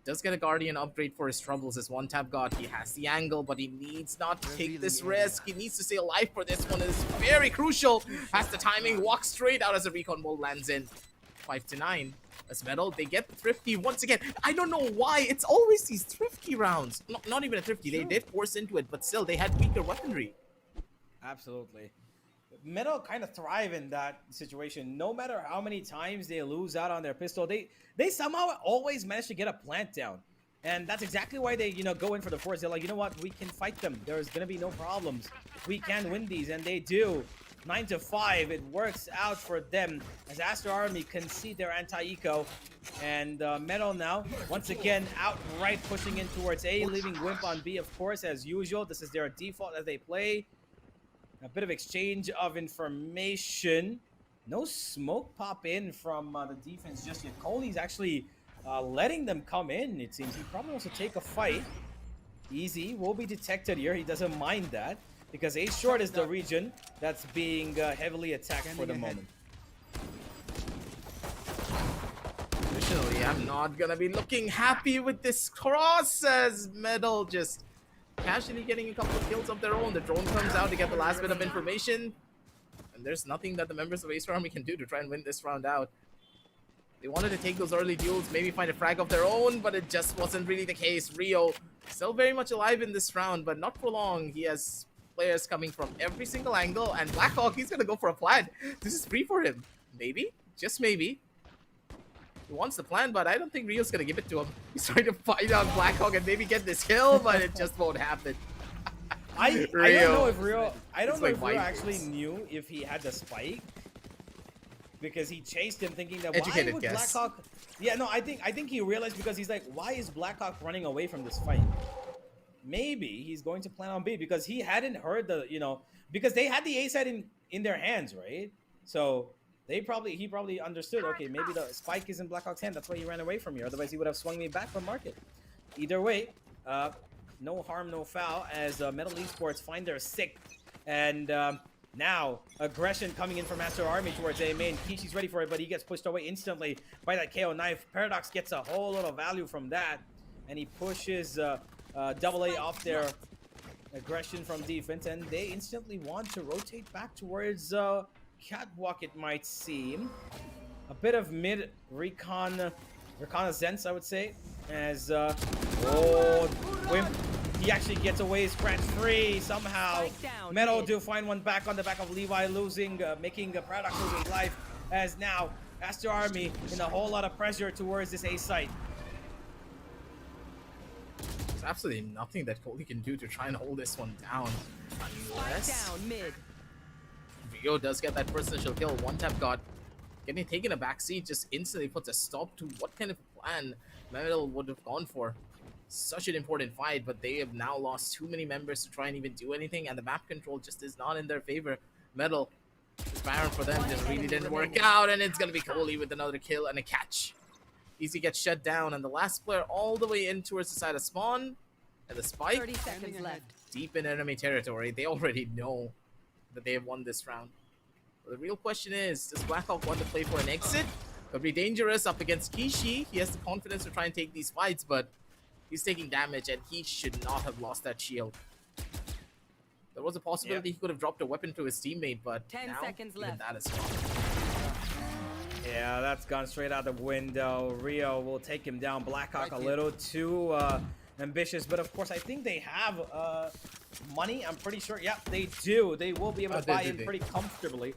S2: Does get a Guardian upgrade for his troubles as one tap god. He has the angle, but he needs not to take this risk. He needs to stay alive for this one. It is very crucial. Has the timing, walks straight out as a recon bolt lands in. 5-9. As Metal, they get thrifty once again. I don't know why. It's always these thrifty rounds. Not even a thrifty. They did force into it, but still, they had weaker weaponry.
S1: Absolutely. Metal kind of thrive in that situation. No matter how many times they lose out on their pistol, they somehow always manage to get a plant down. And that's exactly why they, go in for the force. They're like, you know what? We can fight them. There's going to be no problems. We can win these, and they do. 9-5, it works out for them as Aster Army concede their anti-eco, and Metal now once again outright pushing in towards A, leaving Wimp on B, of course, as usual. This is their default as they play. A bit of exchange of information. No smoke pop in from the defense just yet. Coley's actually letting them come in, it seems. He probably wants to take a fight. Easy will be detected here. He doesn't mind that, because A short is the region that's being heavily attacked for the moment.
S2: Additionally, I'm not gonna be looking happy with this cross as Metal just casually getting a couple of kills of their own. The drone comes out to get the last bit of information, and there's nothing that the members of Acer Army can do to try and win this round out. They wanted to take those early duels, maybe find a frag of their own, but it just wasn't really the case. Rio still very much alive in this round, but not for long. He has players coming from every single angle, and Blackhawk, he's gonna go for a plant. This is free for him. Maybe, just maybe. He wants the plan, but I don't think Rio's gonna give it to him. He's trying to fight out Blackhawk and maybe get this kill, but it just won't happen.
S1: I don't know if Rio actually knew if he had the spike, because he chased him thinking that
S2: Educated
S1: why would
S2: guess.
S1: Blackhawk. Yeah, no, I think he realized, because he's like, why is Blackhawk running away from this fight? Maybe he's going to plan on B, because he hadn't heard the, because they had the A side in their hands, right? So he probably understood, okay, maybe the spike is in Blackhawk's hand, that's why he ran away from here. Otherwise, he would have swung me back from market. Either way, no harm, no foul, as Metal Esports find their sixth. And now, aggression coming in from Aster Army towards A main. Kishi's ready for it, but he gets pushed away instantly by that KO knife. Paradox gets a whole lot of value from that, and he pushes Double A off their aggression from defense, and they instantly want to rotate back towards Catwalk, it might seem. A bit of mid reconnaissance, I would say, as Wimp, he actually gets away scratch-free somehow. Metal do find one back on the back of Levi, losing, making Paradox lose his life, as now Aster Army in a whole lot of pressure towards this A site.
S2: There's absolutely nothing that Coley can do to try and hold this one down, unless Rio does get that first initial kill. One tap god getting taken a backseat just instantly puts a stop to what kind of plan Metal would have gone for. Such an important fight, but they have now lost too many members to try and even do anything, and the map control just is not in their favor. Metal, this Baron for them just really didn't work out, and it's gonna be Coley with another kill and a catch. Easy gets shut down, and the last player all the way in towards the side of spawn, and the spike
S4: 30 seconds left.
S2: deep in enemy territory. They already know that they have won this round. But the real question is, does Blackhawk want to play for an exit? Could be dangerous up against Kishi. He has the confidence to try and take these fights, but he's taking damage, and he should not have lost that shield. There was a possibility he could have dropped a weapon to his teammate, but
S4: 10
S2: now,
S4: seconds
S2: even
S4: left.
S2: that is gone.
S1: Yeah, that's gone straight out the window. Rio will take him down. Blackhawk a little too ambitious, but of course I think they have money. I'm pretty sure. Yeah, they do. They will be able to buy in pretty comfortably.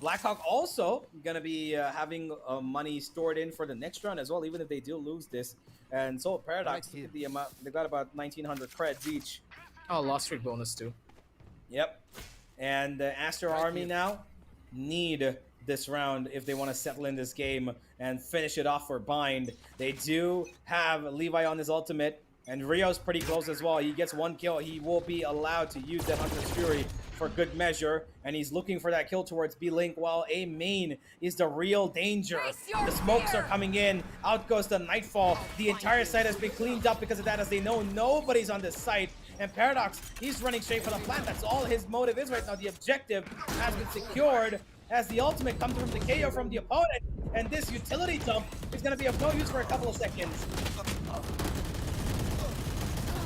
S1: Blackhawk also gonna be having money stored in for the next round as well, even if they do lose this. And so Paradox, look at the amount. They got about 1,900 creds each.
S2: Oh, lost streak bonus too.
S1: Yep. And Aster Army now need this round if they want to settle in this game and finish it off for Bind. They do have Levi on his ultimate. And Rio's pretty close as well. He gets 1 kill. He will be allowed to use that Hunter's Fury for good measure. And he's looking for that kill towards B-Link, while A main is the real danger. The smokes are coming in. Out goes the Nightfall. The entire site has been cleaned up because of that, as they know nobody's on this site. And Paradox, he's running straight for the plant. That's all his motive is right now. The objective has been secured as the ultimate comes from the KO from the opponent. And this utility dump is going to be of no use for a couple of seconds.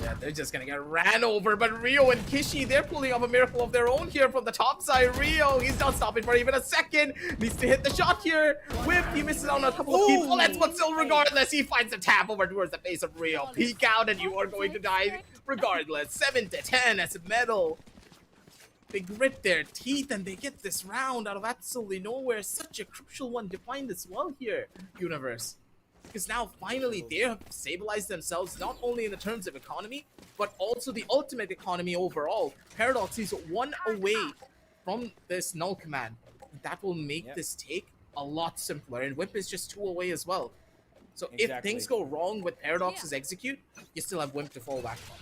S2: Yeah, they're just gonna get ran over, but Rio and Kishi, they're pulling off a miracle of their own here from the top side. Rio, he's not stopping for even a second. Needs to hit the shot here. Whip, he misses out on a couple of key bullets, but still regardless, he finds a tap over towards the face of Rio. Peek out and you are going to die regardless. 7-10 as Metal. They grit their teeth and they get this round out of absolutely nowhere. Such a crucial one to find as well here, Universe. Because now finally they have stabilized themselves not only in the terms of economy, but also the ultimate economy overall. Paradox is 1 away from this null command. That will make this take a lot simpler, and Whip is just 2 away as well. So if things go wrong with Paradox's execute, you still have Whip to fall back on.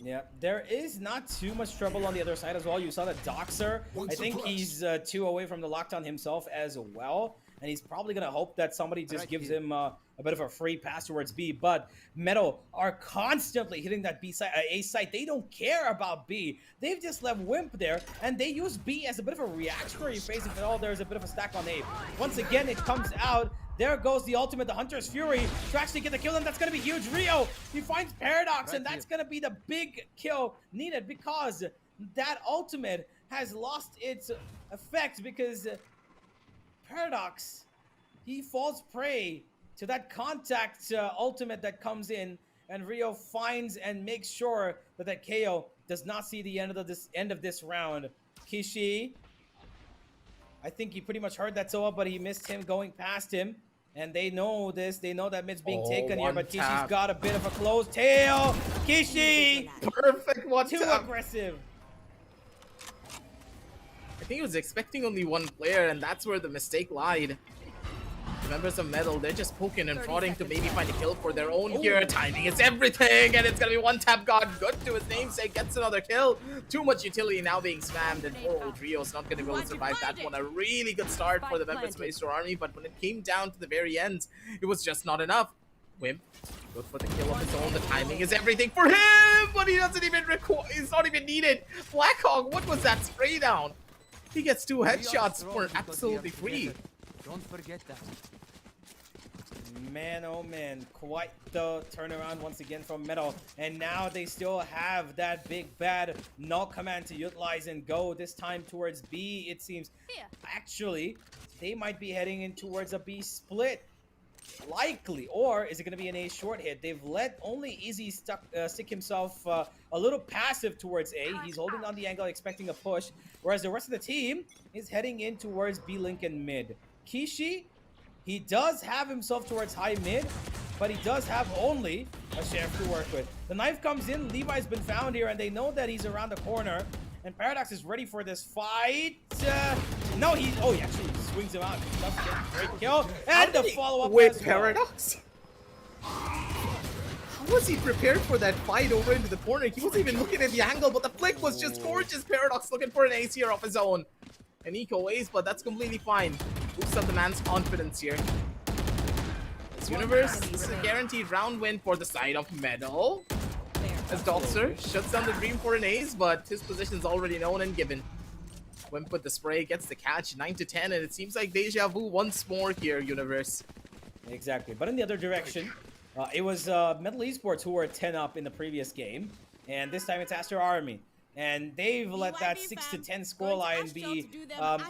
S1: Yeah, there is not too much trouble on the other side as well. You saw the Doxer. I think he's 2 away from the lockdown himself as well. And he's probably going to hope that somebody just gives him a bit of a free pass towards B. But Metal are constantly hitting that B side, A side. They don't care about B. They've just left Wimp there, and they use B as a bit of a reactionary phase if at all there's a bit of a stack on A. Once again, it comes out. There goes the ultimate, the Hunter's Fury, to actually get the kill, and that's going to be huge. Rio, he finds Paradox, and that's going to be the big kill needed, because that ultimate has lost its effect, because Paradox, he falls prey to that contact ultimate that comes in, and Rio finds and makes sure that that KO does not see the end of this round. Kishi, I think he pretty much heard that Soa, but he missed him going past him. And they know this. They know that mid's being taken here, but Kishi's got a bit of a closed tail. Kishi!
S2: Perfect one
S1: Too aggressive.
S2: I think he was expecting only 1 player, and that's where the mistake lied. The members of Metal, they're just poking and prodding to maybe find a kill for their own here. Timing is everything, and it's gonna be 1 tap god. Good to his namesake, gets another kill. Too much utility now being spammed, and poor old Rio's not gonna be able to survive that one. A really good start for the members of Aster Army, but when it came down to the very end, it was just not enough. Wimp, good for the kill of his own. The timing is everything for him, but he doesn't even record. He's not even needed. Blackhawk, what was that spray down? He gets 2 headshots for absolutely free.
S3: Don't forget that.
S1: Man, oh man, quite the turnaround once again from Metal. And now they still have that big bad null command to utilize and go this time towards B, it seems. Actually, they might be heading in towards a B split. Likely. Or is it going to be an A short hit? They've let only Easy stick himself a little passive towards A. He's holding on the angle, expecting a push. Whereas the rest of the team is heading in towards B Link and mid. Kishi, he does have himself towards high mid, but he does have only a Sheriff to work with. The knife comes in, Levi's been found here, and they know that he's around the corner. And Paradox is ready for this fight. No, he actually swings him out. He does get a great kill. And the follow-up
S2: with Paradox. How was he prepared for that fight over into the corner? He wasn't even looking at the angle, but the flick was just gorgeous. Paradox looking for an ace here of his own. An eco ace, but that's completely fine. Boosts up the man's confidence here. This Universe is a guaranteed round win for the side of Metal. As Doxer shuts down the dream for an ace, but his position's already known and given. Wimp with the spray gets the catch, 9-10, and it seems like deja vu once more here, Universe.
S1: Exactly, but in the other direction, it was Metal Esports who were 10 up in the previous game, and this time it's Aster Army. And they've let that 6-10 scoreline be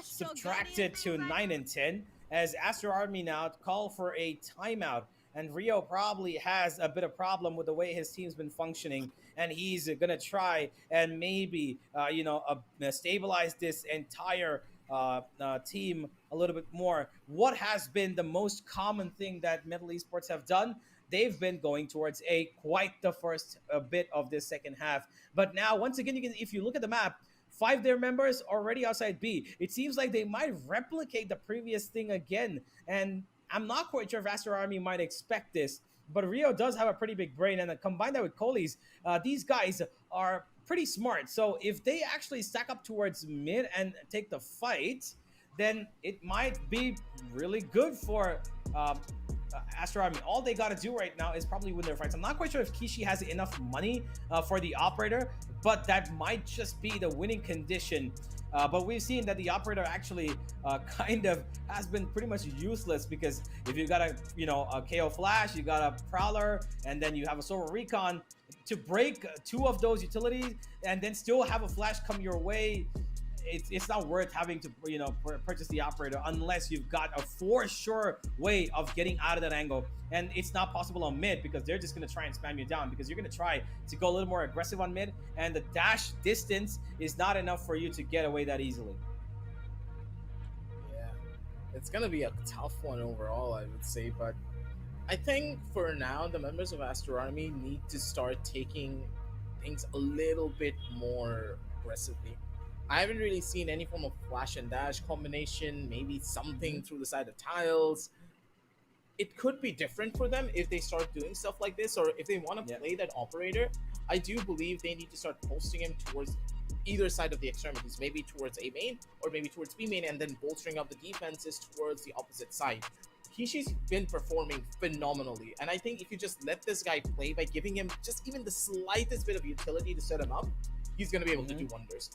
S1: subtracted to 9-10, as Aster Army now call for a timeout. And Rio probably has a bit of problem with the way his team's been functioning, and he's gonna try and maybe stabilize this entire team a little bit more. What has been the most common thing that Metal Esports have done? They've been going towards A quite the first bit of this second half. But now, once again, if you look at the map, 5 of their members already outside B. It seems like they might replicate the previous thing again. And I'm not quite sure if Aster Army might expect this, but Rio does have a pretty big brain, and combine that with Kohli's, these guys are pretty smart. So if they actually stack up towards mid and take the fight, then it might be really good for Aster Army. All they got to do right now is probably win their fights. I'm not quite sure if Kishi has enough money for the operator, but that might just be the winning condition. But we've seen that the operator actually kind of has been pretty much useless, because if you got a KO flash, you got a prowler, and then you have a silver recon, to break two of those utilities and then still have a flash come your way, it's not worth having to purchase the operator unless you've got a for sure way of getting out of that angle. And it's not possible on mid, because they're just going to try and spam you down, because you're going to try to go a little more aggressive on mid, and the dash distance is not enough for you to get away that easily.
S2: Yeah, it's going to be a tough one overall, I would say, but I think for now the members of Aster Army need to start taking things a little bit more aggressively. I haven't really seen any form of flash and dash combination, maybe something through the side of tiles. It could be different for them if they start doing stuff like this, or if they want to play that operator. I do believe they need to start posting him towards either side of the extremities, maybe towards A main or maybe towards B main, and then bolstering up the defenses towards the opposite side. Kishi's been performing phenomenally, and I think if you just let this guy play by giving him just even the slightest bit of utility to set him up, he's going to be able to do wonders.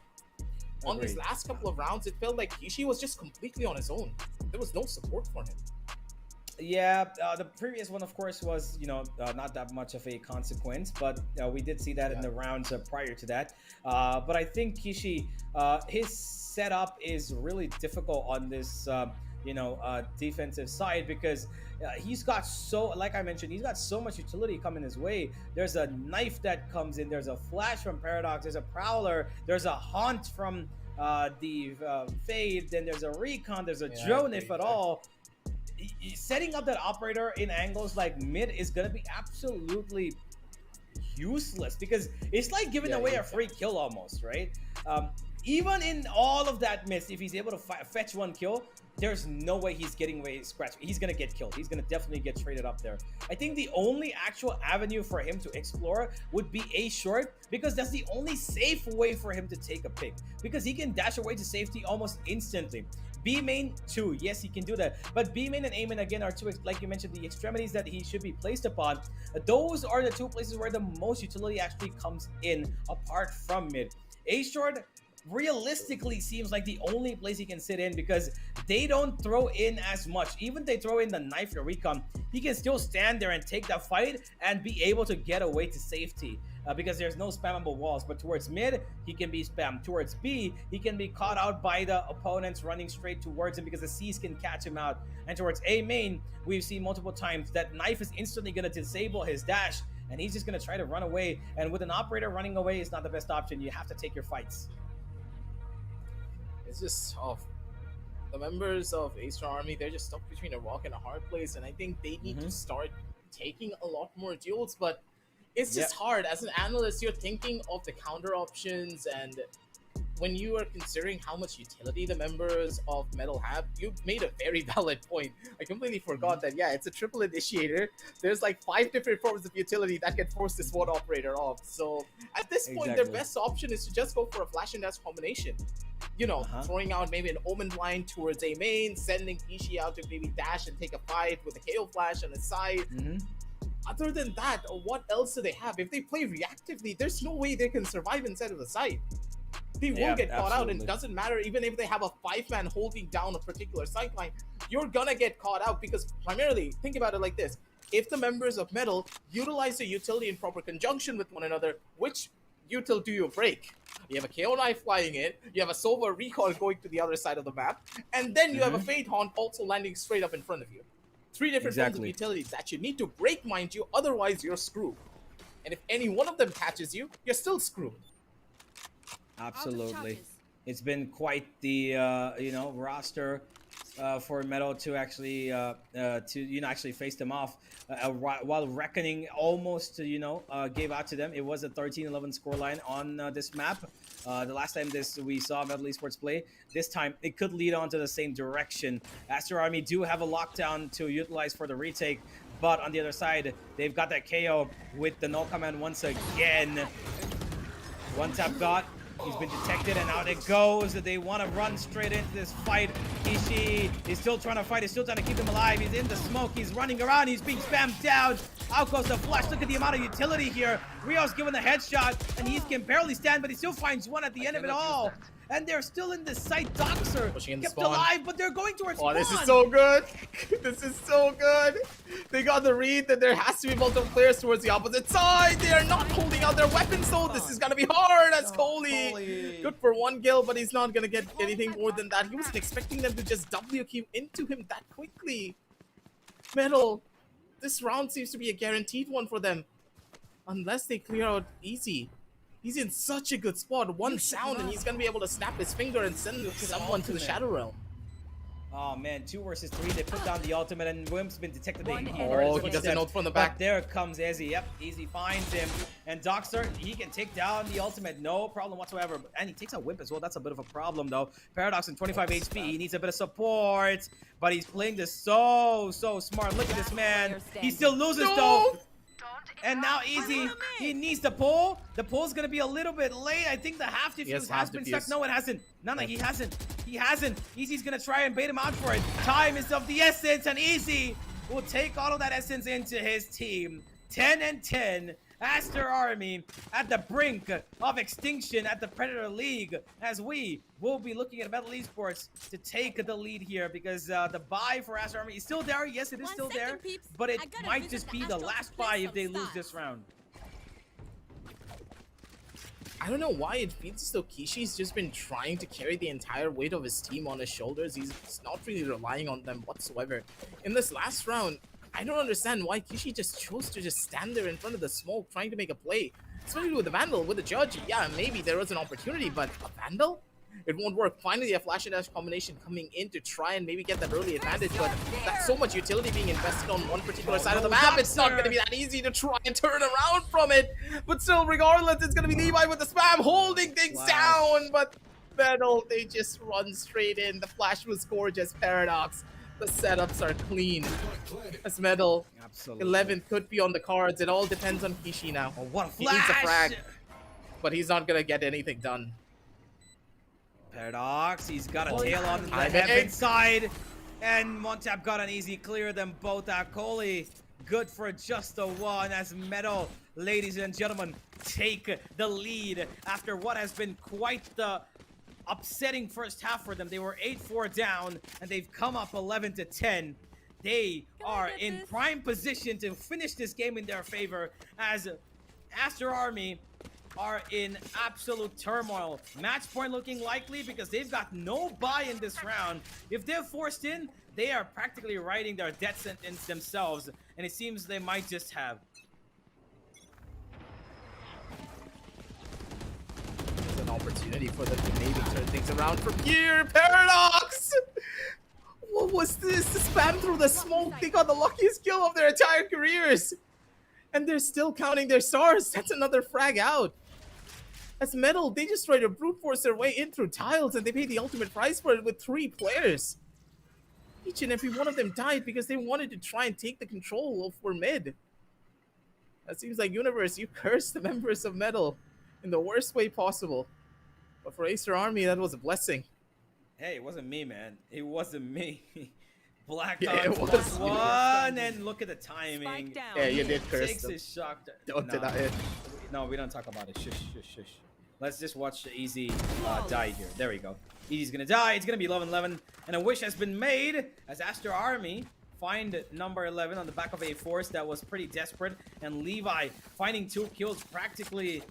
S2: On these last couple of rounds, it felt like Kishi was just completely on his own. There was no support for him.
S1: Yeah, the previous one, of course, was not that much of a consequence, but we did see that in the rounds prior to that. But I think Kishi, his setup is really difficult on this defensive side, because he's got like I mentioned, he's got so much utility coming his way. There's a knife that comes in, there's a flash from Paradox, there's a prowler, there's a haunt from the Fade, then there's a recon, there's a drone if at all. Setting up that operator in angles like mid is gonna be absolutely useless, because it's like giving away a free kill almost, right? Even in all of that miss, if he's able to fetch one kill, there's no way he's getting away scratch. He's gonna get killed. He's gonna definitely get traded up there. I think the only actual avenue for him to explore would be A short, because that's the only safe way for him to take a pick, because he can dash away to safety almost instantly. B main too, yes, he can do that, but B main and A main again are two, like you mentioned, the extremities that he should be placed upon. Those are the two places where the most utility actually comes in, apart from mid. A short realistically seems like the only place he can sit in, because they don't throw in as much. Even they throw in the knife or recon, he can still stand there and take that fight and be able to get away to safety, because there's no spammable walls. But towards mid, he can be spammed. Towards B, he can be caught out by the opponents running straight towards him, because the C's can catch him out. And towards A main, we've seen multiple times that knife is instantly going to disable his dash, and he's just going to try to run away. And with an operator, running away is not the best option. You have to take your fights.
S2: It's just tough. The members of Aster Army, they're just stuck between a rock and a hard place, and I think they need to start taking a lot more duels, but it's just hard. As an analyst, you're thinking of the counter options, and when you are considering how much utility the members of Metal have, you made a very valid point. I completely forgot that, it's a triple initiator. There's like 5 different forms of utility that can force this one operator off. So at this point, their best option is to just go for a flash and dash combination. Throwing out maybe an Omen Blind towards A main, sending Kishi out to maybe dash and take a fight with a KO flash on the side. Other than that, what else do they have? If they play reactively, there's no way they can survive inside of the site. They won't get caught out, and it doesn't matter even if they have a 5-man holding down a particular sideline, you're gonna get caught out, because primarily, think about it like this. If the members of Metal utilize the utility in proper conjunction with one another, which util do you break? You have a KO knife flying in, you have a Silver Recall going to the other side of the map, and then you have a Fade Haunt also landing straight up in front of you. 3 different forms of utilities that you need to break, mind you, otherwise you're screwed. And if any one of them catches you, you're still screwed.
S1: Absolutely. It's been quite the roster for Metal to actually actually face them off, while Reckoning almost gave out to them. It was a 13-11 scoreline on this map. The last time we saw Metal Esports play, this time it could lead on to the same direction. Aster Army do have a lockdown to utilize for the retake, But on the other side, they've got that KO with the no command once again. One tap got. He's been detected, and out it goes. They want to run straight into this fight. Kishi is still trying to fight. He's still trying to keep him alive. He's in the smoke. He's running around. He's being spammed down. Out goes the flash. Look at the amount of utility here. Rio's given the headshot, and he can barely stand, but he still finds one at the end of it all. And they're still in this site. Doxer kept alive, but they're going towards spawn.
S2: This is so good. This is so good. They got the read that there has to be multiple players towards the opposite side. They are not holding out their weapons, though. This is going to be hard as Coley. Good for one kill, but he's not going to get anything more than that. He wasn't expecting them to just WQ into him that quickly. Metal, this round seems to be a guaranteed one for them. Unless they clear out easy. He's in such a good spot. One sound and he's going to be able to snap his finger and send someone to the Shadow Realm.
S1: Oh man, 2 versus 3. They put down the ultimate, and Wim's been detected.
S2: Oh, he does a note from the back.
S1: But there comes Ezzy. Yep, Easy finds him. And Doxer, he can take down the ultimate. No problem whatsoever. And he takes a whip as well. That's a bit of a problem, though. Paradox in 25 HP. He needs a bit of support. But he's playing this so smart. Look at this man. He still loses, though. And now Easy, he needs the pull. The pull's gonna be a little bit late. I think the half defuse has been stuck. No, it hasn't. No, he hasn't. He hasn't. Easy's gonna try and bait him out for it. Time is of the essence, and Easy will take all of that essence into his team. 10 and 10. Aster Army at the brink of extinction at the Predator League, as we will be looking at Metal Esports to take the lead here, because the buy for Aster Army is still there. Yes, it is still there, but it might just be the last buy if they lose this round.
S2: I don't know why it feels as though Kishi's just been trying to carry the entire weight of his team on his shoulders. He's not really relying on them whatsoever. In this last round, I don't understand why Kishi just chose to just stand there in front of the smoke trying to make a play. Especially with the Vandal, with the Judge. Yeah, maybe there was an opportunity, but a Vandal? It won't work. Finally, a flash and dash combination coming in to try and maybe get that early advantage, but that's so much utility being invested on one particular side of the map. It's not going to be that easy to try and turn around from it. But still, regardless, it's going to be Levi with the spam holding things down. But Vandal, they just run straight in. The flash was gorgeous. Paradox. The setups are clean. As Metal, 11th could be on the cards. It all depends on Kishi now.
S1: Oh, what a flash!
S2: He needs a frag, but he's not gonna get anything done.
S1: Paradox, he's got a tail on the heaven side, and Montap got an easy clear. Them both out. Coley, good for just a one. As Metal, ladies and gentlemen, take the lead after what has been quite the upsetting first half for them. They were 8-4 down, and they've come up 11-10. They are in prime position to finish this game in their favor, as Aster Army are in absolute turmoil. Match point looking likely because they've got no buy in this round. If they're forced in, they are practically writing their death sentence themselves, and it seems they might just have.
S2: An opportunity for them to maybe turn things around from here. Paradox! What was this? The spam through the smoke. They got the luckiest kill of their entire careers. And they're still counting their stars. That's another frag out. As Metal, they just try to brute force their way in through tiles, and they pay the ultimate price for it with 3 players. Each and every one of them died because they wanted to try and take the control for mid. That seems like Universe, you cursed the members of Metal in the worst way possible. But for Aster Army, that was a blessing.
S1: Hey, it wasn't me, man. It wasn't me. Black
S2: it was
S1: one, and look at the timing.
S2: Yeah, you did curse
S1: Takes
S2: them.
S1: his shock.
S2: Don't deny it.
S1: No, we don't talk about it. Shush, shush, shush. Let's just watch the Easy die here. There we go. Easy's gonna die. It's gonna be 11-11, and a wish has been made as Aster Army find number 11 on the back of a force that was pretty desperate, and Levi finding 2 kills practically.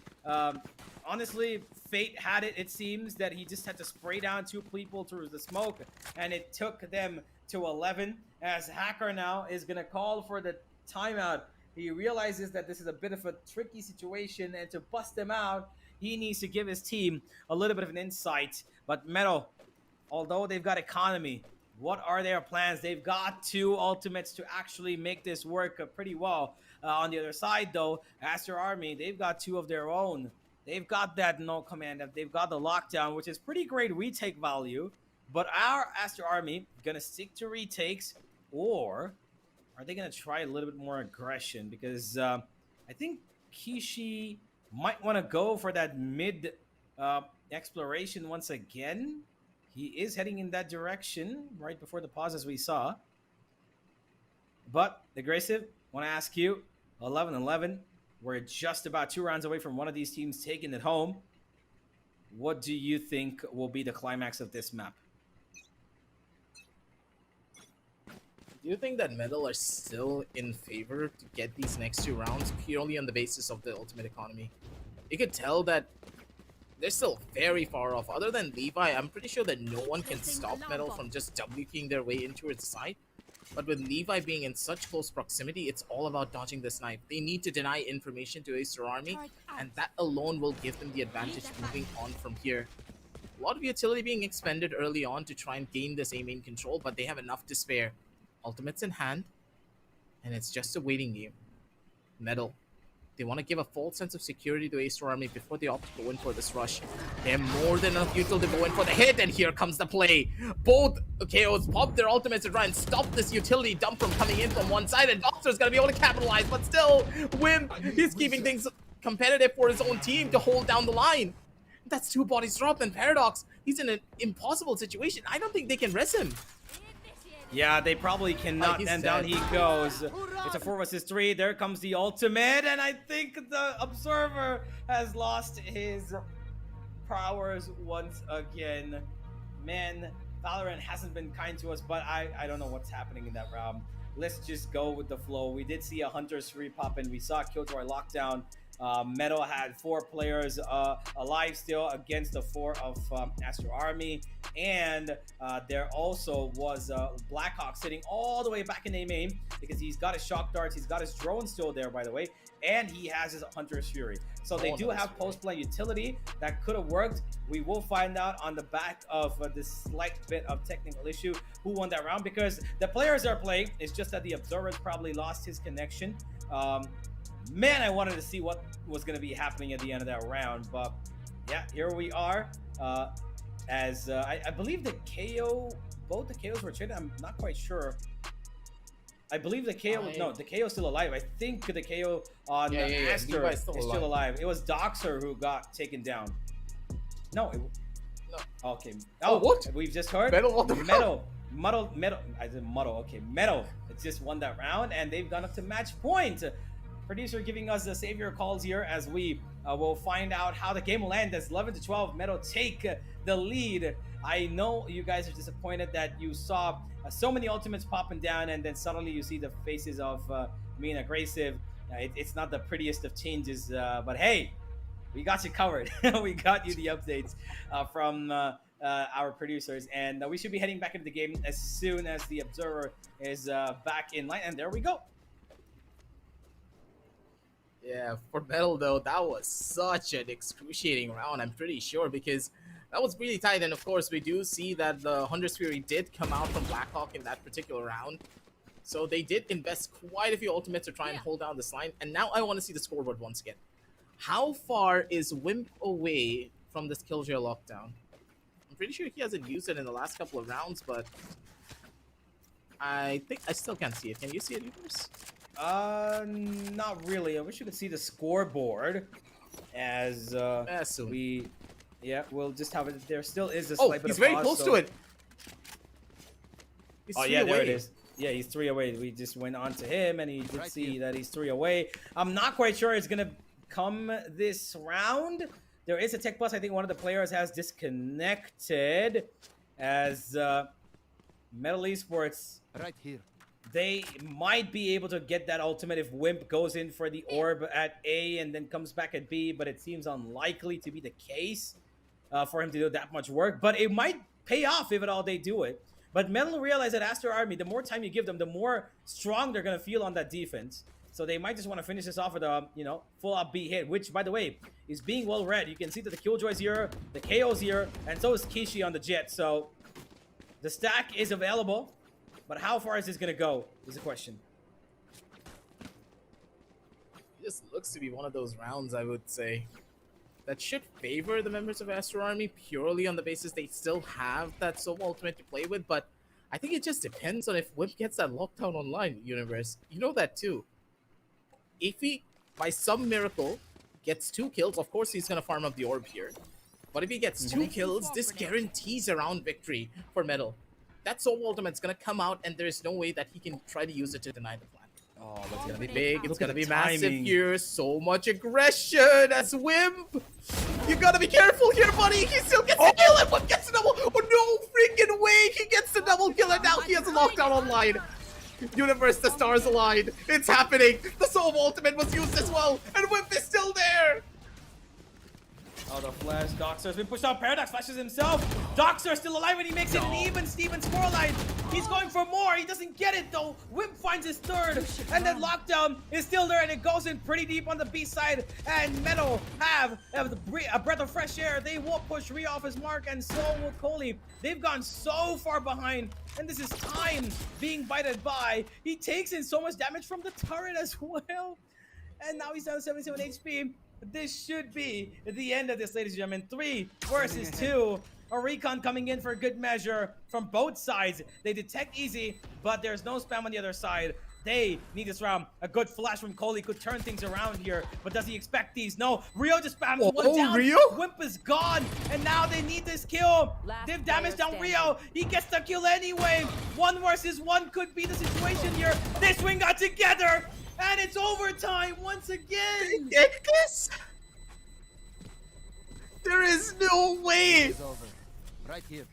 S1: Honestly, fate had it. It seems that he just had to spray down 2 people through the smoke, and it took them to 11. As Hacker now is gonna call for the timeout. He realizes that this is a bit of a tricky situation, and to bust them out, he needs to give his team a little bit of an insight. But Metal, although they've got economy, what are their plans? They've got 2 ultimates to actually make this work pretty well. On the other side, though, Aster Army, they've got 2 of their own. They've got that no command. They've got the lockdown, which is pretty great retake value. But our Aster Army gonna stick to retakes, or are they going to try a little bit more aggression? Because I think Kishi might want to go for that mid exploration once again. He is heading in that direction right before the pause, as we saw. But aggressive, want to ask you, 11-11. We're just about 2 rounds away from one of these teams taking it home. What do you think will be the climax of this map?
S2: Do you think that Metal are still in favor to get these next 2 rounds purely on the basis of the ultimate economy? You could tell that they're still very far off. Other than Levi, I'm pretty sure that no one can stop Metal from just W-keying their way into its side. But with Levi being in such close proximity, it's all about dodging the snipe. They need to deny information to Aster Army, and that alone will give them the advantage moving on from here. A lot of utility being expended early on to try and gain this A-main control, but they have enough to spare. Ultimates in hand, and it's just a waiting game. Metal, they want to give a false sense of security to Aster Army before they opt to go in for this rush. They have more than enough util to go in for the hit, and here comes the play. Both KOs pop their ultimates to try and stop this utility dump from coming in from one side, and Doctor's going to be able to capitalize, but still, Wimp, he's keeping things competitive for his own team to hold down the line. That's 2 bodies dropped, and Paradox, he's in an impossible situation. I don't think they can res him.
S1: Yeah, they probably cannot, and down he goes. It's a 4 versus 3. There comes the ultimate, and I think the Observer has lost his prowess once again. Man, Valorant hasn't been kind to us, but I don't know what's happening in that round. Let's just go with the flow. We did see a Hunter's 3 pop, and we saw Killjoy lockdown. Metal had 4 players alive still against the 4 of Aster Army, and there also was Blackhawk sitting all the way back in A-main because he's got his shock darts, he's got his drone still there, by the way, and he has his Hunter's Fury. So they do have post-play utility that could have worked. We will find out on the back of this slight bit of technical issue who won that round, because the players are playing. It's just that the Observer's probably lost his connection. Man, I wanted to see what was going to be happening at the end of that round, but yeah, here we are. I believe the KO, both the KOs were traded. I'm not quite sure. I believe the KO, no, the KO is still alive. I think the KO on Aster is still alive. It was Doxer who got taken down. No. Okay. Oh, what? We've just heard? Metal. I said Muddle. Okay, Metal. It's just won that round, and they've gone up to match point. Producer giving us the savior calls here as we will find out how the game will end as 11-12 Metal take the lead. I know you guys are disappointed that you saw so many ultimates popping down, and then suddenly you see the faces of me and Aggressive. It's not the prettiest of changes, but hey, we got you covered. We got you the updates from our producers, and we should be heading back into the game as soon as the Observer is back in line, and there we go.
S2: Yeah, for Metal though, that was such an excruciating round, I'm pretty sure, because that was really tight. And of course, we do see that the Hunter's Fury did come out from Blackhawk in that particular round. So they did invest quite a few ultimates to try and hold down this line. And now I want to see the scoreboard once again. How far is Wimp away from this Killjoy lockdown? I'm pretty sure he hasn't used it in the last couple of rounds, but I think I still can't see it. Can you see it, Universe?
S1: Not really. I wish you could see the scoreboard as we'll just have it. There still is a slight bit of pause.
S2: He's very close to it.
S1: He's there it is. Yeah, he's 3 away. We just went on to him, and he did see that he's 3 away. I'm not quite sure it's gonna come this round. There is a tech bus. I think one of the players has disconnected as Metal Esports.
S3: Right here.
S1: They might be able to get that ultimate if Wimp goes in for the orb at A and then comes back at B, but it seems unlikely to be the case for him to do that much work. But it might pay off if at all they do it. But Metal realize that Aster Army, the more time you give them, the more strong they're going to feel on that defense. So they might just want to finish this off with a, full-up B hit, which, by the way, is being well read. You can see that the Killjoy's here, the KO's here, and so is Kishi on the Jet. So the stack is available. But how far is this going to go is the question.
S2: It just looks to be one of those rounds, I would say, that should favor the members of Aster Army purely on the basis they still have that Sova ultimate to play with. But I think it just depends on if Wimp gets that lockdown online, Universe. You know that too. If he, by some miracle, gets 2 kills, of course he's going to farm up the orb here. But if he gets 2 kills, this guarantees a round victory for Metal. That Soul Ultimate's going to come out, and there's no way that he can try to use it to deny the plan.
S1: Oh,
S2: It's
S1: look
S2: gonna
S1: at
S2: be
S1: it.
S2: big. It's
S1: Look
S2: gonna
S1: at
S2: be
S1: the
S2: massive
S1: timing.
S2: here. So much aggression as Wimp. You gotta be careful here, buddy. He still gets a kill, and Wimp gets a double. Oh no, freaking way! He gets the double kill, and now he has a lockdown online. Universe, the stars aligned. It's happening. The Soul Ultimate was used as well, and Wimp is still there.
S1: Oh, the flash. Doxer's been pushed out. Paradox flashes himself. Doxer still alive and he makes it an even Steven scoreline. He's going for more. He doesn't get it though. Wimp finds his third. And then lockdown is still there and it goes in pretty deep on the B side. And Metal have a breath of fresh air. They will push Rhea off his mark and so will Coley. They've gone so far behind. And this is time being bited by. He takes in so much damage from the turret as well. And now he's down to 77 HP. This should be the end of this, ladies and gentlemen. 3 versus 2. A recon coming in for good measure from both sides. They detect easy, but there's no spam on the other side. They need this round. A good flash from Coley could turn things around here, but does he expect these? No. Rio just spams one down.
S2: Rio?
S1: Wimp is gone, and now they need this kill.
S4: Last
S1: They've damaged
S4: player
S1: down Rio. He gets the kill anyway. 1 versus 1 could be the situation here. They swing out together. And it's overtime once again!
S2: This? There is no way!
S3: It's over. Right here.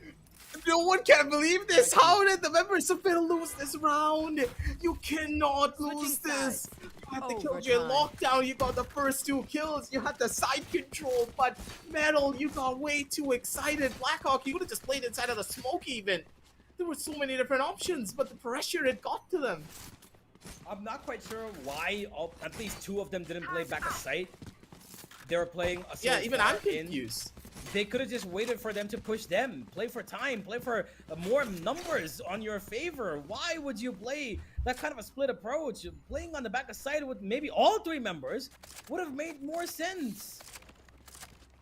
S2: No one can believe this! How did the members of Metal lose this round? You cannot lose this! You had the Killjoy lockdown, you got the first 2 kills, you had the side control, but Metal, you got way too excited. Blackhawk, you could have just played inside of the smoke even. There were so many different options, but the pressure, it got to them.
S1: I'm not quite sure why at least 2 of them didn't play back a sight. They were playing a
S2: Yeah, even I'm confused.
S1: They could have just waited for them to push them. Play for time. Play for more numbers on your favor. Why would you play that kind of a split approach? Playing on the back of side with maybe all 3 members would have made more sense.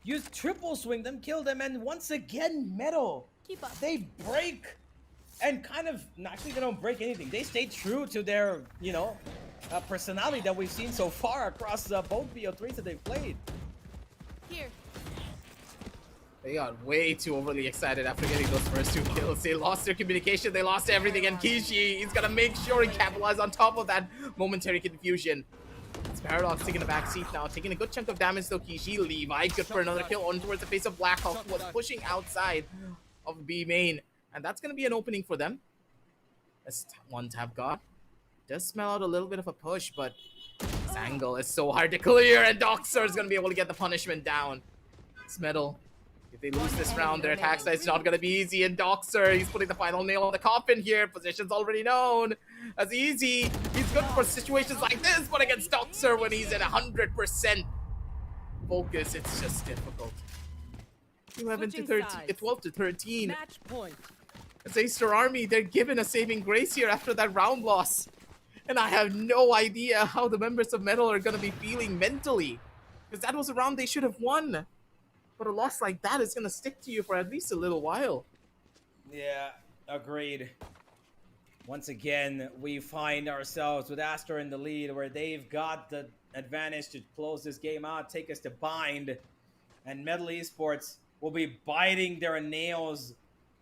S1: Use triple swing them, kill them, and once again, Metal.
S4: Keep up.
S1: They break. And kind of, actually they don't break anything. They stay true to their, personality that we've seen so far across both BO3s that they've played.
S4: Here.
S2: They got way too overly excited after getting those first 2 kills. They lost their communication, they lost everything, and Kishi, he's gonna make sure he capitalizes on top of that momentary confusion. It's Paradox taking a back seat now, taking a good chunk of damage though. Kishi, Levi, good for another kill on towards the face of Blackhawk, who was pushing outside of B main. And that's going to be an opening for them. As one tap god. Does smell out a little bit of a push, but this angle is so hard to clear, and Doxer is going to be able to get the punishment down. It's Metal. If they lose this round, their attack side is not going to be easy, and Doxer, he's putting the final nail on the coffin here. Position's already known as easy. He's good for situations like this, but against Doxer, when he's at 100% focus, it's just difficult. 11 to 13, 12 to 13.
S4: Match point.
S2: As Aster Army, they're given a saving grace here after that round loss. And I have no idea how the members of Metal are going to be feeling mentally. Because that was a round they should have won. But a loss like that is going to stick to you for at least a little while.
S1: Yeah, agreed. Once again, we find ourselves with Aster in the lead where they've got the advantage to close this game out, take us to bind. And Metal Esports will be biting their nails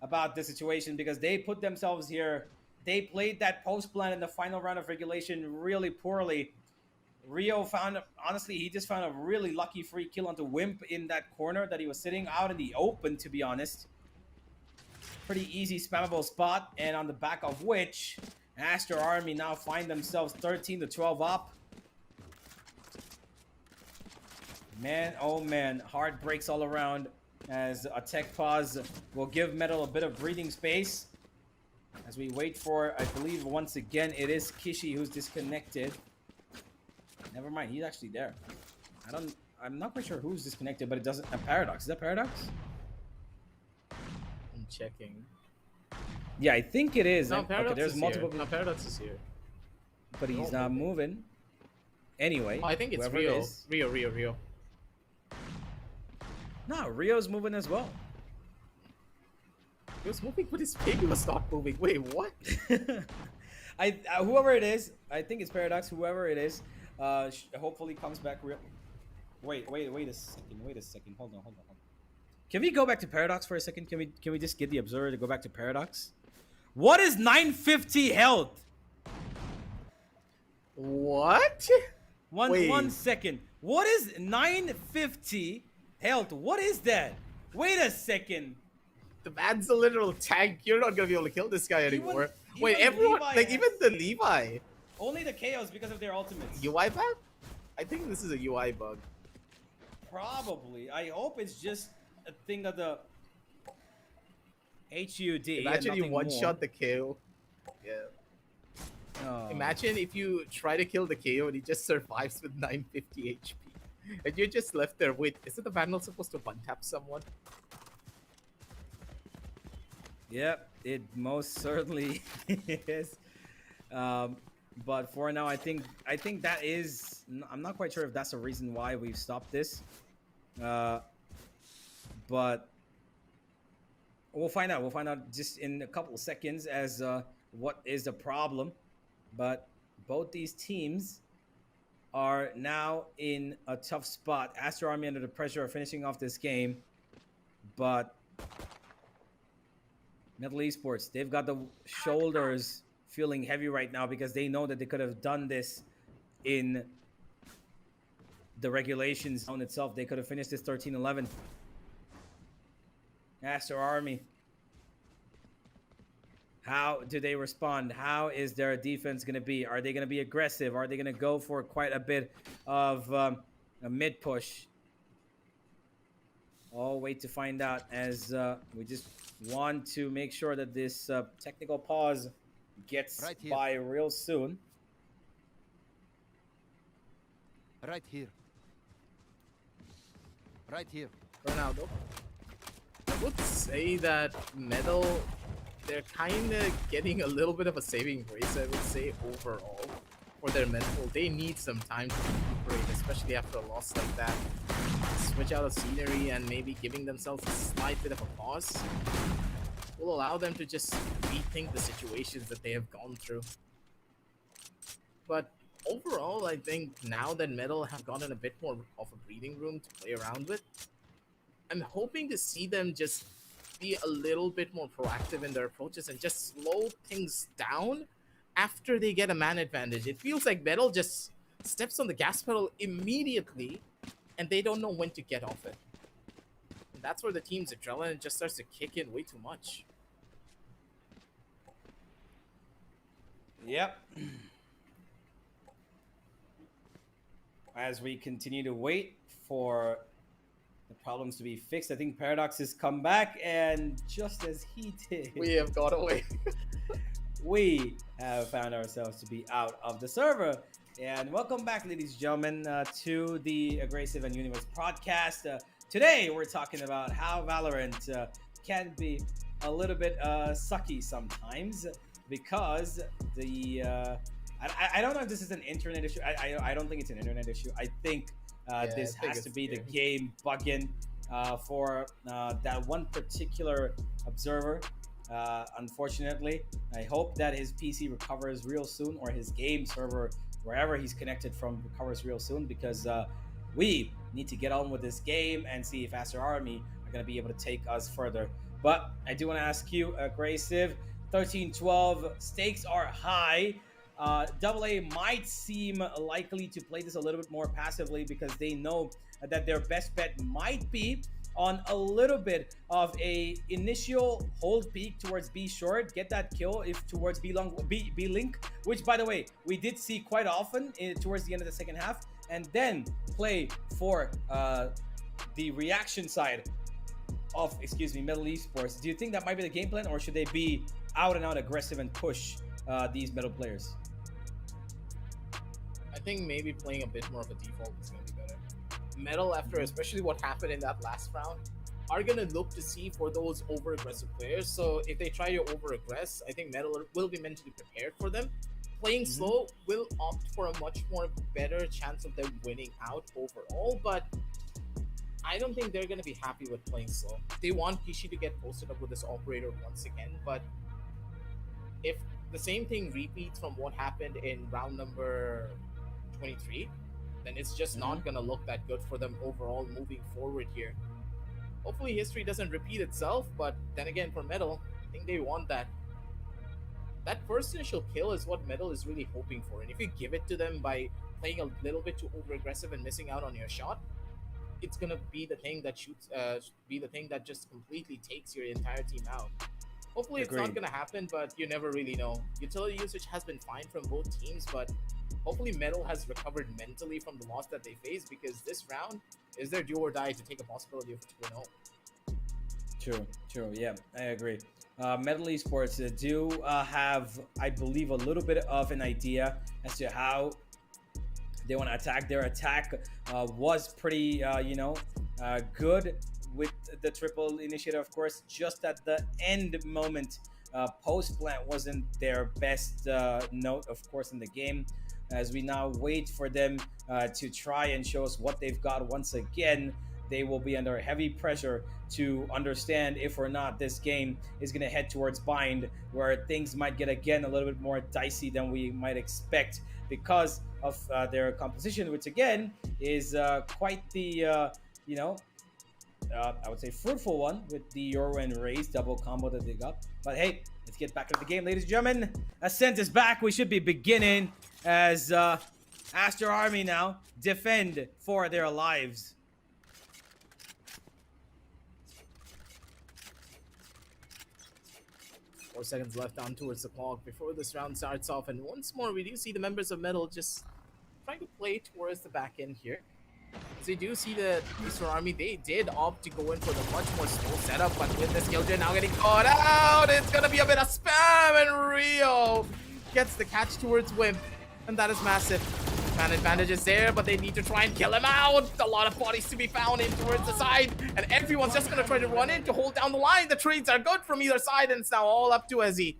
S1: about this situation because they put themselves here. They played that post plan in the final round of regulation really poorly. Rio honestly, he just found a really lucky free kill onto Wimp in that corner that he was sitting out in the open, to be honest. Pretty easy spammable spot, and on the back of which, Aster Army now find themselves 13 to 12 up. Man, oh man, hard breaks all around as a tech pause will give Metal a bit of breathing space. As we wait for, I believe once again, it is Kishi who's disconnected. Never mind, he's actually there. I'm not quite sure who's disconnected, but it doesn't, a Paradox. Is that Paradox?
S2: I'm checking.
S1: Yeah, I think it is.
S2: No, Paradox
S1: okay, there's
S2: is
S1: multiple.
S2: here. No, Paradox is here.
S1: But he's not moving. Anyway.
S2: Oh, I think it's
S1: Rio.
S2: Rio.
S1: No, Rio's moving as well.
S2: He was moving, but his pig was not moving. Wait, what?
S1: Whoever it is, I think it's Paradox. Whoever it is, hopefully comes back real. Wait a second. Hold on. Can we go back to Paradox for a second? Can we just get the observer to go back to Paradox? What is 950 health?
S2: What?
S1: One second. What is 950 health? What is that? Wait a second.
S2: The man's a literal tank. You're not gonna be able to kill this guy anymore. Wait,
S1: even
S2: everyone,
S1: Levi
S2: like
S1: has-
S2: even the Levi.
S1: Only the Chaos because of their ultimates.
S2: UI bug? I think this is a UI bug.
S1: Probably. I hope it's just a thing of the HUD.
S2: Imagine you
S1: and nothing
S2: one-shot the KO. Yeah.
S1: more. Oh.
S2: Imagine if you try to kill the KO and he just survives with 950 HP. And you're just left there. Wait, isn't the Vandal supposed to one-tap someone?
S1: Yep, it most certainly is. But for now, I think that is. I'm not quite sure if that's the reason why we've stopped this. But we'll find out. We'll find out just in a couple of seconds as what is the problem. But both these teams are now in a tough spot. Aster Army under the pressure of finishing off this game, but Metal Esports, they've got the shoulders feeling heavy right now because they know that they could have done this in the regulation zone itself. They could have finished this 13-11. Aster Army. How do they respond? How is their defense going to be? Are they going to be aggressive? Are they going to go for quite a bit of a mid push? Oh, wait to find out as we just want to make sure that this technical pause gets
S3: Right here.
S1: by real soon.
S3: Right here. Right here.
S2: Ronaldo. I would say that Metal, they're kind of getting a little bit of a saving grace, I would say, overall. For their mental, they need some time to recuperate, especially after a loss like that. Switch out of scenery and maybe giving themselves a slight bit of a pause will allow them to just rethink the situations that they have gone through. But overall, I think now that Metal have gotten a bit more of a breathing room to play around with, I'm hoping to see them just be a little bit more proactive in their approaches and just slow things down after they get a man advantage. It feels like Metal just steps on the gas pedal immediately and they don't know when to get off it. And that's where the team's adrenaline just starts to kick in way too much.
S1: Yep. As we continue to wait for the problems to be fixed, I think Paradox has come back, and just as he did,
S2: We have got away.
S1: we have found ourselves to be out of the server. And welcome back, ladies and gentlemen, to the Aggressive and Universe podcast. Today, we're talking about how Valorant can be a little bit sucky sometimes because the I don't know if this is an internet issue. I don't think it's an internet issue. I think this
S2: I think
S1: has to
S2: it's
S1: be the
S2: game.
S1: game bugging for that one particular observer. Unfortunately, I hope that his PC recovers real soon, or his game server, wherever he's connected from, recovers real soon, because we need to get on with this game and see if Aster Army are going to be able to take us further. But I do want to ask you, Aggressive, 13-12, stakes are high. AA might seem likely to play this a little bit more passively because they know that their best bet might be on a little bit of a initial hold peak towards B short, get that kill if towards B long, B link, which by the way we did see quite often towards the end of the second half, and then play for the reaction side of Metal Esports. Do you think that might be the game plan, or should they be out and out aggressive and push these Metal players?
S2: I think maybe playing a bit more of a default is going to be better. Metal, after especially what happened in that last round, are going to look to see for those over-aggressive players. So if they try to over-aggress, I think Metal will be mentally prepared for them. Playing slow will opt for a much more better chance of them winning out overall, but I don't think they're gonna be happy with playing slow. They want Kishi to get posted up with this operator once again, but if the same thing repeats from what happened in round number 23, then it's just not gonna look that good for them overall moving forward here. Hopefully history doesn't repeat itself, but then again for Metal, I think they want that first initial kill is what Metal is really hoping for. And if you give it to them by playing a little bit too over aggressive and missing out on your shot, it's gonna be the thing that be the thing that just completely takes your entire team out. Hopefully it's not
S1: Agreed.
S2: gonna happen, but you never really know. Utility usage has been fine from both teams, but hopefully Metal has recovered mentally from the loss that they faced, because this round is their do or die to take a possibility of 2-0.
S1: True. Yeah, I agree. Metal Esports do have, I believe, a little bit of an idea as to how they want to attack. Their attack was pretty, good with the triple initiative, of course. Just at the end moment, post plant wasn't their best note, of course, in the game. As we now wait for them to try and show us what they've got once again, they will be under heavy pressure to understand if or not this game is going to head towards bind, where things might get again a little bit more dicey than we might expect because of their composition, which again is quite the I would say fruitful one with the Euro and Raze double combo that they got. But hey, let's get back into the game, ladies and gentlemen. Ascent is back. We should be beginning as Aster Army now defend for their lives.
S2: 4 seconds left down towards the clock before this round starts off, and once more we do see the members of Metal just trying to play towards the back end here. As we do see the Eastern Army, they did opt to go in for the much more slow setup, but with this Killjoy now getting caught out, it's gonna be a bit of spam, and Rio gets the catch towards Wimp, and that is massive. Man advantage is there, but they need to try and kill him out. A lot of bodies to be found in towards the side, and everyone's just gonna try to run in to hold down the line. The trades are good from either side, and it's now all up to Ezzy.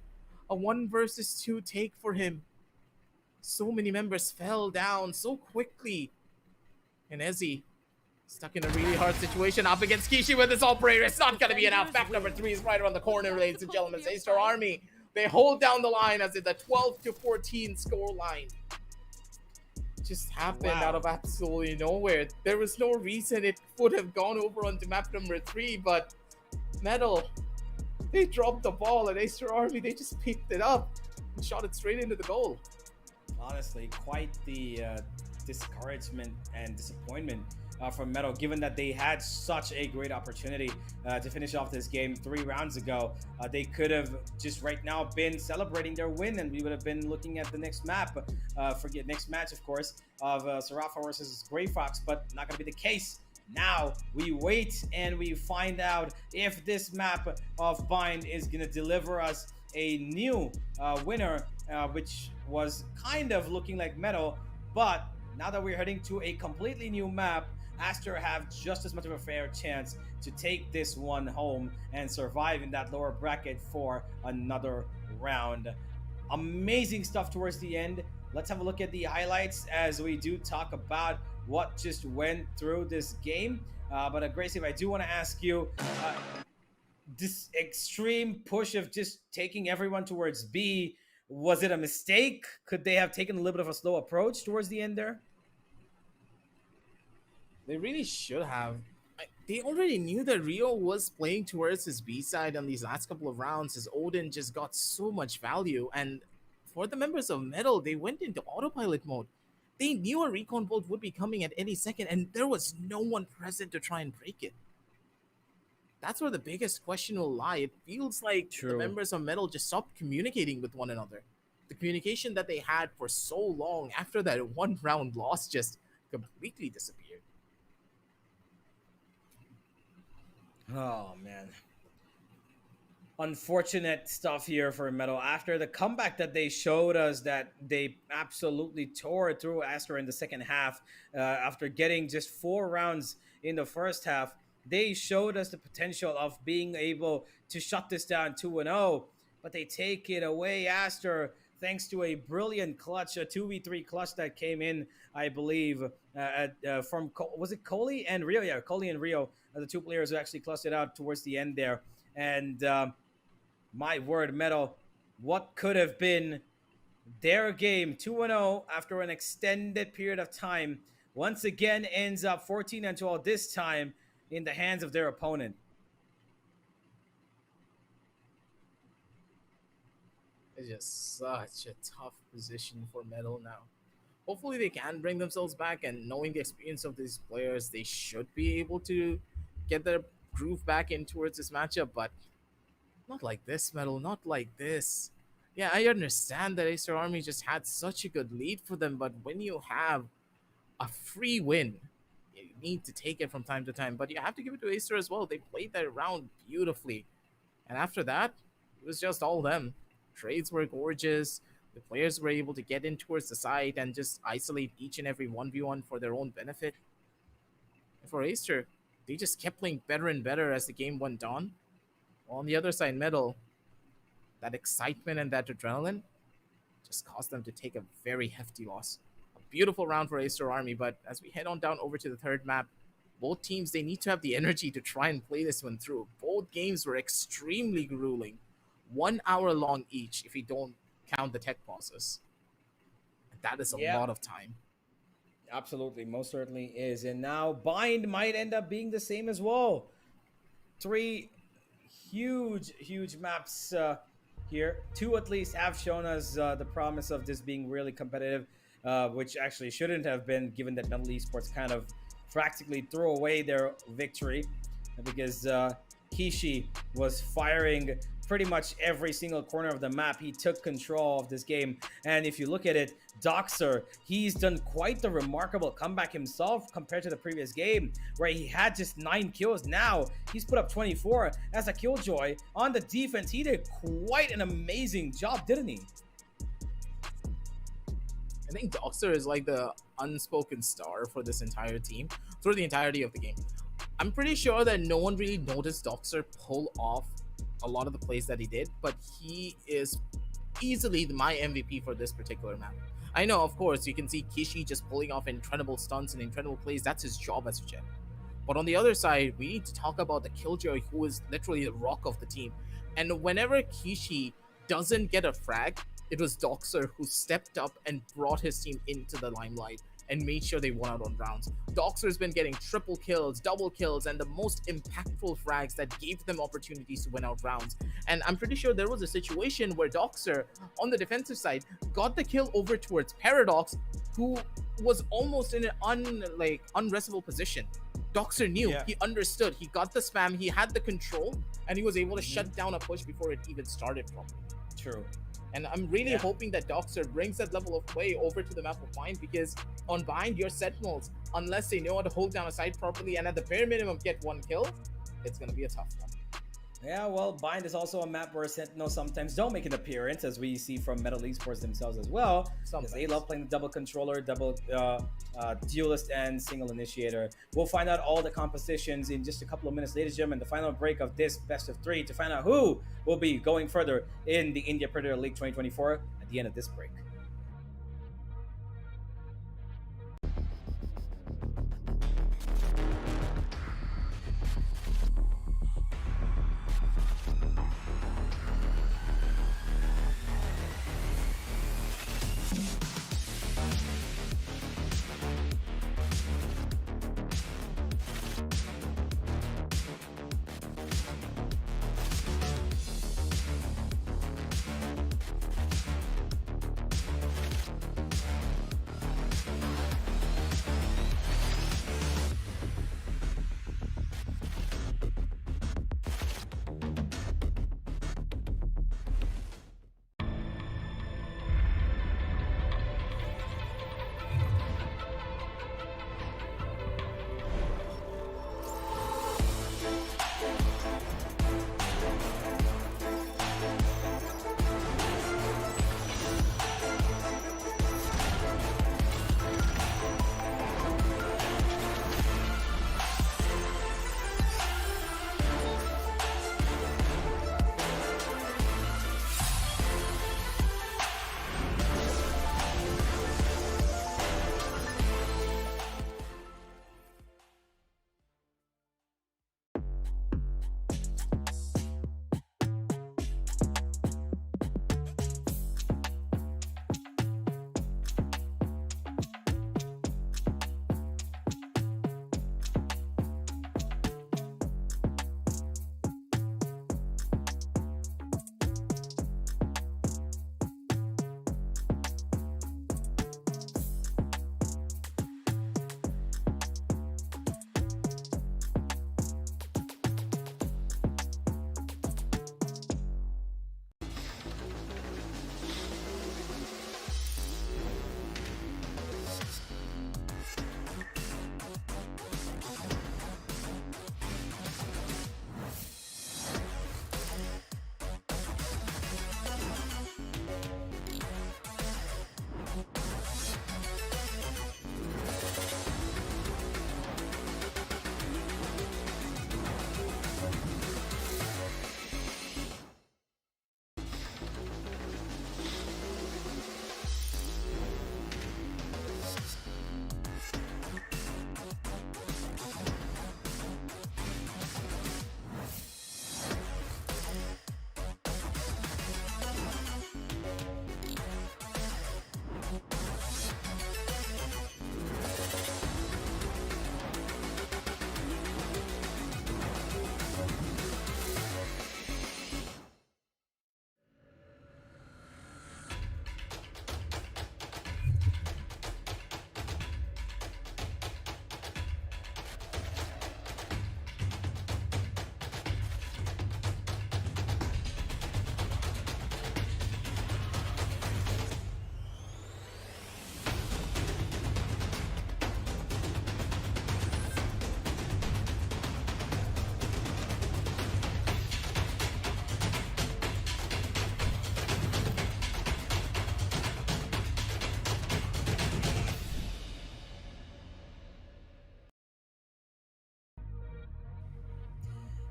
S2: A 1 versus 2 take for him. So many members fell down so quickly, and Ezzy stuck in a really hard situation up against Kishi with this operator. It's not gonna be enough. Back number 3 is right around the corner, ladies and gentlemen. Aster Army, they hold down the line as in the 12-14 score line. Just happened out of absolutely nowhere. There was no reason it would have gone over onto map number 3, but Metal, they dropped the ball, and Aster Army, they just picked it up and shot it straight into the goal.
S1: Honestly, quite the discouragement and disappointment from Metal, given that they had such a great opportunity to finish off this game 3 rounds ago. They could have just right now been celebrating their win, and we would have been looking at the next map, next match, of course, of Sarafa versus Grey Fox, but not going to be the case. Now we wait and we find out if this map of Bind is going to deliver us a new winner, which was kind of looking like Metal, but now that we're heading to a completely new map, Aster have just as much of a fair chance to take this one home and survive in that lower bracket for another round. Amazing stuff towards the end. Let's have a look at the highlights as we do talk about what just went through this game. But Gracie, I do want to ask you, this extreme push of just taking everyone towards B, was it a mistake? Could they have taken a little bit of a slow approach towards the end there?
S2: They really should have. They already knew that Rio was playing towards his B side on these last couple of rounds. His Odin just got so much value, and for the members of Metal, they went into autopilot mode. They knew a recon bolt would be coming at any second, and there was no one present to try and break it. That's where the biggest question will lie. It feels like the members of Metal just stopped communicating with one another. The communication that they had for so long after that 1 round loss just completely disappeared.
S1: Oh, man. Unfortunate stuff here for Metal. After the comeback that they showed us, that they absolutely tore through Aster in the second half, after getting just 4 rounds in the first half, they showed us the potential of being able to shut this down 2-0, but they take it away, Aster, thanks to a brilliant clutch, a 2v3 clutch that came in, I believe, from was it Coley and Rio? Yeah, Coley and Rio are the two players who actually clutched it out towards the end there. And my word, Metal, what could have been their game 2-0 after an extended period of time once again ends up 14-12, this time in the hands of their opponent.
S2: It's just such a tough position for Metal now. Hopefully they can bring themselves back, and knowing the experience of these players, they should be able to get their groove back in towards this matchup, but not like this, Metal, not like this. Yeah, I understand that Acer Army just had such a good lead for them, but when you have a free win, you need to take it from time to time. But you have to give it to Acer as well. They played that round beautifully. And after that, it was just all them. Trades were gorgeous. The players were able to get in towards the side and just isolate each and every 1v1 for their own benefit. And for Acer, they just kept playing better and better as the game went on. While on the other side, Metal, that excitement and that adrenaline just caused them to take a very hefty loss. A beautiful round for Acer Army, but as we head on down over to the third map, both teams, they need to have the energy to try and play this one through. Both games were extremely grueling. 1 hour long each if you don't count the tech pauses. That is a lot of time.
S1: Absolutely, most certainly is. And now Bind might end up being the same as well. 3 huge maps here. 2 at least have shown us the promise of this being really competitive, which actually shouldn't have been, given that Metal Esports kind of practically threw away their victory because Kishi was firing pretty much every single corner of the map. He took control of this game, and if you look at it, Doxer, he's done quite the remarkable comeback himself compared to the previous game where he had just 9 kills. Now he's put up 24 as a killjoy. On the defense, he did quite an amazing job, didn't he?
S2: I think Doxer is like the unspoken star for this entire team through the entirety of the game. I'm pretty sure that no one really noticed Doxer pull off a lot of the plays that he did, but he is easily my MVP for this particular map. I know, of course, you can see Kishi just pulling off incredible stunts and incredible plays. That's his job as a jet. But on the other side, we need to talk about the killjoy, who is literally the rock of the team. And whenever Kishi doesn't get a frag, it was Doxer who stepped up and brought his team into the limelight and made sure they won out on rounds. Doxer's been getting triple kills, double kills, and the most impactful frags that gave them opportunities to win out rounds. And I'm pretty sure there was a situation where Doxer, on the defensive side, got the kill over towards Paradox, who was almost in an unrestable position. Doxer knew, he understood, he got the spam, he had the control, and he was able to shut down a push before it even started properly.
S1: True.
S2: And I'm really hoping that Doxer brings that level of play over to the map of Bind, because on Bind, your Sentinels, unless they know how to hold down a site properly and at the bare minimum get 1 kill, it's going to be a tough one.
S1: Yeah, well, Bind is also a map where Sentinels sometimes don't make an appearance, as we see from Metal Esports themselves as well. Because they love playing the double controller, double duelist, and single initiator. We'll find out all the compositions in just a couple of minutes, ladies and gentlemen. The final break of this best of 3 to find out who will be going further in the India Predator League 2024 at the end of this break.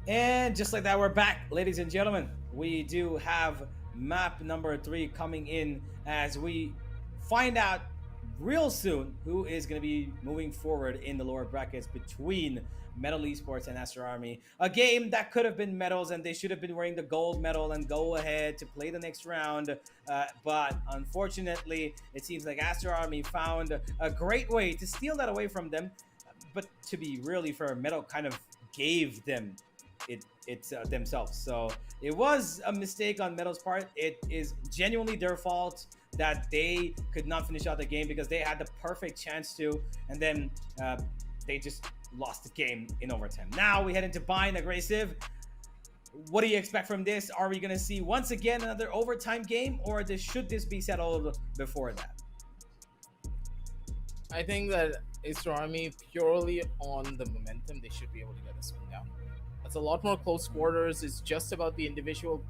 S1: And just like that, we're back, ladies and gentlemen. We do have map number 3 coming in as we find out real soon who is going to be moving forward in the lower brackets between Metal Esports and Aster Army. A game that could have been Metals and they should have been wearing the gold medal and go ahead to play the next round. But unfortunately, it seems like Aster Army found a great way to steal that away from them. But to be really fair, Metal kind of gave them it themselves. So it was a mistake on Metal's part. It is genuinely their fault that they could not finish out the game because they had the perfect chance to, and then they just lost the game in overtime. Now we head into Bind Aggressive. What do you expect from this? Are we going to see once again another overtime game, or should this be settled before that?
S2: I think that Aster Army, purely on the momentum, they should be able to get this one down. It's a lot more close quarters. It's just about the individual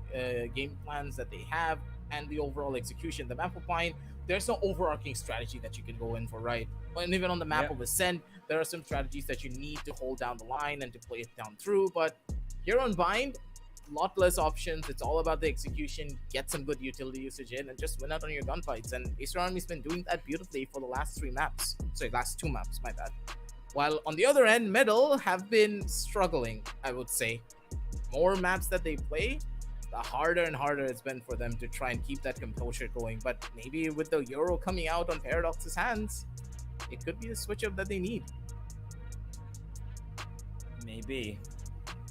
S2: game plans that they have and the overall execution. The map of Pine, there's no overarching strategy that you can go in for, right? And even on the map of Ascent, there are some strategies that you need to hold down the line and to play it down through. But here on Bind, a lot less options. It's all about the execution, get some good utility usage in, and just win out on your gunfights. And Aster Army's been doing that beautifully for the last 3 maps. Sorry, last 2 maps, my bad. While on the other end, Metal have been struggling, I would say. More maps that they play, the harder and harder it's been for them to try and keep that composure going. But maybe with the Euro coming out on Paradox's hands, it could be the switch up that they need.
S1: Maybe.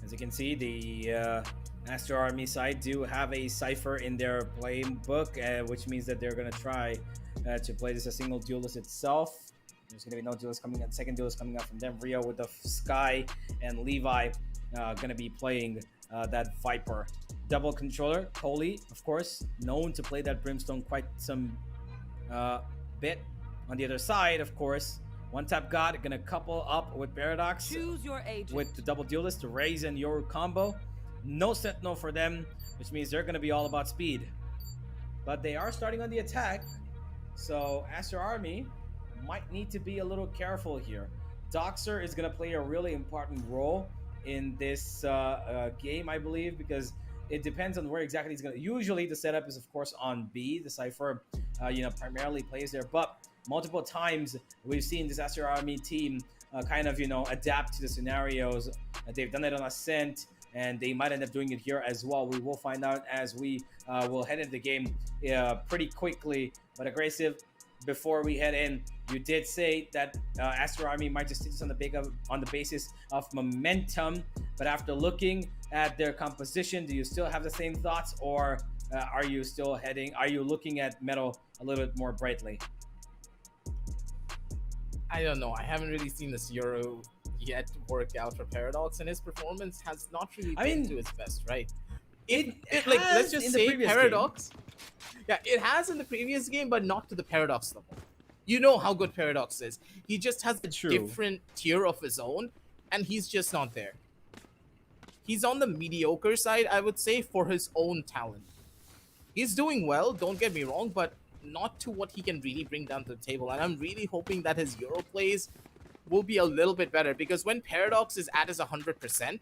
S1: As you can see, the Aster Army side do have a Cypher in their playing book, which means that they're going to try to play this a single duelist itself. There's going to be no duelist coming out. Second duelist coming out from them. Rio with the Sky and Levi going to be playing that Viper. Double controller. Coley, of course, known to play that Brimstone quite some bit. On the other side, of course, One Tap God going to couple up with Paradox.
S4: Choose your agent.
S1: With the double duelist, the Raze and Yoru combo. No Sentinel for them, which means they're going to be all about speed. But they are starting on the attack. So Aster Army might need to be a little careful here. Doxer is going to play a really important role in this game, I believe, because it depends on where exactly he's going to. Usually the setup is, of course, on B. The Cypher, primarily plays there. But multiple times we've seen this Aster Army team kind of, adapt to the scenarios. They've done it on Ascent, and they might end up doing it here as well. We will find out as we will head into the game pretty quickly. But Aggressive, before we head in, you did say that Aster Army might just take this on the basis of momentum. But after looking at their composition, do you still have the same thoughts, or are you looking at Metal a little bit more brightly?
S2: I don't know. I haven't really seen this Euro yet work out for Paradox, and his performance has not really been to its best, right? Let's just say Paradox. Yeah, it has in the previous game, but not to the Paradox level. You know how good Paradox is. He just has a different tier of his own, and he's just not there. He's on the mediocre side, I would say, for his own talent. He's doing well, don't get me wrong, but not to what he can really bring down to the table. And I'm really hoping that his Euro plays will be a little bit better, because when Paradox is at his 100%,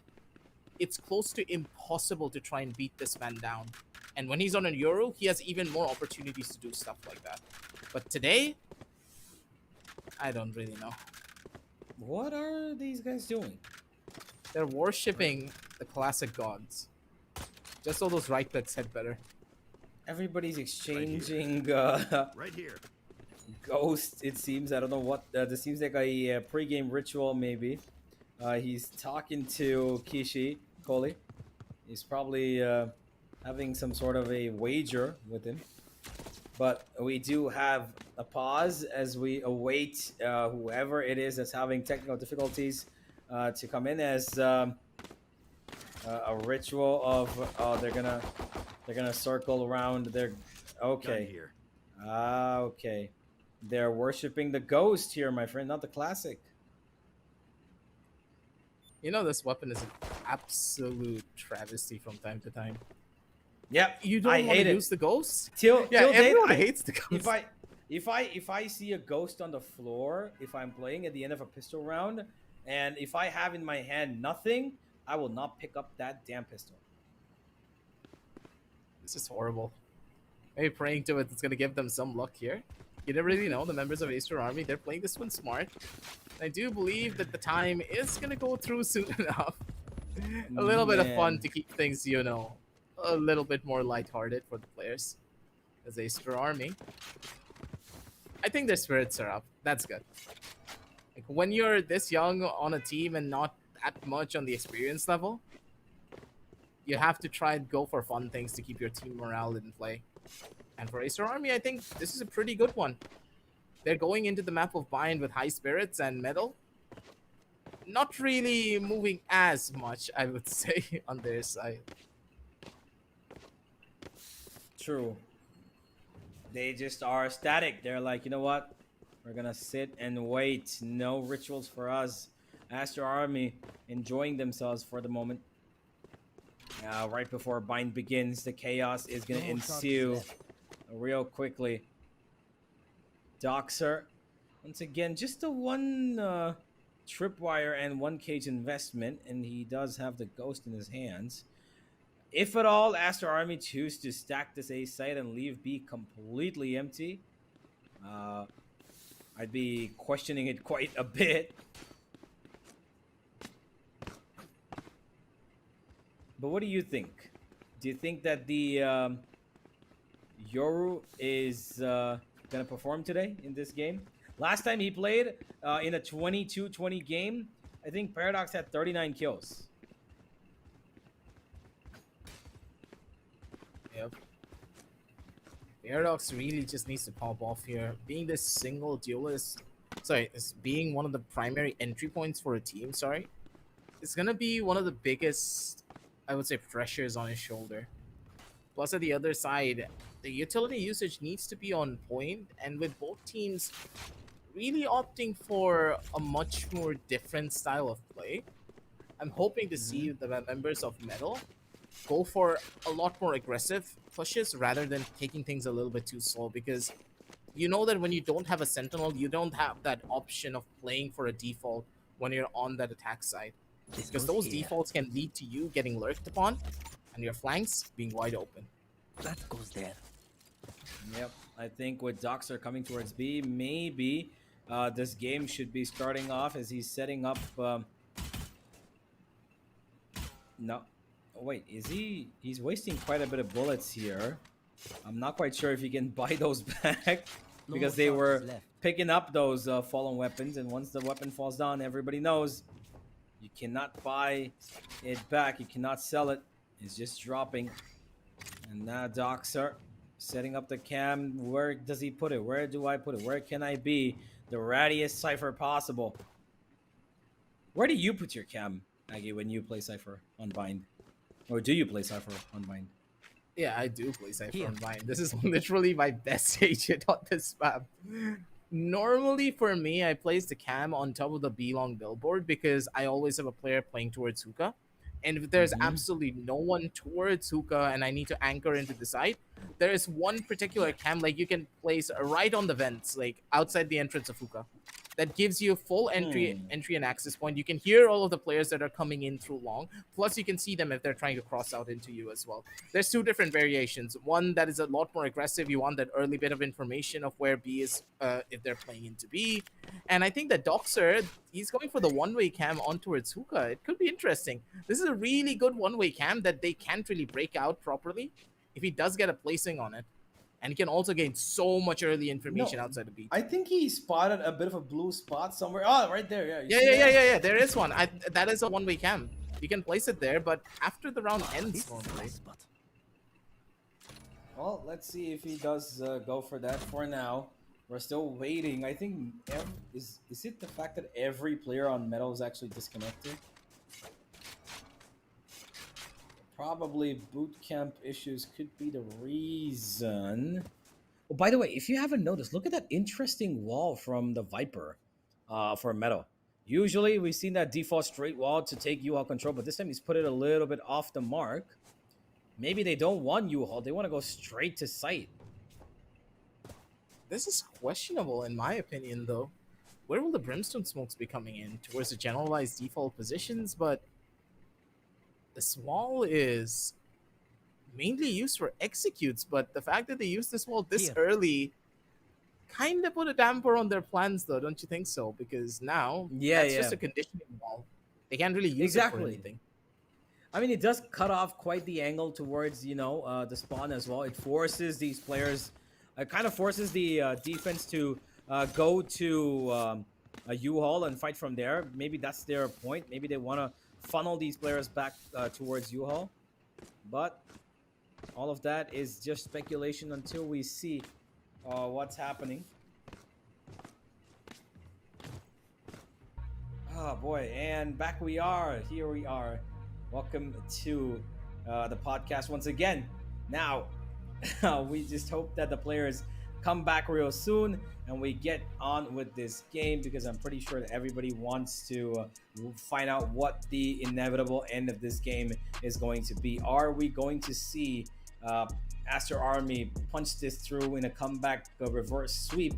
S2: it's close to impossible to try and beat this man down. And when he's on a Euro, he has even more opportunities to do stuff like that. But today, I don't really know.
S1: What are these guys doing?
S2: They're worshipping the classic gods. Just so those right clicks hit better.
S1: Everybody's exchanging
S3: Right here.
S1: ghosts, it seems. I don't know what. This seems like a pre-game ritual, maybe. He's talking to Kishi, Coley. He's probably having some sort of a wager with him. But we do have a pause as we await whoever it is that's having technical difficulties to come in as a ritual of they're gonna circle around their okay. Okay. They're worshiping the ghost here, my friend, not the classic.
S2: You know, this weapon is an absolute travesty from time to time.
S1: Yep,
S2: You don't want to use the ghost? Everyone hates the ghost.
S1: If I see a ghost on the floor, if I'm playing at the end of a pistol round, and if I have in my hand nothing, I will not pick up that damn pistol.
S2: This is horrible. Maybe praying to it, it's gonna give them some luck here. You never really know. The members of Aster Army, they're playing this one smart. I do believe that the time is gonna go through soon enough. A little bit of fun
S1: Man.
S2: to keep things, you know, a little bit more lighthearted for the players. As Aster Army, I think their spirits are up. That's good. Like when you're this young on a team and not that much on the experience level, you have to try and go for fun things to keep your team morale in play. And for Acer Army, I think this is a pretty good one. They're going into the map of Bind with high spirits and metal. Not really moving as much, I would say, on their side.
S1: True. They just are static. They're like, you know what? We're gonna sit and wait. No rituals for us. Aster Army enjoying themselves for the moment. Right before Bind begins, the chaos is gonna ensue real quickly. Doxer, once again, just a one tripwire and one cage investment, and he does have the ghost in his hands. If at all, Aster Army choose to stack this A site and leave B completely empty, I'd be questioning it quite a bit. But what do you think? Do you think that the Yoru is gonna perform today in this game? Last time he played in a 22-20 game, I think Paradox had 39 kills.
S2: Yep. Paradox really just needs to pop off here. Being this single duelist, being one of the primary entry points for a team, it's gonna be one of the biggest, I would say, pressures on his shoulder. Plus, at the other side, the utility usage needs to be on point, and with both teams really opting for a much more different style of play, I'm hoping to see the members of Metal go for a lot more aggressive pushes rather than taking things a little bit too slow, because you know that when you don't have a sentinel, you don't have that option of playing for a default when you're on that attack side, because those defaults can lead to you getting lurked upon and your flanks being wide open.
S3: That goes there.
S1: Yep, I think with Doxer coming towards B, maybe this game should be starting off as he's setting up. No, oh, wait, is he? He's wasting quite a bit of bullets here. I'm not quite sure if he can buy those back because they were picking up those fallen weapons, and once the weapon falls down, everybody knows you cannot buy it back. You cannot sell it. It's just dropping. And now Doxer setting up the cam. Where does he put it? Where do I put it? Where can I be the rattiest Cypher possible? Where do you put your cam, Aggie, when you play Cypher on Bind? Or do you play Cypher on Bind?
S2: Yeah, I do play Cypher on Bind. This is literally my best agent on this map. Normally, for me, I place the cam on top of the B-long billboard because I always have a player playing towards hookah. And if there's absolutely no one towards hookah and I need to anchor into the site, there is one particular cam like you can place right on the vents, like outside the entrance of hookah. That gives you full entry and access point. You can hear all of the players that are coming in through long. Plus, you can see them if they're trying to cross out into you as well. There's two different variations. One that is a lot more aggressive. You want that early bit of information of where B is if they're playing into B. And I think that Doxer, he's going for the one-way cam on towards hookah. It could be interesting. This is a really good one-way cam that they can't really break out properly if he does get a placing on it. And he can also gain so much early information outside the beat.
S1: I think he spotted a bit of a blue spot somewhere. Oh, right there.
S2: Yeah. There is one. That is a one-way cam. You can place it there, but after the round ends, normally.
S1: Well, let's see if he does go for that. For now, we're still waiting. I think is it the fact that every player on Metal is actually disconnected? Probably boot camp issues could be the reason. Oh, by the way, if you haven't noticed, look at that interesting wall from the Viper for Metal. Usually we've seen that default straight wall to take U-Haul control, but this time he's put it a little bit off the mark. Maybe they don't want U-Haul. They want to go straight to site.
S2: This is questionable in my opinion, though. Where will the Brimstone smokes be coming in? Towards the generalized default positions, but This wall is mainly used for executes, but the fact that they use this wall this
S3: Here.
S2: early kind of put a damper on their plans, though, don't you think so? Because now
S1: Yeah,
S2: that's just
S1: yeah.
S2: a conditioning wall. They can't really use it for
S1: Exactly.
S2: anything.
S1: I mean, it does cut off quite the angle towards, the spawn as well. It forces these players, it kind of forces the defense to go to a U-Haul and fight from there. Maybe that's their point. Maybe they want to funnel these players back towards U-Haul. But all of that is just speculation until we see what's happening. Oh boy, and back we are. Here we are. Welcome to the podcast once again. Now, we just hope that the players come back real soon and we get on with this game, because I'm pretty sure that everybody wants to find out what the inevitable end of this game is going to be. Are we going to see Aster Army punch this through in a comeback reverse sweep,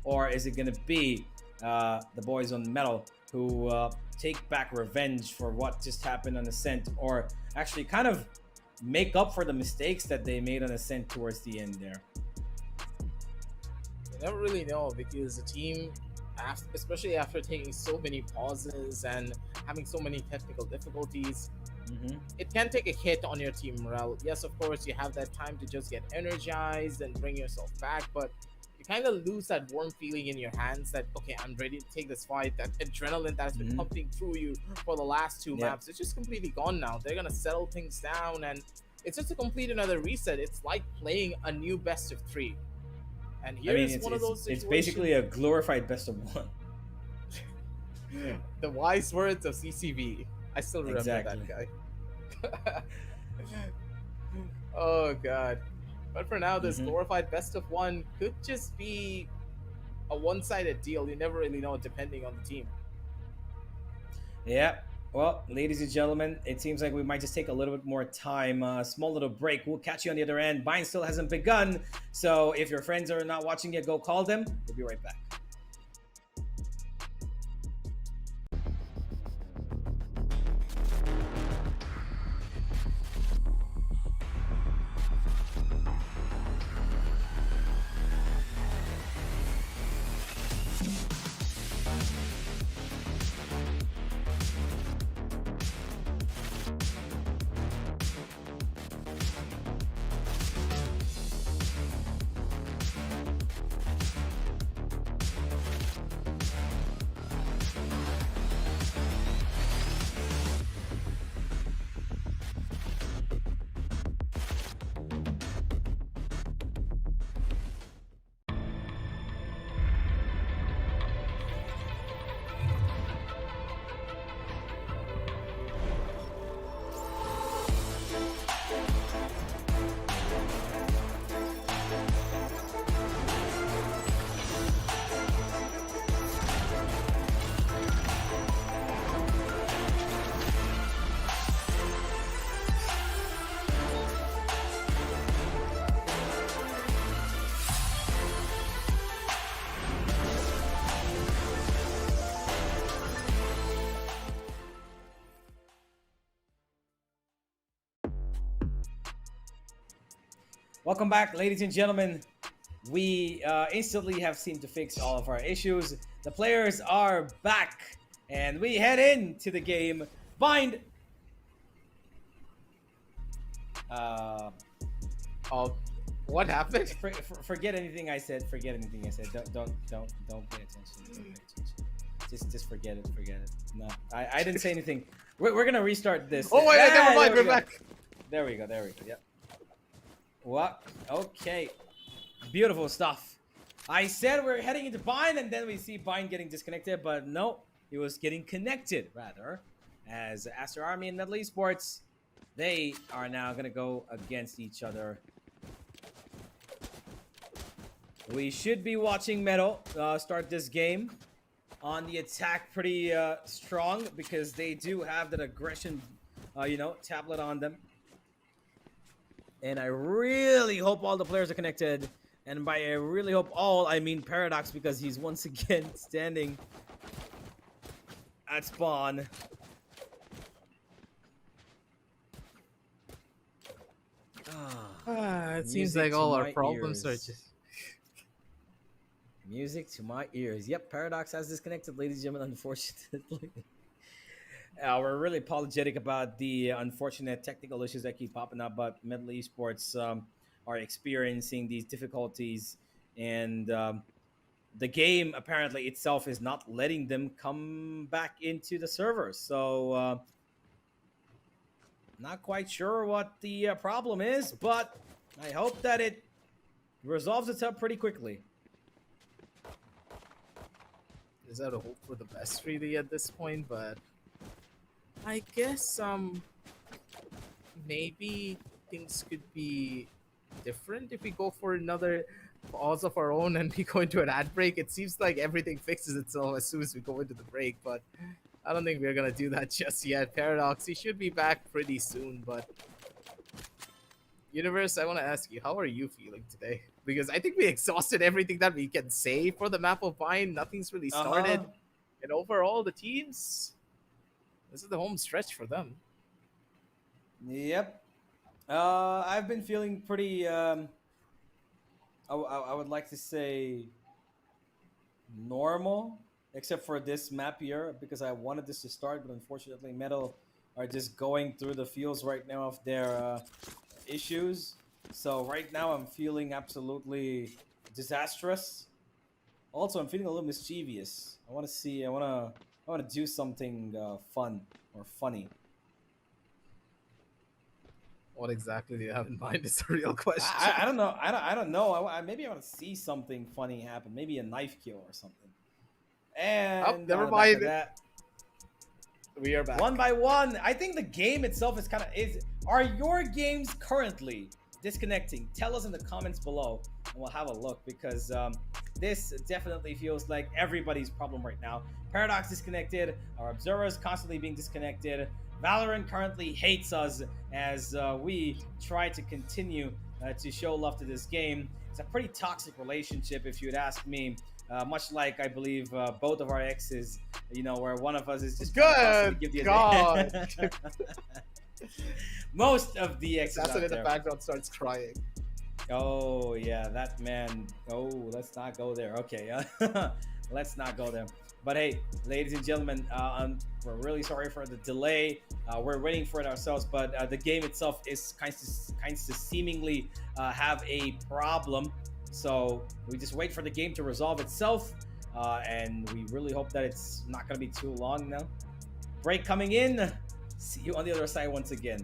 S1: or is it going to be the boys on metal who take back revenge for what just happened on Ascent, or actually kind of make up for the mistakes that they made on Ascent towards the end there?
S2: You never really know, because the team, especially after taking so many pauses and having so many technical difficulties, it can take a hit on your team morale. Yes, of course, you have that time to just get energized and bring yourself back, but you kind of lose that warm feeling in your hands that, okay, I'm ready to take this fight. That adrenaline that's been pumping through you for the last two maps, it's just completely gone now. They're going to settle things down, and it's just a complete another reset. It's like playing a new best of 3. And here's one of those situations.
S1: It's basically a glorified best of 1.
S2: The wise words of CCV. I still remember
S1: Exactly.
S2: that guy. Oh god. But for now, this glorified best of 1 could just be a one-sided deal. You never really know, depending on the team.
S1: Yeah. Well, ladies and gentlemen, it seems like we might just take a little bit more time. Small little break. We'll catch you on the other end. Bind still hasn't begun. So if your friends are not watching yet, go call them. We'll be right back. Welcome back, ladies and gentlemen. We instantly have seemed to fix all of our issues. The players are back, and we head into the game. Bind.
S2: What happened?
S1: Forget anything I said. Forget anything I said. Don't pay attention. Don't pay attention. Just forget it. Forget it. No, I didn't say anything. We're gonna restart this.
S2: Oh wait, never mind. We're back.
S1: There we go. Yep. What? Okay. Beautiful stuff. I said we're heading into Bind, and then we see Bind getting disconnected, but no, he was getting connected, rather, as Aster Army and Metal Esports, they are now going to go against each other. We should be watching Metal start this game on the attack pretty strong, because they do have that aggression, tablet on them. And I really hope all the players are connected. And by I really hope all, I mean Paradox, because he's once again standing at spawn.
S2: It seems
S1: Music
S2: like
S1: to
S2: all our
S1: my
S2: problems are
S1: ears.
S2: just.
S1: Music to my ears. Yep, Paradox has disconnected, ladies and gentlemen, unfortunately. We're really apologetic about the unfortunate technical issues that keep popping up, but Medley Esports are experiencing these difficulties, and the game apparently itself is not letting them come back into the server. So, not quite sure what the problem is, but I hope that it resolves itself pretty quickly.
S2: Is that a hope for the best really at this point? But I guess maybe things could be different if we go for another pause of our own and we go into an ad break. It seems like everything fixes itself as soon as we go into the break, but I don't think we're gonna do that just yet. Paradox, he should be back pretty soon, but Universe, I want to ask you, how are you feeling today? Because I think we exhausted everything that we can say for the map of Vine. Nothing's really started. And overall, the teams, this is the home stretch for them.
S1: Yep. I've been feeling pretty. I would like to say normal, except for this map here because I wanted this to start, but unfortunately, Metal are just going through the fields right now of their issues. So right now, I'm feeling absolutely disastrous. Also, I'm feeling a little mischievous. I want to see. I want to do something fun or funny.
S2: What exactly do you have in mind is the real question.
S1: I don't know. I don't know. Maybe I want to see something funny happen. Maybe a knife kill or something. And
S2: never
S1: on the back of
S2: mind.
S1: that,
S2: We are back.
S1: one by one. I think the game itself is Are your games currently disconnecting? Tell us in the comments below, and we'll have a look because this definitely feels like everybody's problem right now. Paradox disconnected. Our observers constantly being disconnected. Valorant currently hates us as we try to continue to show love to this game. It's a pretty toxic relationship, if you'd ask me. Much like I believe both of our exes, where one of us is just
S2: good.
S1: Give the
S2: God.
S1: Most of the exes
S2: Assassin
S1: out
S2: in the
S1: there.
S2: background starts crying.
S1: Oh yeah, that man. Oh, let's not go there. Okay, let's not go there. But hey, ladies and gentlemen, we're really sorry for the delay. We're waiting for it ourselves, but the game itself is kind of seemingly have a problem. So we just wait for the game to resolve itself, and we really hope that it's not going to be too long now. Break coming in. See you on the other side once again.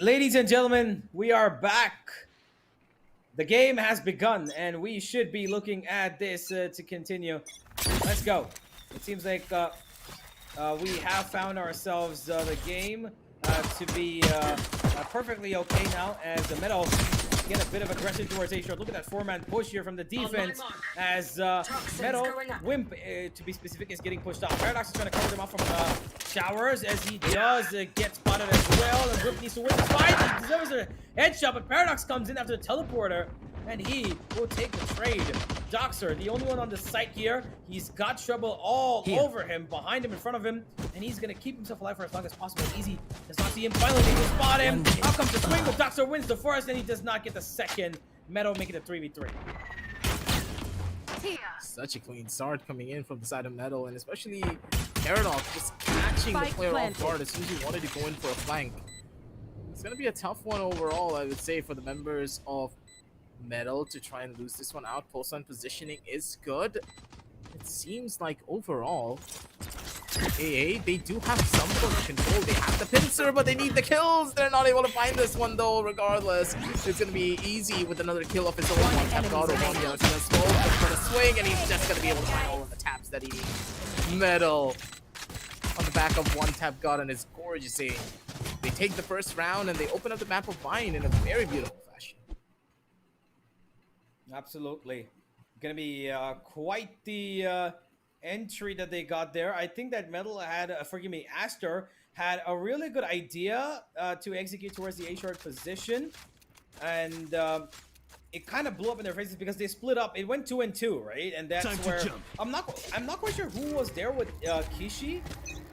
S1: Ladies and gentlemen, we are back. The game has begun, and we should be looking at this to continue. Let's go. It seems like we have found ourselves the game to be perfectly okay now, as the Metal get a bit of aggression towards Aster. Look at that four-man push here from the defense, as Metal, Wimp, to be specific, is getting pushed off. Paradox is trying to cover them off from showers, as he does get spotted as well, and Wimp needs to win the fight. He deserves a headshot, but Paradox comes in after the teleporter, and he will take the trade. Doxer, the only one on the site here. He's got trouble all over him, behind him, in front of him, and he's gonna keep himself alive for as long as possible. Easy does not see him. Finally, they will spot him. Out comes the swing, but Doxer wins the first, and he does not get the second. Meadow making it 3v3.
S2: Such a clean start coming in from the side of Metal, and especially Paradox just catching the player off guard as soon as he wanted to go in for a flank. It's going to be a tough one overall, I would say, for the members of Metal to try and lose this one out. Post-on positioning is good. It seems like overall, AA, they do have some sort of control. They have the pincer, but they need the kills. They're not able to find this one though, regardless. It's going to be easy with another kill of his own. One tap god or one yellow. He's going to smoke, he's going to swing, and he's just going to be able to find all of the taps that he needs. Metal on the back of one tap god and his gorgeous aim. They take the first round and they open up the map of Vine in a very beautiful fashion.
S1: Absolutely. Gonna be quite the entry that they got there. I think that Metal had, forgive me, Aster had a really good idea to execute towards the A-short position. And it kind of blew up in their faces because they split up. It went 2 and 2, right? And that's where I'm not quite sure who was there with Kishi,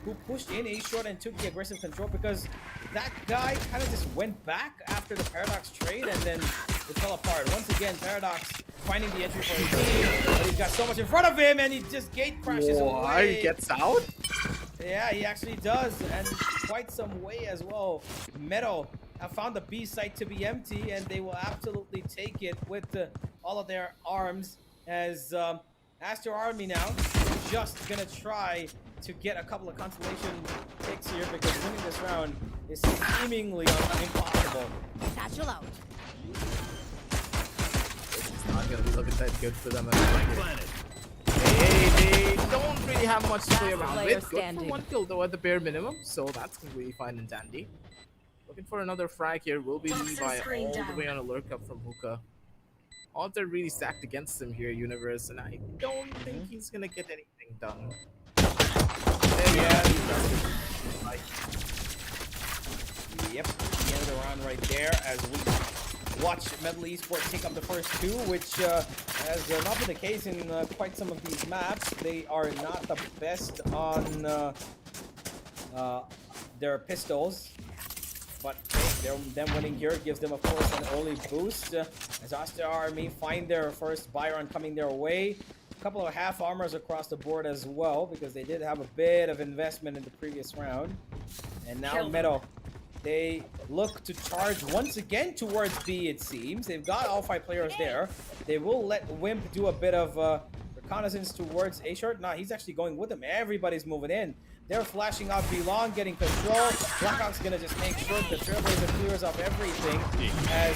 S1: who pushed in A-short and took the aggressive control, because that guy kind of just went back after the Paradox trade, and then it fell apart. Once again, Paradox finding the entry for his team, but he's got so much in front of him, and he just gate crashes away.
S2: He gets out?
S1: Yeah, he actually does, and quite some way as well. Meadow have found the B site to be empty, and they will absolutely take it with all of their arms, as Aster Army now just gonna try to get a couple of consolation picks here, because winning this round is seemingly impossible.
S4: Satchel out.
S2: It's not gonna be looking that good for them. They don't really have much to play around with. Good for one kill though at the bare minimum, so that's completely fine and dandy. Looking for another frag here will be Levi all the way on a lurk up from Hookah. Odds are really stacked against him here, Universe, and I don't think he's gonna get anything done.
S1: Yeah, yep, the end of the round right there as we watch Metal Esports take up the first two, which has not been the case in quite some of these maps. They are not the best on their pistols, but them winning here gives them, of course, an early boost. As Aster Army find their first buy run coming their way. A couple of half armors across the board as well, because they did have a bit of investment in the previous round. And now Meadow, they look to charge once again towards B, it seems. They've got all 5 players there. They will let Wimp do a bit of reconnaissance towards A-short. Nah, he's actually going with them. Everybody's moving in. They're flashing out B-long, getting control. Blackhawk's gonna just make sure the Trailblazer clears off everything, as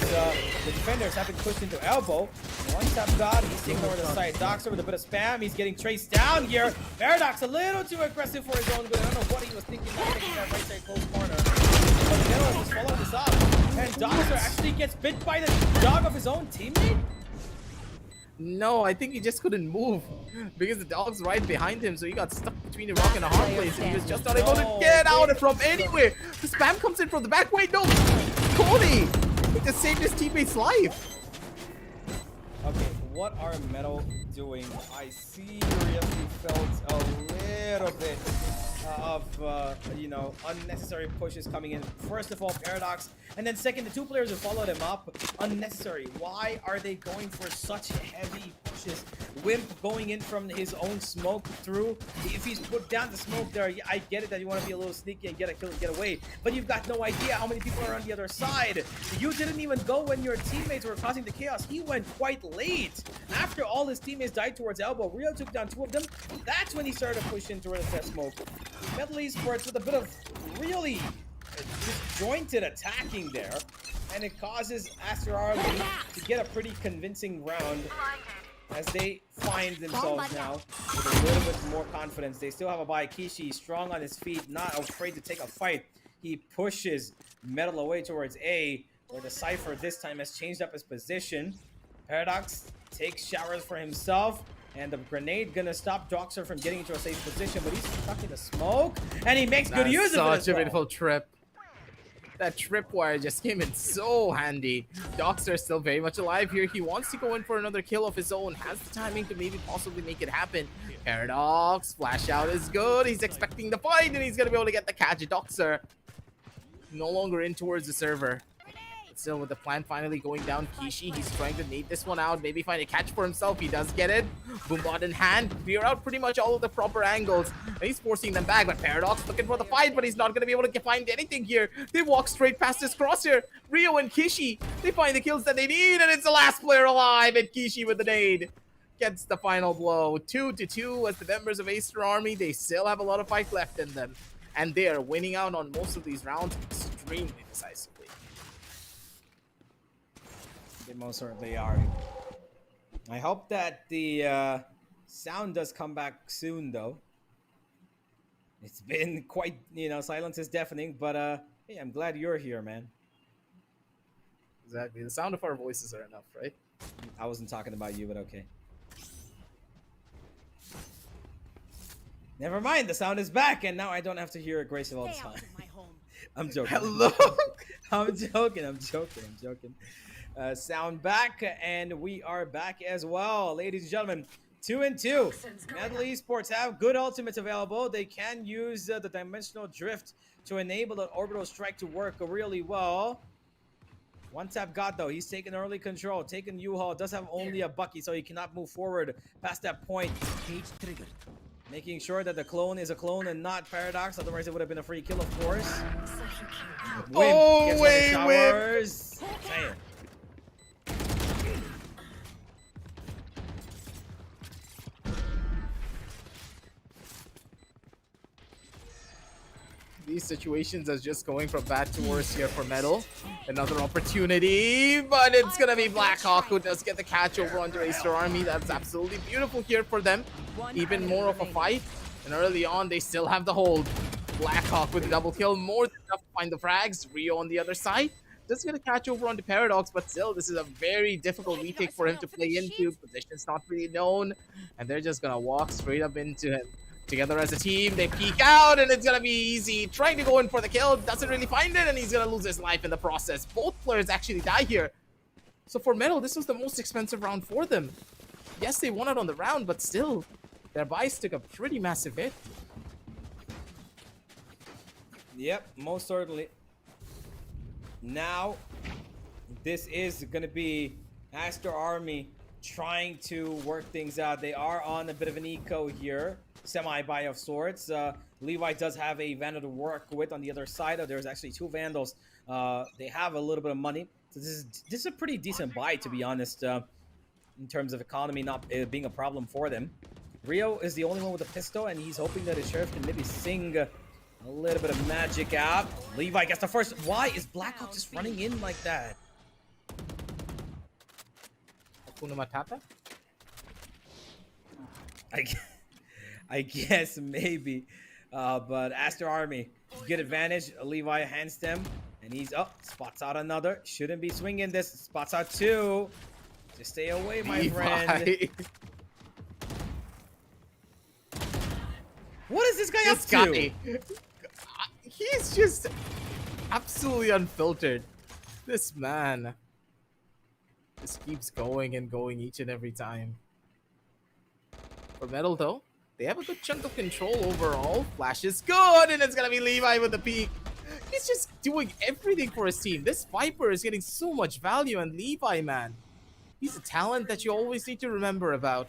S1: the defenders have been pushed into elbow. One tap god, he's taking over the side. Doxer with a bit of spam, he's getting traced down here. Paradox a little too aggressive for his own good. I don't know what he was thinking, not taking that right side close corner. But Miller just followed this up, and Doxer actually gets bit by the dog of his own teammate.
S2: No, I think he just couldn't move because the dog's right behind him, so he got stuck between a rock and a hard place, and he was just not able to get out from anywhere. The spam comes in from the back. Wait, no, Cody! He just saved his teammate's life.
S1: Okay, what are Metal doing? I seriously felt a little bit of, you know, unnecessary pushes coming in. First of all, Paradox, and then second, the 2 players who followed him up, unnecessary. Why are they going for such heavy pushes? Wimp going in from his own smoke through. If he's put down the smoke there, I get it that you want to be a little sneaky and get a kill and get away, but you've got no idea how many people are on the other side. You didn't even go when your teammates were causing the chaos. He went quite late. After all his teammates died towards elbow, Rio took down 2 of them. That's when he started to push in towards that smoke. Metal Esports with a bit of really disjointed attacking there, and it causes Aster Army to get a pretty convincing round, as they find themselves now with a little bit more confidence. They still have a buy. Kishi strong on his feet, not afraid to take a fight. He pushes Metal away towards A, where the Cypher this time has changed up his position. Paradox takes showers for himself, and the grenade gonna stop Doxer from getting into a safe position, but he's stuck in the smoke, and he makes good use of it.
S2: Such a beautiful trip. That tripwire just came in so handy. Doxter still very much alive here. He wants to go in for another kill of his own. Has the timing to maybe possibly make it happen. Paradox, flash out is good. He's expecting the fight and he's going to be able to get the catch. Doxter no longer in towards the server. Still with the plan finally going down, Kishi, he's trying to nade this one out, maybe find a catch for himself. He does get it. Boombot in hand, clear out pretty much all of the proper angles. And he's forcing them back, but Paradox looking for the fight, but he's not going to be able to find anything here. They walk straight past his crosshair. Rio and Kishi, they find the kills that they need, and it's the last player alive, and Kishi with the nade gets the final blow. 2-2 as the members of Aster Army, they still have a lot of fight left in them, and they are winning out on most of these rounds extremely decisively.
S1: They most certainly are. I hope that the sound does come back soon, though. It's been quite, silence is deafening, but hey, I'm glad you're here, man.
S2: Exactly. The sound of our voices are enough, right?
S1: I wasn't talking about you, but okay. Never mind, the sound is back, and now I don't have to hear it Gracie all the time. I'm joking.
S2: Hello?
S1: I'm joking. Sound back, and we are back as well, ladies and gentlemen. 2-2. Metal Esports have good ultimates available. They can use the dimensional drift to enable the orbital strike to work really well. One tap God, though. He's taking early control. Taking U-Haul. Does have only a Bucky, so he cannot move forward past that point.
S3: Cage triggered.
S1: Making sure that the clone is a clone and not Paradox. Otherwise, it would have been a free kill, of course.
S2: Oh, wait.
S1: Damn.
S2: These situations are just going from bad to worse here for Metal. Another opportunity, but it's gonna be Blackhawk who does get the catch over onto Aster Army. That's absolutely beautiful here for them. Even more of a fight, and early on they still have the hold. Blackhawk with a double kill, more than enough to find the frags. Rio on the other side does get a catch over onto Paradox, but still this is a very difficult retake for him to play into. Position's not really known, and they're just gonna walk straight up into him. Together as a team, they peek out, and it's gonna be easy. Trying to go in for the kill, doesn't really find it, and he's gonna lose his life in the process. Both players actually die here. So for Metal, this was the most expensive round for them. Yes, they won out on the round, but still, their buys took a pretty massive hit.
S1: Yep, most certainly. Now, this is gonna be Aster Army trying to work things out. They are on a bit of an eco here. Semi-buy of sorts. Levi does have a Vandal to work with on the other side. There's actually two Vandals. They have a little bit of money. So this is a pretty decent buy, to be honest, in terms of economy not being a problem for them. Rio is the only one with a pistol, and he's hoping that his sheriff can maybe sing a little bit of magic out. Levi gets the first. Why is Blackhawk just running in like that?
S2: Hakuna Matata?
S1: I guess maybe, but Aster Army, good advantage. Levi hands them, and he's up. Spots out another. Shouldn't be swinging this. Spots out two. Just stay away, my
S2: Levi.
S1: friend. What is this guy up to?
S2: He's just absolutely unfiltered. This man just keeps going and going each and every time. For Metal, though, they have a good chunk of control overall. Flash is good, and it's gonna be Levi with the peak. He's just doing everything for his team. This Viper is getting so much value, and Levi, man, he's a talent that you always need to remember about.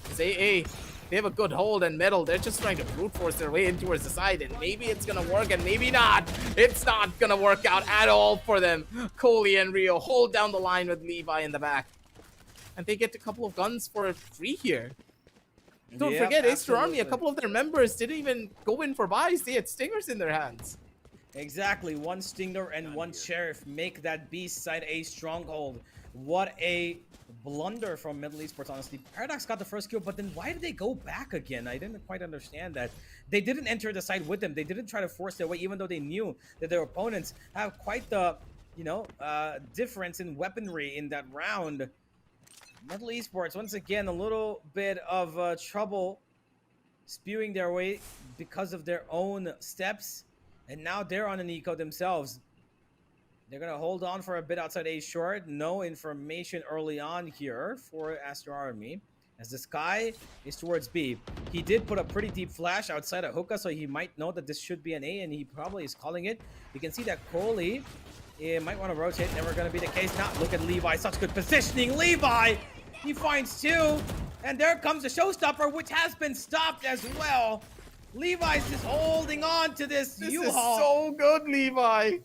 S2: Because AA, they have a good hold, and Metal, they're just trying to brute force their way in towards the side, and maybe it's gonna work, and maybe not. It's not gonna work out at all for them. Coley and Rio hold down the line with Levi in the back, and they get a couple of guns for free here. Don't forget, Aster Army, a couple of their members didn't even go in for buys. They had stingers in their hands.
S1: Exactly. One stinger and one sheriff make that beast side a stronghold. What a blunder from Middle Esports, honestly. Paradox got the first kill, but then why did they go back again? I didn't quite understand that. They didn't enter the side with them. They didn't try to force their way, even though they knew that their opponents have quite the, difference in weaponry in that round. Metal Esports, once again, a little bit of trouble spewing their way because of their own steps. And now they're on an eco themselves. They're going to hold on for a bit outside A short. No information early on here for Aster Army, as this guy is towards B. He did put a pretty deep flash outside of hookah, so he might know that this should be an A, and he probably is calling it. You can see that Coley might want to rotate. Never going to be the case. Now look at Levi. Such good positioning. Levi, he finds two. And there comes the showstopper, which has been stopped as well. Levi's just holding on to this U-Haul.
S2: This is so good, Levi.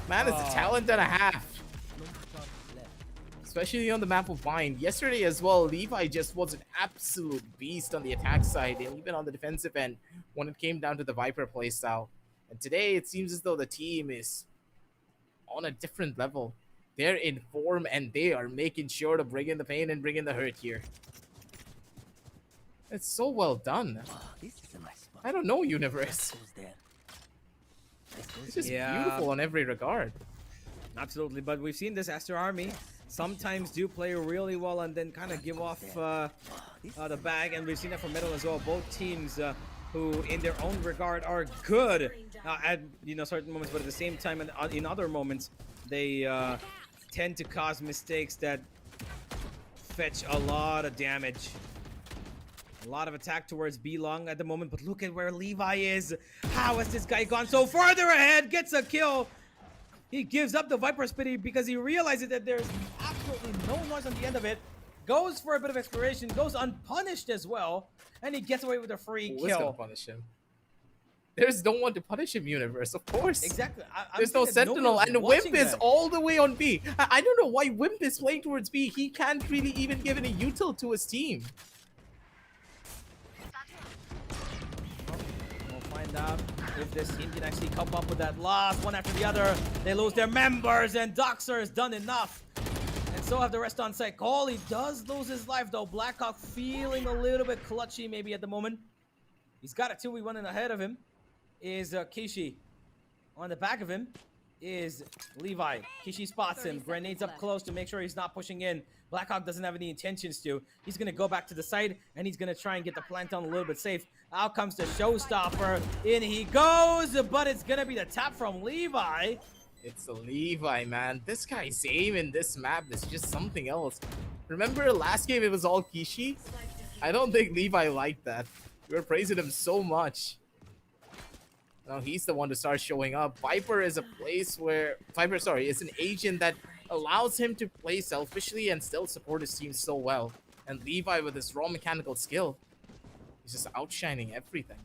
S2: Man, it's a talent and a half. Especially on the map of Vine. Yesterday as well, Levi just was an absolute beast on the attack side and even on the defensive end when it came down to the Viper playstyle. And today, it seems as though the team is on a different level. They're in form and they are making sure to bring in the pain and bring in the hurt here. It's so well done. I don't know, Universe. It's just beautiful on every regard.
S1: Absolutely, but we've seen this Aster Army sometimes do play really well and then kind of give off the bag, and we've seen that from Metal as well. Both teams who, in their own regard, are good at certain moments, but at the same time, in other moments, they tend to cause mistakes that fetch a lot of damage. A lot of attack towards B long at the moment, but look at where Levi is. How has this guy gone so farther ahead? Gets a kill. He gives up the Viper Spitty because he realizes that there's absolutely no noise on the end of it. Goes for a bit of exploration, goes unpunished as well, and he gets away with a free kill.
S2: Who's gonna punish him? There's no one to punish him, Universe, of course.
S1: Exactly.
S2: There's no Sentinel, and Wimp is all the way on B. I don't know why Wimp is playing towards B. He can't really even give any util to his team.
S1: Find out if this team can actually come up with that loss one after the other. They lose their members, and Doxer has done enough. And so have the rest on site. Coley does lose his life, though. Blackhawk feeling a little bit clutchy maybe at the moment. He's got a 2v1 in ahead of him. Is Kishi. On the back of him is Levi. Kishi spots him. Grenades up close to make sure he's not pushing in. Blackhawk doesn't have any intentions to. He's going to go back to the side, and he's going to try and get the plant down a little bit safe. Out comes the showstopper. In he goes, but it's going to be the tap from Levi.
S2: It's Levi, man. This guy's aim in this map is just something else. Remember last game it was all Kishi? I don't think Levi liked that. We were praising him so much. Now he's the one to start showing up. Viper is a place where... it's an agent that allows him to play selfishly and still support his team so well. And Levi, with his raw mechanical skill, he's just outshining everything.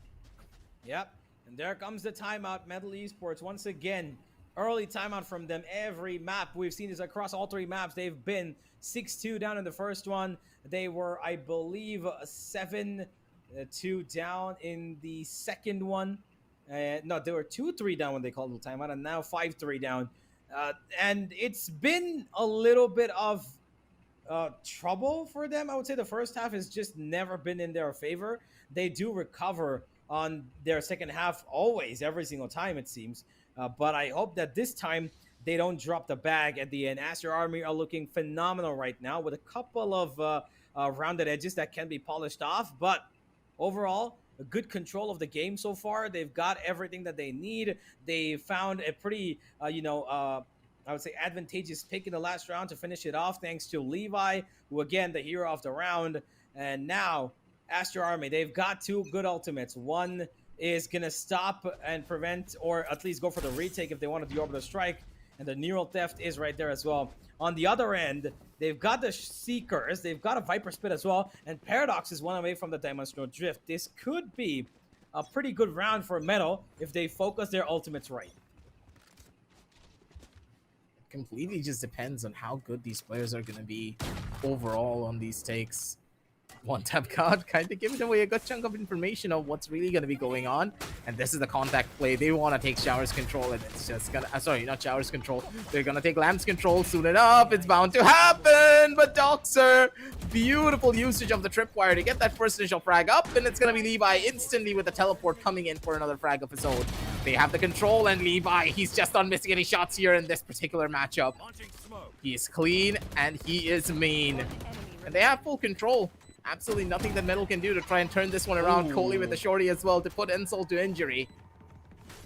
S1: Yep. And there comes the timeout. Metal Esports, once again, early timeout from them every map. We've seen this across all three maps. They've been 6-2 down in the first one. They were, I believe, 7-2 down in the second one. No, they were 2-3 down when they called the timeout, and now 5-3 down. And it's been a little bit of trouble for them. I would say the first half has just never been in their favor. They do recover on their second half always, every single time it seems. But I hope that this time they don't drop the bag at the end. Aster Army are looking phenomenal right now with a couple of rounded edges that can be polished off. But overall, a good control of the game so far. They've got everything that they need. They found a pretty, I would say, advantageous pick in the last round to finish it off, thanks to Levi, who, again, the hero of the round. And now, Aster Army, they've got two good ultimates. One is going to stop and prevent, or at least go for the retake if they wanted the orbital strike. And the neural theft is right there as well. On the other end, they've got the Seekers. They've got a Viper Spit as well. And Paradox is one away from the Dimensional Drift. This could be a pretty good round for Metal if they focus their ultimates right.
S2: It completely just depends on how good these players are going to be overall on these takes. One tap card kind of giving away a good chunk of information of what's really going to be going on. And this is the contact play. They want to take Shower's control, and it's just gonna sorry, not Shower's control. They're gonna take Lamb's control soon enough. It's bound to happen. But Doxer, beautiful usage of the tripwire to get that first initial frag up, and it's gonna be Levi instantly with the teleport coming in for another frag of his own. They have the control, and Levi, he's just not missing any shots here in this particular matchup. He is clean and he is mean, and they have full control. Absolutely nothing that Metal can do to try and turn this one around. Coley with the shorty as well to put insult to injury.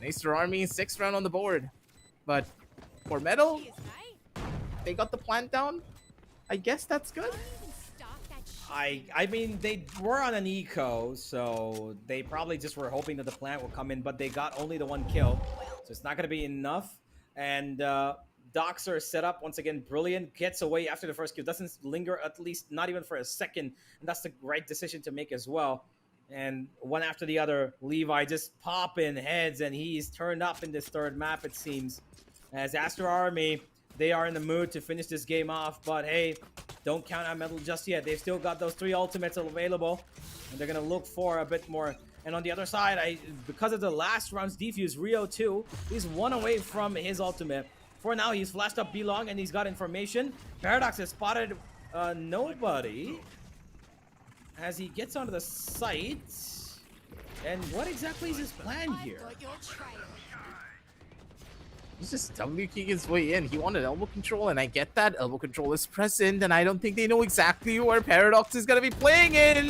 S2: Aster Army, 6th round on the board. But for Metal,
S4: He is right.
S2: they got the plant down. I guess that's good.
S4: Don't even start that shit.
S1: I mean, they were on an eco, so they probably just were hoping that the plant will come in, but they got only the 1 kill, so it's not going to be enough. And Doxer set up once again, brilliant, gets away after the first kill, doesn't linger at least not even for a second, and that's the right decision to make as well. And one after the other, Levi just popping heads, and he's turned up in this 3rd map, it seems. As Aster Army, they are in the mood to finish this game off, but hey, don't count out Metal just yet. They've still got those 3 ultimates available, and they're going to look for a bit more. And on the other side, because of the last round's defuse, Rio 2, he's 1 away from his ultimate. For now, he's flashed up B-Long, and he's got information. Paradox has spotted nobody as he gets onto the site. And what exactly is his plan here?
S4: I've got your trail.
S2: He's just W-keying his way in. He wanted elbow control, and I get that. Elbow control is present, and I don't think they know exactly where Paradox is going to be playing in.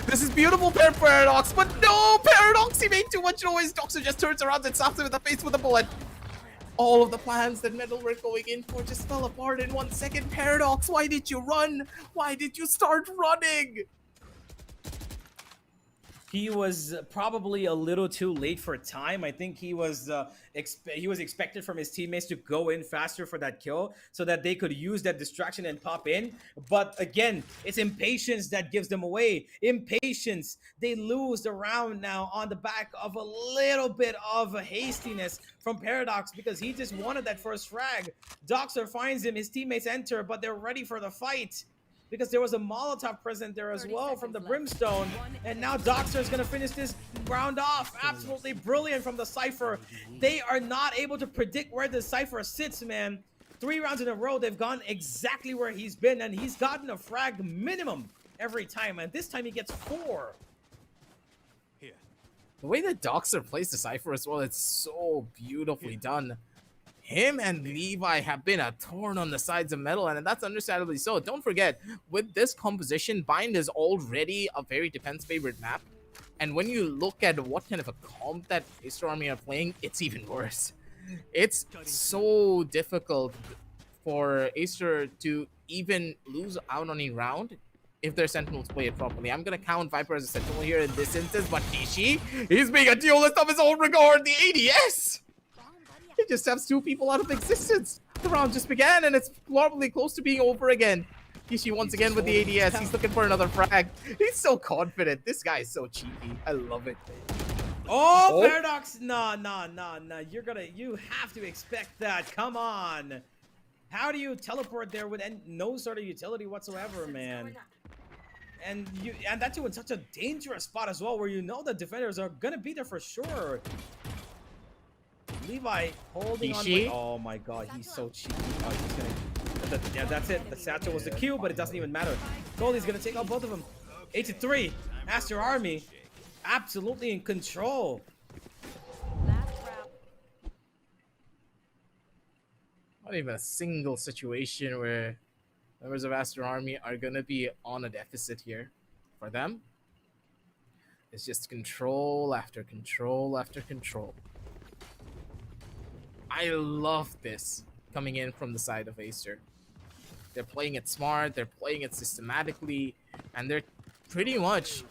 S2: This is beautiful, Paradox, but no! Paradox, he made too much noise. Doxer just turns around and slaps him in the face with a bullet. All of the plans that Metal were going in for just fell apart in 1 second. Paradox, why did you run? Why did you start running?
S1: He was probably a little too late for time. I think he was expected from his teammates to go in faster for that kill so that they could use that distraction and pop in. But again, it's impatience that gives them away. Impatience. They lose the round now on the back of a little bit of a hastiness from Paradox because he just wanted that first frag. Doxer finds him. His teammates enter, but they're ready for the fight, because there was a Molotov present there as well from the Brimstone. And now Doxer is going to finish this round off. Absolutely brilliant from the Cypher. They are not able to predict where the Cypher sits, man. 3 rounds in a row, they've gone exactly where he's been, and he's gotten a frag minimum every time. And this time he gets 4.
S2: The way that Doxer plays the Cypher as well, it's so beautifully done. Him and Levi have been a thorn on the sides of Metal, and that's understandably so. Don't forget, with this composition, Bind is already a very defense-favored map. And when you look at what kind of a comp that Aster Army are playing, it's even worse. It's so difficult for Aster to even lose out on a round if their Sentinels play it properly. I'm going to count Viper as a Sentinel here in this instance, but Kishi, he's being a duelist of his own regard. The ADS! He just has 2 people out of existence. The round just began, and it's probably close to being over again. Kishi once again with the ADS. He's looking for another frag. He's so confident. This guy is so cheeky. I love it.
S1: Oh, Paradox! No. You have to expect that. Come on. How do you teleport there with no sort of utility whatsoever, man? And that too in such a dangerous spot as well, where you know the defenders are gonna be there for sure. Levi holding on. Oh my god, he's so cheeky. Oh, he's gonna. Yeah, that's it. The satchel was the Q, but it doesn't even matter. Goldie's gonna take out both of them. 8-3. Aster Army, absolutely in control.
S2: Not even a single situation where members of Aster Army are gonna be on a deficit here. For them, it's just control after control after control. I love this coming in from the side of Aster. They're playing it smart, they're playing it systematically, and they're pretty much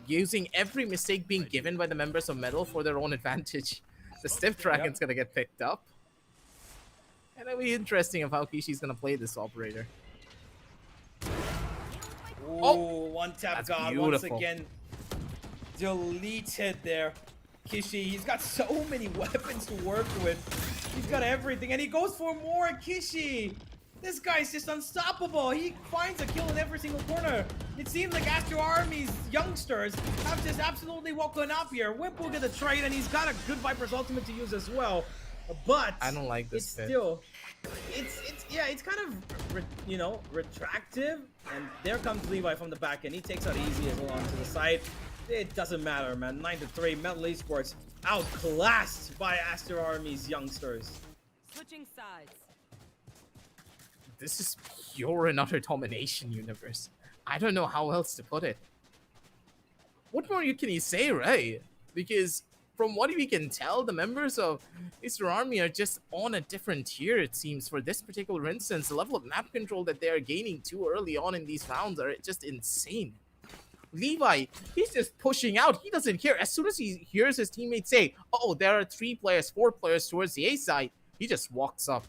S2: using every mistake being given by the members of Metal for their own advantage. The Stiff Dragon's gonna get picked up. And it'll be interesting of how Kishi's gonna play this operator.
S1: Oh, one tap god once
S2: beautiful.
S1: again. Deleted there. Kishi, he's got so many weapons to work with. He's got everything, and he goes for more. Kishi, this guy's just unstoppable. He finds a kill in every single corner. It seems like Aster Army's youngsters have just absolutely woken up here. Whip will get a trade, and he's got a good Viper's ultimate to use as well. But
S2: I don't like this.
S1: It's still, it's kind of retractive. And there comes Levi from the back, and he takes out easy as well onto the side. It doesn't matter, man. 9-3. Metal Esports outclassed by Aster Army's youngsters.
S4: Switching sides.
S2: This is pure and utter domination universe. I don't know how else to put it. What more can you say, right? Because from what we can tell, the members of Easter Army are just on a different tier, it seems, for this particular instance. The level of map control that they are gaining too early on in these rounds are just insane. Levi, he's just pushing out. He doesn't care. As soon as he hears his teammates say, oh, there are 3 players, 4 players towards the A side, he just walks up.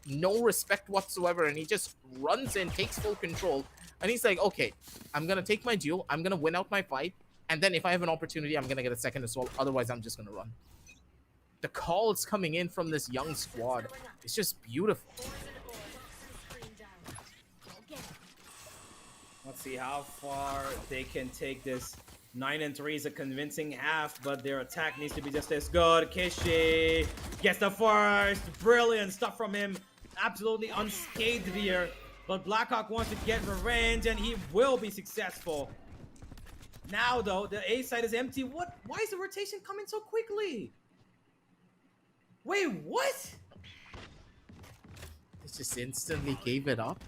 S2: No respect whatsoever, and he just runs in, takes full control, and he's like, okay, I'm gonna take my duel, I'm gonna win out my fight, and then if I have an opportunity, I'm gonna get a second assault, otherwise I'm just gonna run. The calls coming in from this young squad, it's just beautiful.
S1: Let's see how far they can take this. 9-3 is a convincing half, but their attack needs to be just as good. Kishi gets the first. Brilliant stuff from him. Absolutely unscathed here. But Blackhawk wants to get revenge, and he will be successful. Now, though, the A side is empty. What? Why is the rotation coming so quickly? Wait, what?
S2: They just instantly gave it up.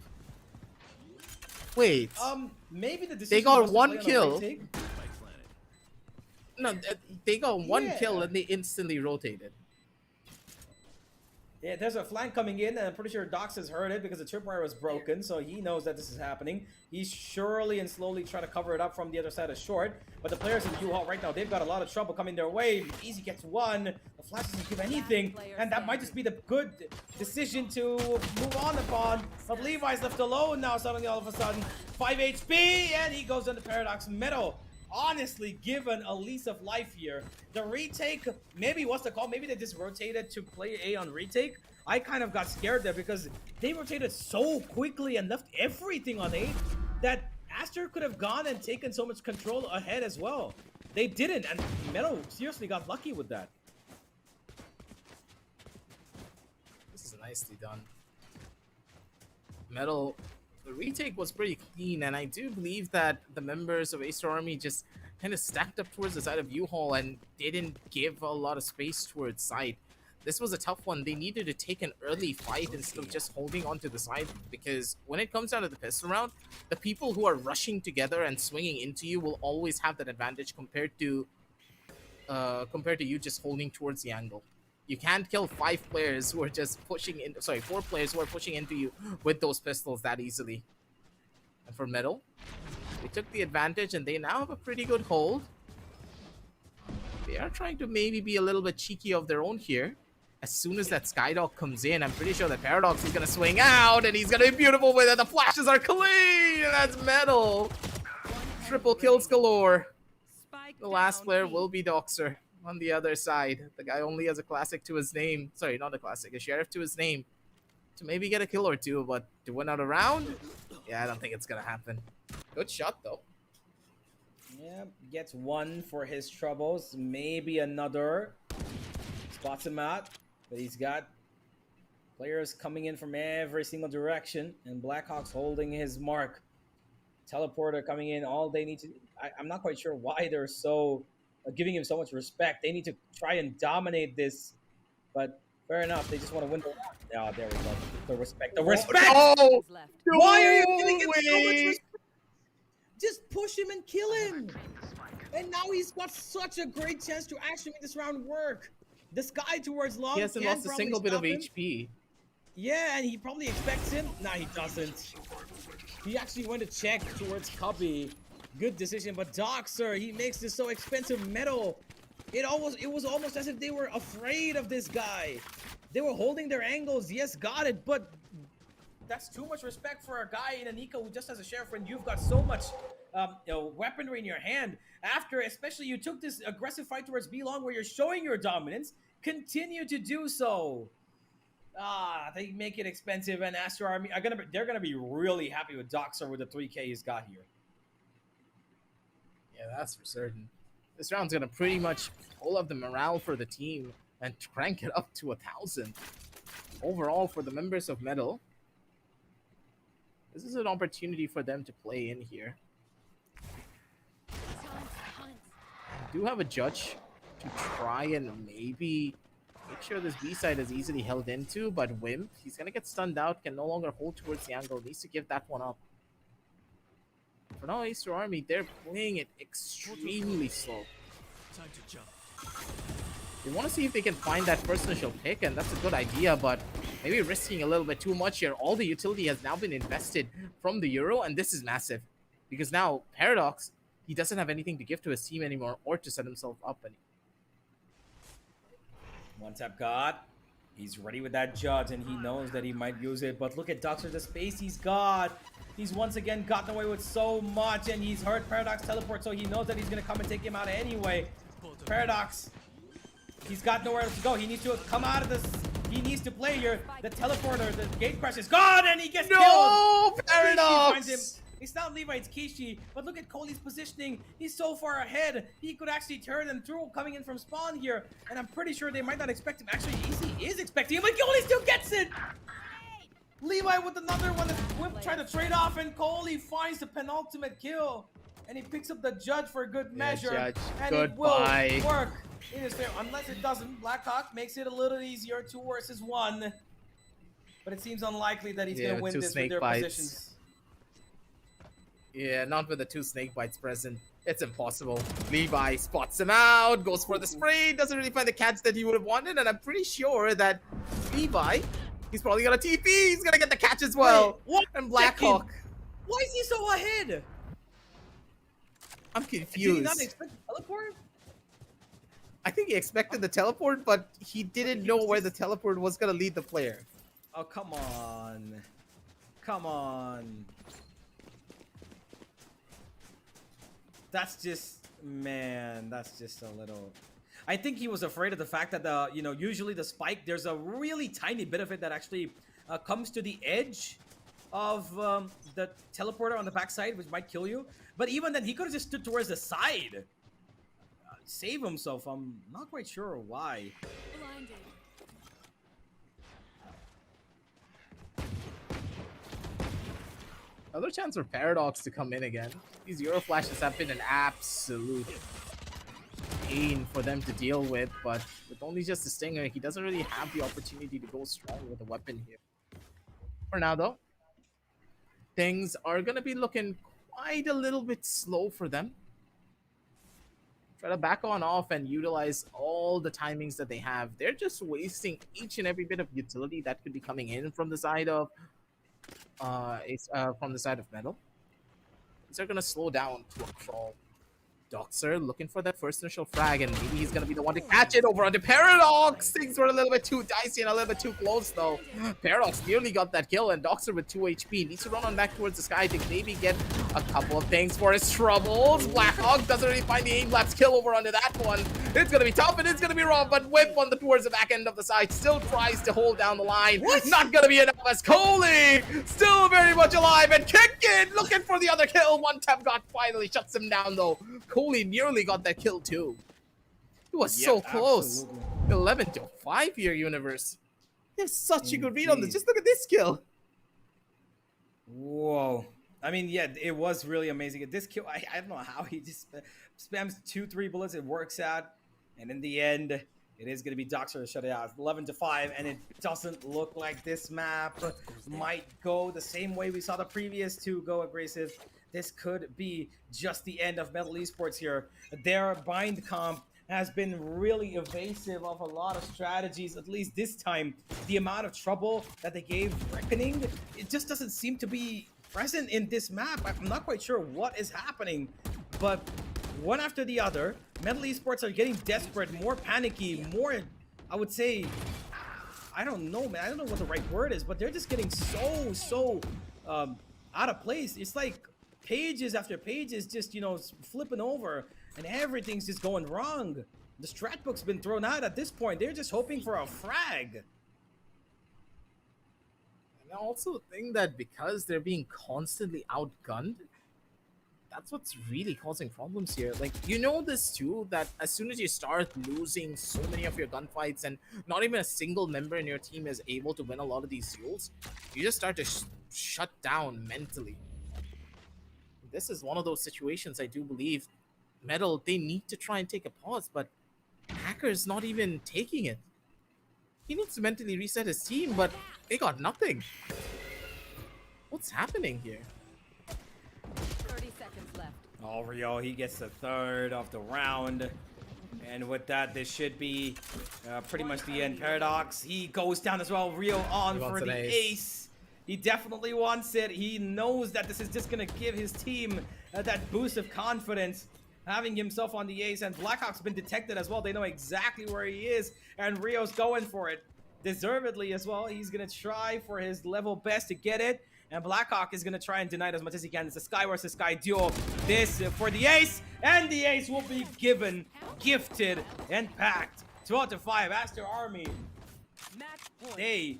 S2: Wait.
S1: Maybe the decision
S2: they got
S1: was to
S2: one
S1: play on a
S2: kill.
S1: retake.
S2: No, they got one
S1: Yeah.
S2: kill and they instantly rotated.
S1: Yeah, there's a flank coming in, and I'm pretty sure Dox has heard it because the tripwire was broken, so he knows that this is happening. He's surely and slowly trying to cover it up from the other side of short, but the players in U-Haul right now, they've got a lot of trouble coming their way. Easy gets one, the flash doesn't give anything, and that might just be the good decision to move on upon. But Levi's left alone now, suddenly all of a sudden. 5 HP, and he goes into Paradox Metal. Honestly, given a lease of life here, the retake, maybe what's the call? Maybe they just rotated to play A on retake. I kind of got scared there because they rotated so quickly and left everything on A that Aster could have gone and taken so much control ahead as well. They didn't, and Metal seriously got lucky with that.
S2: This is nicely done. Metal, the retake was pretty clean, and I do believe that the members of Aster Army just kind of stacked up towards the side of U-Haul and didn't give a lot of space towards side. This was a tough one. They needed to take an early fight instead of just holding onto the side, because when it comes down to the pistol round, the people who are rushing together and swinging into you will always have that advantage compared to you just holding towards the angle. You can't kill 5 players who are just pushing in. Sorry, 4 players who are pushing into you with those pistols that easily. And for Metal, they took the advantage and they now have a pretty good hold. They are trying to maybe be a little bit cheeky of their own here. As soon as that Skydog comes in, I'm pretty sure that Paradox is gonna swing out and he's gonna be beautiful with it. The flashes are clean, and that's Metal. Triple kills galore. The last player will be Doxer. On the other side, the guy only has a classic to his name. Sorry, not a classic, a sheriff to his name. To maybe get a kill or two, but to win out a round? Yeah, I don't think it's gonna happen. Good shot, though.
S1: Yeah, gets 1 for his troubles. Maybe another. Spots him out, but he's got players coming in from every single direction, and Blackhawks holding his mark. Teleporter coming in, all they need to... I'm not quite sure why they're so... giving him so much respect. They need to try and dominate this, but fair enough. They just want to win the round. Oh, there we go. The respect. The respect!
S2: Oh, no!
S1: Why are you giving him so much respect? Just push him and kill him. And now he's got such a great chance to actually make this round work. This guy towards long.
S2: He hasn't lost a single bit of HP.
S1: Yeah, and he probably expects him. Nah, he doesn't. He actually went to check towards Cubby. Good decision, but Doxer, he makes this so expensive. Metal. It was almost as if they were afraid of this guy. They were holding their angles. Yes, got it, but that's too much respect for a guy in Anika who just has a sheriff when you've got so much weaponry in your hand. After, especially, you took this aggressive fight towards B-Long where you're showing your dominance. Continue to do so. They make it expensive, and Aster Army they're gonna be really happy with Doxer with the 3K he's got here.
S2: Yeah, that's for certain. This round's gonna pretty much pull up the morale for the team and crank it up to 1,000. Overall, for the members of Metal, this is an opportunity for them to play in here. I do have a judge to try and maybe make sure this B side is easily held into, but Wimp, he's gonna get stunned out, can no longer hold towards the angle, needs to give that one up. For now, Aster Army, they're playing it extremely slow.
S5: Time to jump.
S2: They want to see if they can find that first initial pick, and that's a good idea, but maybe risking a little bit too much here. All the utility has now been invested from the Euro, and this is massive. Because now, Paradox, he doesn't have anything to give to his team anymore or to set himself up anymore.
S1: One tap got. He's ready with that judge, and he knows that he might use it. But look at Doxer, the space he's got. He's once again gotten away with so much, and he's heard Paradox teleport, so he knows that he's going to come and take him out anyway. Paradox, he's got nowhere else to go. He needs to come out of this. He needs to play here. The teleporter, the gate crash is gone, and he gets killed.
S2: No, Paradox!
S1: It's not Levi, it's Kishi. But look at Kohli's positioning. He's so far ahead. He could actually turn them through coming in from spawn here. And I'm pretty sure they might not expect him. Actually, Easy is expecting him, but Kohli still gets it. Levi with another one. Whip trying to trade off, and Kohli finds the penultimate kill. And he picks up the judge for good measure.
S2: Judge.
S1: And
S2: Goodbye.
S1: it will work in his favor. Unless it doesn't. Blackhawk makes it a little easier. 2 versus 1. But it seems unlikely that he's going to win this with their positions.
S2: Yeah, not with the 2 snake bites present. It's impossible. Levi spots him out, goes for the spray, doesn't really find the catch that he would have wanted, and I'm pretty sure that Levi, he's probably gonna TP, he's gonna get the catch as well.
S1: Wait,
S2: and Blackhawk.
S1: Why is he so ahead?
S2: I'm confused.
S1: Did he not expect the teleport?
S2: I think he expected the teleport, but he didn't know where the teleport was gonna lead the player.
S1: Oh, come on. Come on. That's just, man, that's just a little... I think he was afraid of the fact that usually the spike, there's a really tiny bit of it that actually comes to the edge of the teleporter on the backside, which might kill you. But even then, he could have just stood towards the side. Save himself. I'm not quite sure why.
S4: Blinded.
S2: Another chance for Paradox to come in again. These Euro flashes have been an absolute pain for them to deal with, but with only just a stinger, he doesn't really have the opportunity to go strong with a weapon here. For now, though, things are going to be looking quite a little bit slow for them. Try to back on off and utilize all the timings that they have. They're just wasting each and every bit of utility that could be coming in from the side of Metal. These are gonna slow down to a crawl. Doxer looking for that first initial frag, and maybe he's gonna be the one to catch it over onto Paradox. Things were a little bit too dicey and a little bit too close, though. Paradox nearly got that kill, and Doxer with 2 HP needs to run on back towards the sky to maybe get a couple of things for his troubles. Blackhawk doesn't really find the aim lapse kill over onto that one. It's gonna be tough and it's gonna be rough, but Whip on towards the back end of the side still tries to hold down the line. Not gonna be enough as Kohli still very much alive and kicking, looking for the other kill. One tap got finally shuts him down, though. Kohli nearly got that kill too. It was so close.
S1: Absolutely.
S2: 11-5 here, Universe. There's such a good read on this. Just look at this kill.
S1: Whoa. I mean, yeah, it was really amazing. This kill, I don't know how he just spams 2-3 bullets. It works out. And in the end, it is going to be Doxer to shut it out. 11-5, and it doesn't look like this map might go the same way we saw the previous 2 go aggressive. This could be just the end of Metal Esports here. Their bind comp has been really evasive of a lot of strategies, at least this time. The amount of trouble that they gave Reckoning, it just doesn't seem to be present in this map. I'm not quite sure what is happening, but one after the other, Metal Esports are getting desperate, more panicky, more, I would say, I don't know, man. I don't know what the right word is, but they're just getting so out of place. It's like pages after pages just, flipping over, and everything's just going wrong. The strat book's been thrown out at this point. They're just hoping for a frag.
S2: And I also think that because they're being constantly outgunned, that's what's really causing problems here. Like, this too, that as soon as you start losing so many of your gunfights and not even a single member in your team is able to win a lot of these duels, you just start to shut down mentally. This is one of those situations I do believe Metal, they need to try and take a pause, but Hacker's not even taking it. He needs to mentally reset his team, but they got nothing. What's happening here?
S4: 30 seconds left.
S1: Oh, Rio, he gets the 3rd of the round. And with that, this should be pretty much the end. Paradox, he goes down as well. Rio on for the ace. He definitely wants it. He knows that this is just going to give his team that boost of confidence, having himself on the ace. And Blackhawk's been detected as well. They know exactly where he is. And Rio's going for it. Deservedly as well. He's going to try for his level best to get it. And Blackhawk is going to try and deny it as much as he can. It's a Sky versus Sky duo. This for the ace. And the ace will be given, gifted, and packed. 12 to 5. Aster Army. They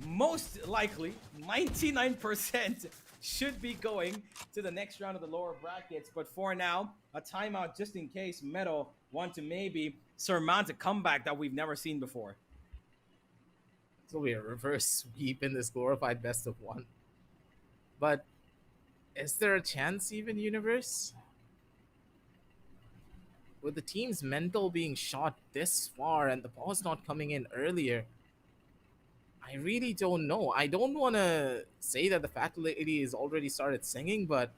S1: most likely, 99%, should be going to the next round of the lower brackets. But for now, a timeout just in case Metal want to maybe surmount a comeback that we've never seen before.
S2: It's going to be a reverse sweep in this glorified best of one. But is there a chance even, Universe? With the team's mental being shot this far and the ball's not coming in earlier, I really don't know. I don't want to say that the fat lady has already started singing, but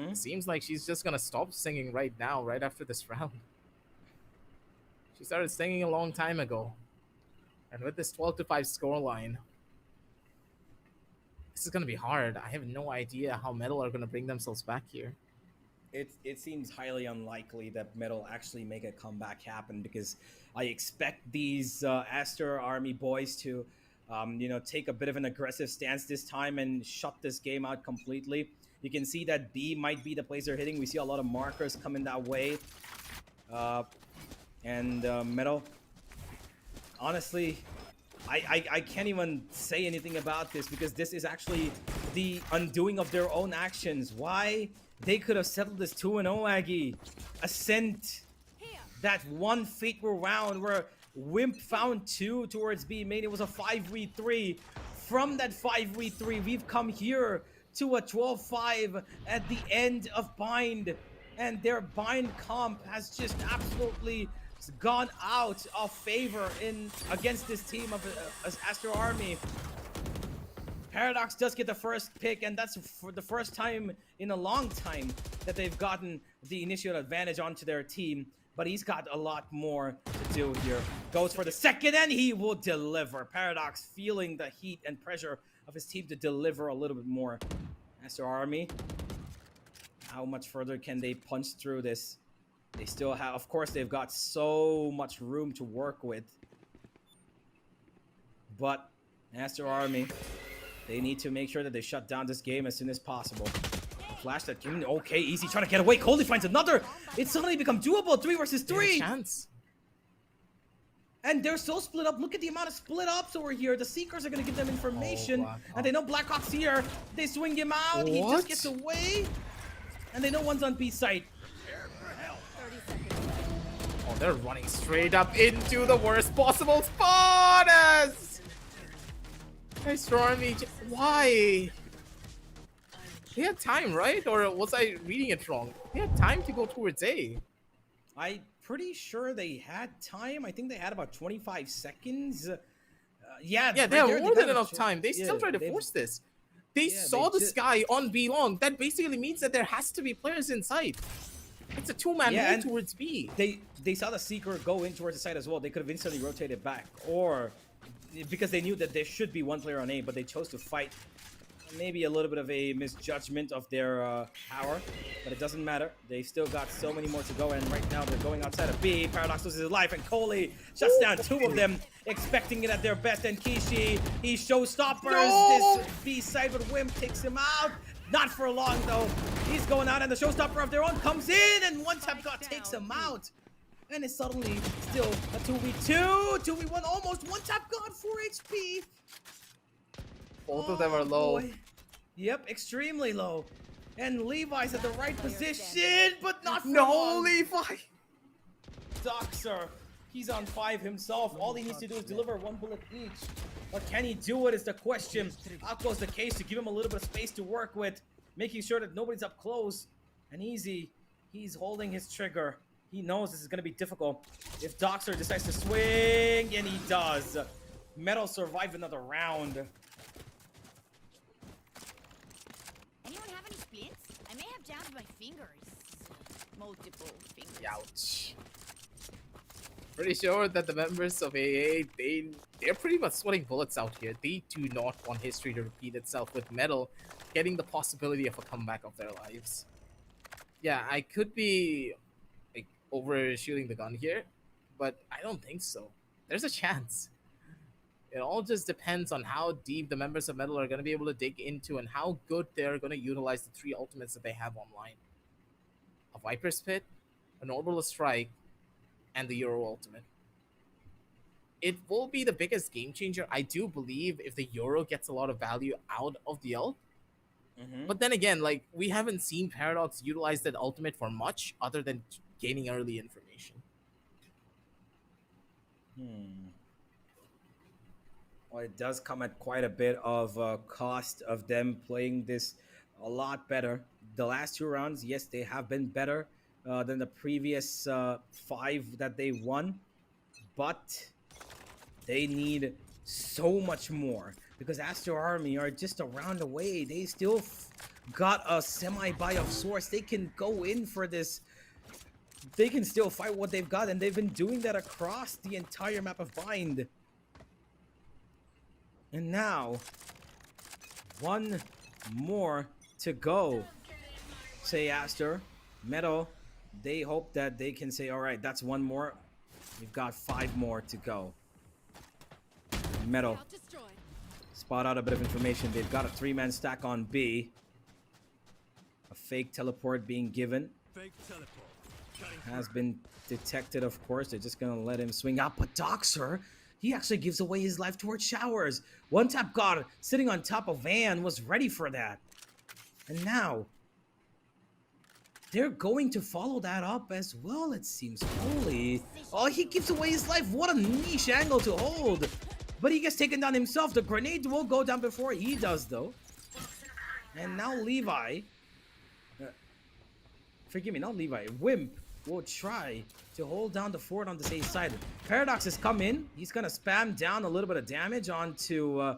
S2: it seems like she's just going to stop singing right now, right after this round. She started singing a long time ago. And with this 12 to 5 scoreline, this is going to be hard. I have no idea how Metal are going to bring themselves back here.
S1: It seems highly unlikely that Metal actually make a comeback happen, because I expect these Aster Army boys to take a bit of an aggressive stance this time and shut this game out completely. You can see that B might be the place they're hitting. We see a lot of markers coming that way. Metal, honestly, I can't even say anything about this, because this is actually the undoing of their own actions. Why? They could have settled this 2-0, Aggie. Ascent. That one fateful round where Wimp found 2 towards B. Made it was a 5v3. From that 5v3, we've come here to a 12-5 at the end of Bind. And their Bind comp has just absolutely gone out of favor against this team of Aster Army. Paradox does get the first pick, and that's for the first time in a long time that they've gotten the initial advantage onto their team. But he's got a lot more to do here. Goes for the second, and he will deliver. Paradox feeling the heat and pressure of his team to deliver a little bit more. Aster Army, how much further can they punch through this? They still have, of course, they've got so much room to work with. But Aster Army, they need to make sure that they shut down this game as soon as possible. Flash that, okay, easy, trying to get away. Coley finds another. It's suddenly become doable, 3 versus 3.
S2: Chance.
S1: And they're so split up. Look at the amount of split ups over here. The Seekers are going to give them information. And they know Blackhawk's here. They swing him out. What? He just gets away. And they know one's on B site.
S2: Oh, they're running straight up into the worst possible spot. Nice Army. Why? They had time, right? Or was I reading it wrong? They had time to go towards A.
S1: I'm pretty sure they had time. I think they had about 25 seconds. Yeah,
S2: they have more than enough time. They still try to force this. They saw the Sky on B long. That basically means that there has to be players inside. It's a two-man move towards B.
S1: They saw the Seeker go in towards the side as well. They could have instantly rotated back, or because they knew that there should be one player on A, but they chose to fight. Maybe a little bit of a misjudgment of their power, but it doesn't matter. They still got so many more to go, and right now they're going outside of B. Paradox loses his life, and Coley shuts down 2 of them, expecting it at their best. And Kishi, he showstoppers this B side, but Wimp takes him out. Not for long though. He's going out, and the showstopper of their own comes in, and one tap god takes him out. And it's suddenly still a 2v2, 2v1, almost one tap god, 4 HP.
S2: Both of them are low.
S1: Boy. Yep, extremely low. And Levi's at the right position, but not for long.
S2: Levi!
S1: Doxer, he's on 5 himself. All he needs to do is deliver 1 bullet each. But can he do it is the question. Out goes the case to give him a little bit of space to work with, making sure that nobody's up close. And Easy, he's holding his trigger. He knows this is going to be difficult. If Doxer decides to swing, and he does. Metal survived another round.
S4: Anyone have any splints? I may have downed my fingers. Multiple fingers.
S2: Ouch. Pretty sure that the members of AA, they're pretty much sweating bullets out here. They do not want history to repeat itself with Metal getting the possibility of a comeback of their lives. Yeah, I could be like overshooting the gun here, but I don't think so. There's a chance. It all just depends on how deep the members of Metal are going to be able to dig into and how good they're going to utilize the 3 ultimates that they have online. A Viper's Pit, an Orbital Strike, and the Euro ultimate. It will be the biggest game changer, I do believe, if the Euro gets a lot of value out of the ult. But then again, like, we haven't seen Paradox utilize that ultimate for much other than gaining early information.
S1: Well, it does come at quite a bit of cost of them playing this a lot better. The last 2 rounds, yes, they have been better than the previous 5 that they won, but they need so much more because Aster Army are just a round away. They still got a semi-buy of sorts. They can go in for this. They can still fight what they've got, and they've been doing that across the entire map of Bind. And now, 1 more to go. Say Aster, Metal, they hope that they can say, all right, that's 1 more. We've got 5 more to go. Metal, spot out a bit of information. They've got a 3-man stack on B. A fake teleport being given.
S5: Fake teleport.
S1: Has been detected, of course. They're just gonna let him swing out. But Doxer, he actually gives away his life towards Showers. One tap god sitting on top of Van was ready for that. And now, they're going to follow that up as well, it seems. Holy. Oh, he gives away his life. What a niche angle to hold. But he gets taken down himself. The grenade will go down before he does, though. And now Levi. Forgive me, not Levi. Wimp will try to hold down the fort on the safe side. Paradox has come in. He's going to spam down a little bit of damage onto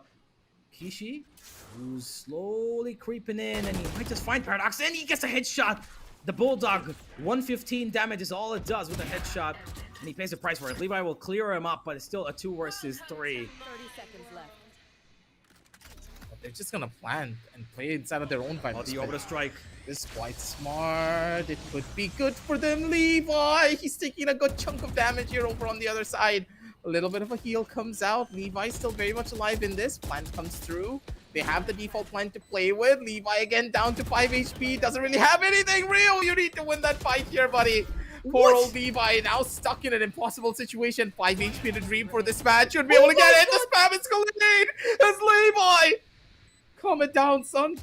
S1: Kishi, who's slowly creeping in, and he might just find Paradox, and he gets a headshot. The Bulldog, 115 damage is all it does with a headshot, and he pays the price for it. Levi will clear him up, but it's still a 2 versus 3.
S4: 30 seconds left.
S2: They're just gonna plant and play inside of their own fight.
S1: Oh, the orbital strike.
S2: This is quite smart. It could be good for them. Levi, he's taking a good chunk of damage here over on the other side. A little bit of a heal comes out. Levi's still very much alive in this. Plant comes through. They have the default plant to play with. Levi again down to 5 HP. Doesn't really have anything. Rio, you need to win that fight here, buddy. Poor old Levi now stuck in an impossible situation. 5 HP to dream for this match. Should be able to get it. The spam is grenade. It's Levi. Calm it down, son.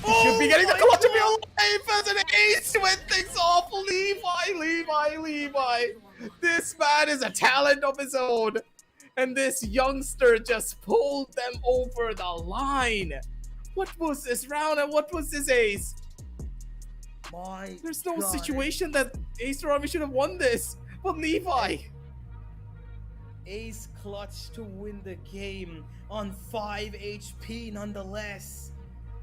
S2: You should be getting the clutch to be alive as an ace to end things off. Levi. This man is a talent of his own. And this youngster just pulled them over the line. What was this round and what was this ace? There's no situation that Acer Army should have won this. But Levi.
S1: Ace clutch to win the game on 5 HP nonetheless.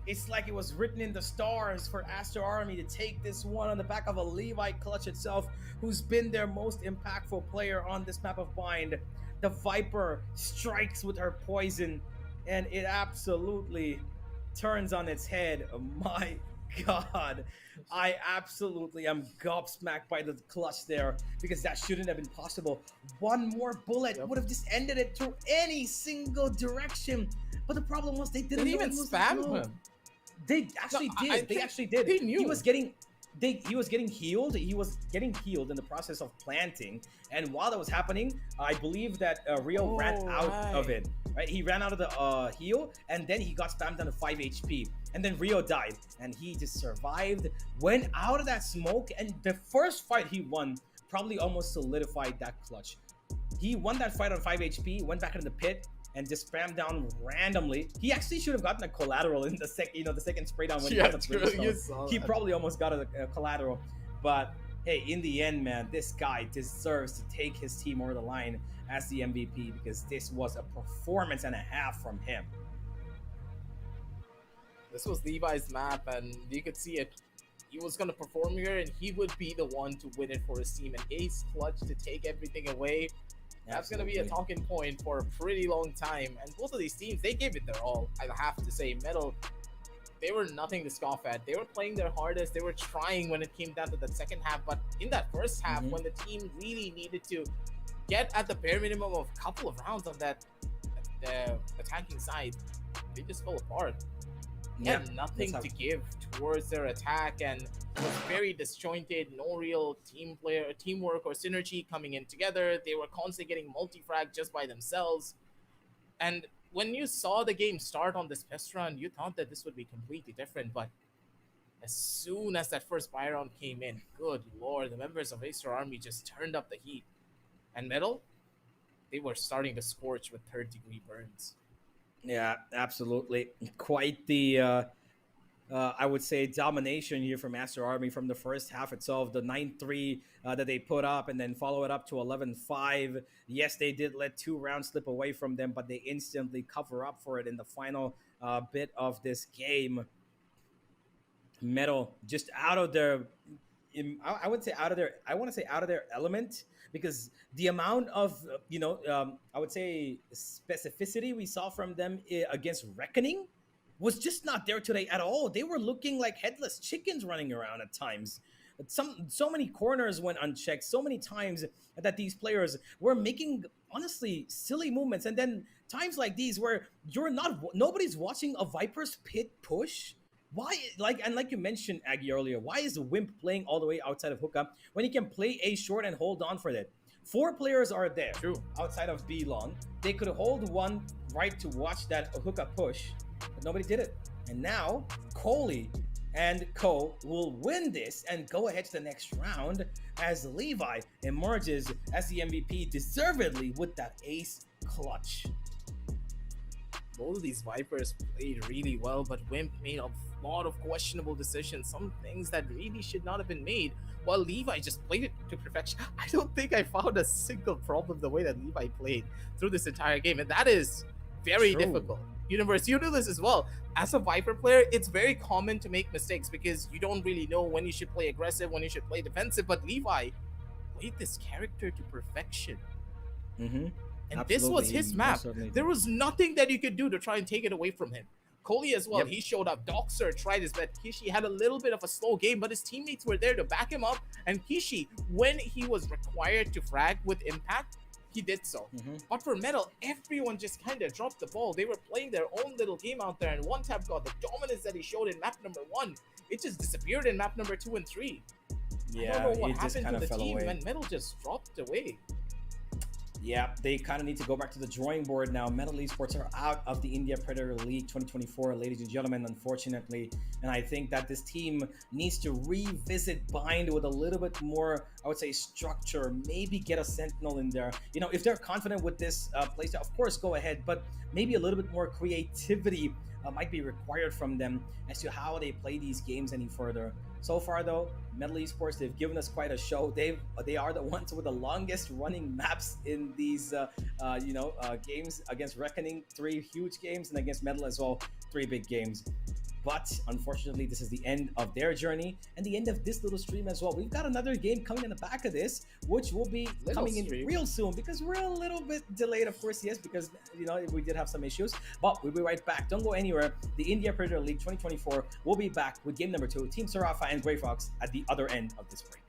S1: It's like it was written in the stars for Aster Army to take this one on the back of a Levi clutch itself, who's been their most impactful player on this map of Bind. The Viper strikes with her poison, and it absolutely turns on its head. My God, I absolutely am gobsmacked by the clutch there, because that shouldn't have been possible. 1 more bullet would have just ended it through any single direction. But the problem was they didn't
S2: even spam him.
S1: They actually did. They actually did.
S2: He knew.
S1: He was getting healed. He was getting healed in the process of planting. And while that was happening, I believe that Rio ran out of it. Right? He ran out of the heal, and then he got spammed down to 5 HP. And then Rio died, and he just survived, went out of that smoke, and the first fight he won probably almost solidified that clutch. He won that fight on 5 HP, went back into the pit, and just spammed down randomly. He actually should have gotten a collateral in the second spray down when he got the brimstone. He probably almost got a collateral. But hey, in the end, man, this guy deserves to take his team over the line as the MVP, because this was a performance and a half from him.
S2: This was Levi's map, and you could see it. he was going to perform here and he would be the one to win it for his team. And ace clutch to take everything away. That's going to be a talking point for a pretty long time. And both of these teams, they gave it their all, I have to say. Metal, they were nothing to scoff at. They were playing their hardest. They were trying when it came down to the second half. But in that first half, when the team really needed to get at the bare minimum of a couple of rounds on that attacking side, they just fell apart. They had nothing to give towards their attack and was very disjointed, no real teamwork or synergy coming in together. They were constantly getting multi-frag just by themselves. And when you saw the game start on this first round, you thought that this would be completely different. But as soon as that first buy round came in, good lord, the members of Aster Army just turned up the heat. And Metal, they were starting to scorch with third-degree burns.
S1: Yeah, absolutely. Quite the, I would say, domination here from Aster Army from the first half itself. The 9-3 that they put up and then follow it up to 11-5. Yes, they did let 2 rounds slip away from them, but they instantly cover up for it in the final bit of this game. Metal just out of their, I would say out of their, I want to say out of their element, because the amount of, I would say specificity we saw from them against Reckoning was just not there today at all. They were looking like headless chickens running around at times. So many corners went unchecked, so many times that these players were making, honestly, silly movements. And then times like these where nobody's watching a Viper's pit push. Why, like you mentioned, Aggie, earlier, why is Wimp playing all the way outside of hookup when he can play A short and hold on for that? 4 players are there.
S2: True.
S1: Outside of B long. They could hold one right to watch that hookup push, but nobody did it. And now, Coley and Co will win this and go ahead to the next round as Levi emerges as the MVP deservedly with that ace clutch.
S2: Both of these Vipers played really well, but Wimp made a lot of questionable decisions, some things that really should not have been made, while Levi just played it to perfection. I don't think I found a single problem the way that Levi played through this entire game, and that is very difficult. Universe, you do this as well. As a Viper player, it's very common to make mistakes because you don't really know when you should play aggressive, when you should play defensive, but Levi played this character to perfection. And absolutely. This was his map. There was nothing that you could do to try and take it away from him. Coley as well, he showed up. Doxer tried his best. Kishi had a little bit of a slow game, but his teammates were there to back him up. And Kishi, when he was required to frag with impact, he did so. But for Metal, everyone just kind of dropped the ball. They were playing their own little game out there, and One Tap God, the dominance that he showed in map number 1, it just disappeared in map number 2 and 3.
S1: Yeah,
S2: I don't know what happened to the team, and Metal just dropped away.
S1: Yeah, they kind of need to go back to the drawing board now. Metal Esports are out of the India Predator League 2024, ladies and gentlemen, unfortunately. And I think that this team needs to revisit Bind with a little bit more, I would say, structure. Maybe get a Sentinel in there. You know, if they're confident with this playstyle, of course, go ahead. But maybe a little bit more creativity might be required from them as to how they play these games any further. So far, though, Metal Esports, they've given us quite a show. They are the ones with the longest running maps in these games against Reckoning, 3 huge games, and against Metal as well, 3 big games. But unfortunately, this is the end of their journey and the end of this little stream as well. We've got another game coming in the back of this, which will be coming in real soon because we're a little bit delayed, of course, yes, because we did have some issues. But we'll be right back. Don't go anywhere. The India Predator League 2024 will be back with game number 2, Team Sarafa and Grey Fox at the other end of this break.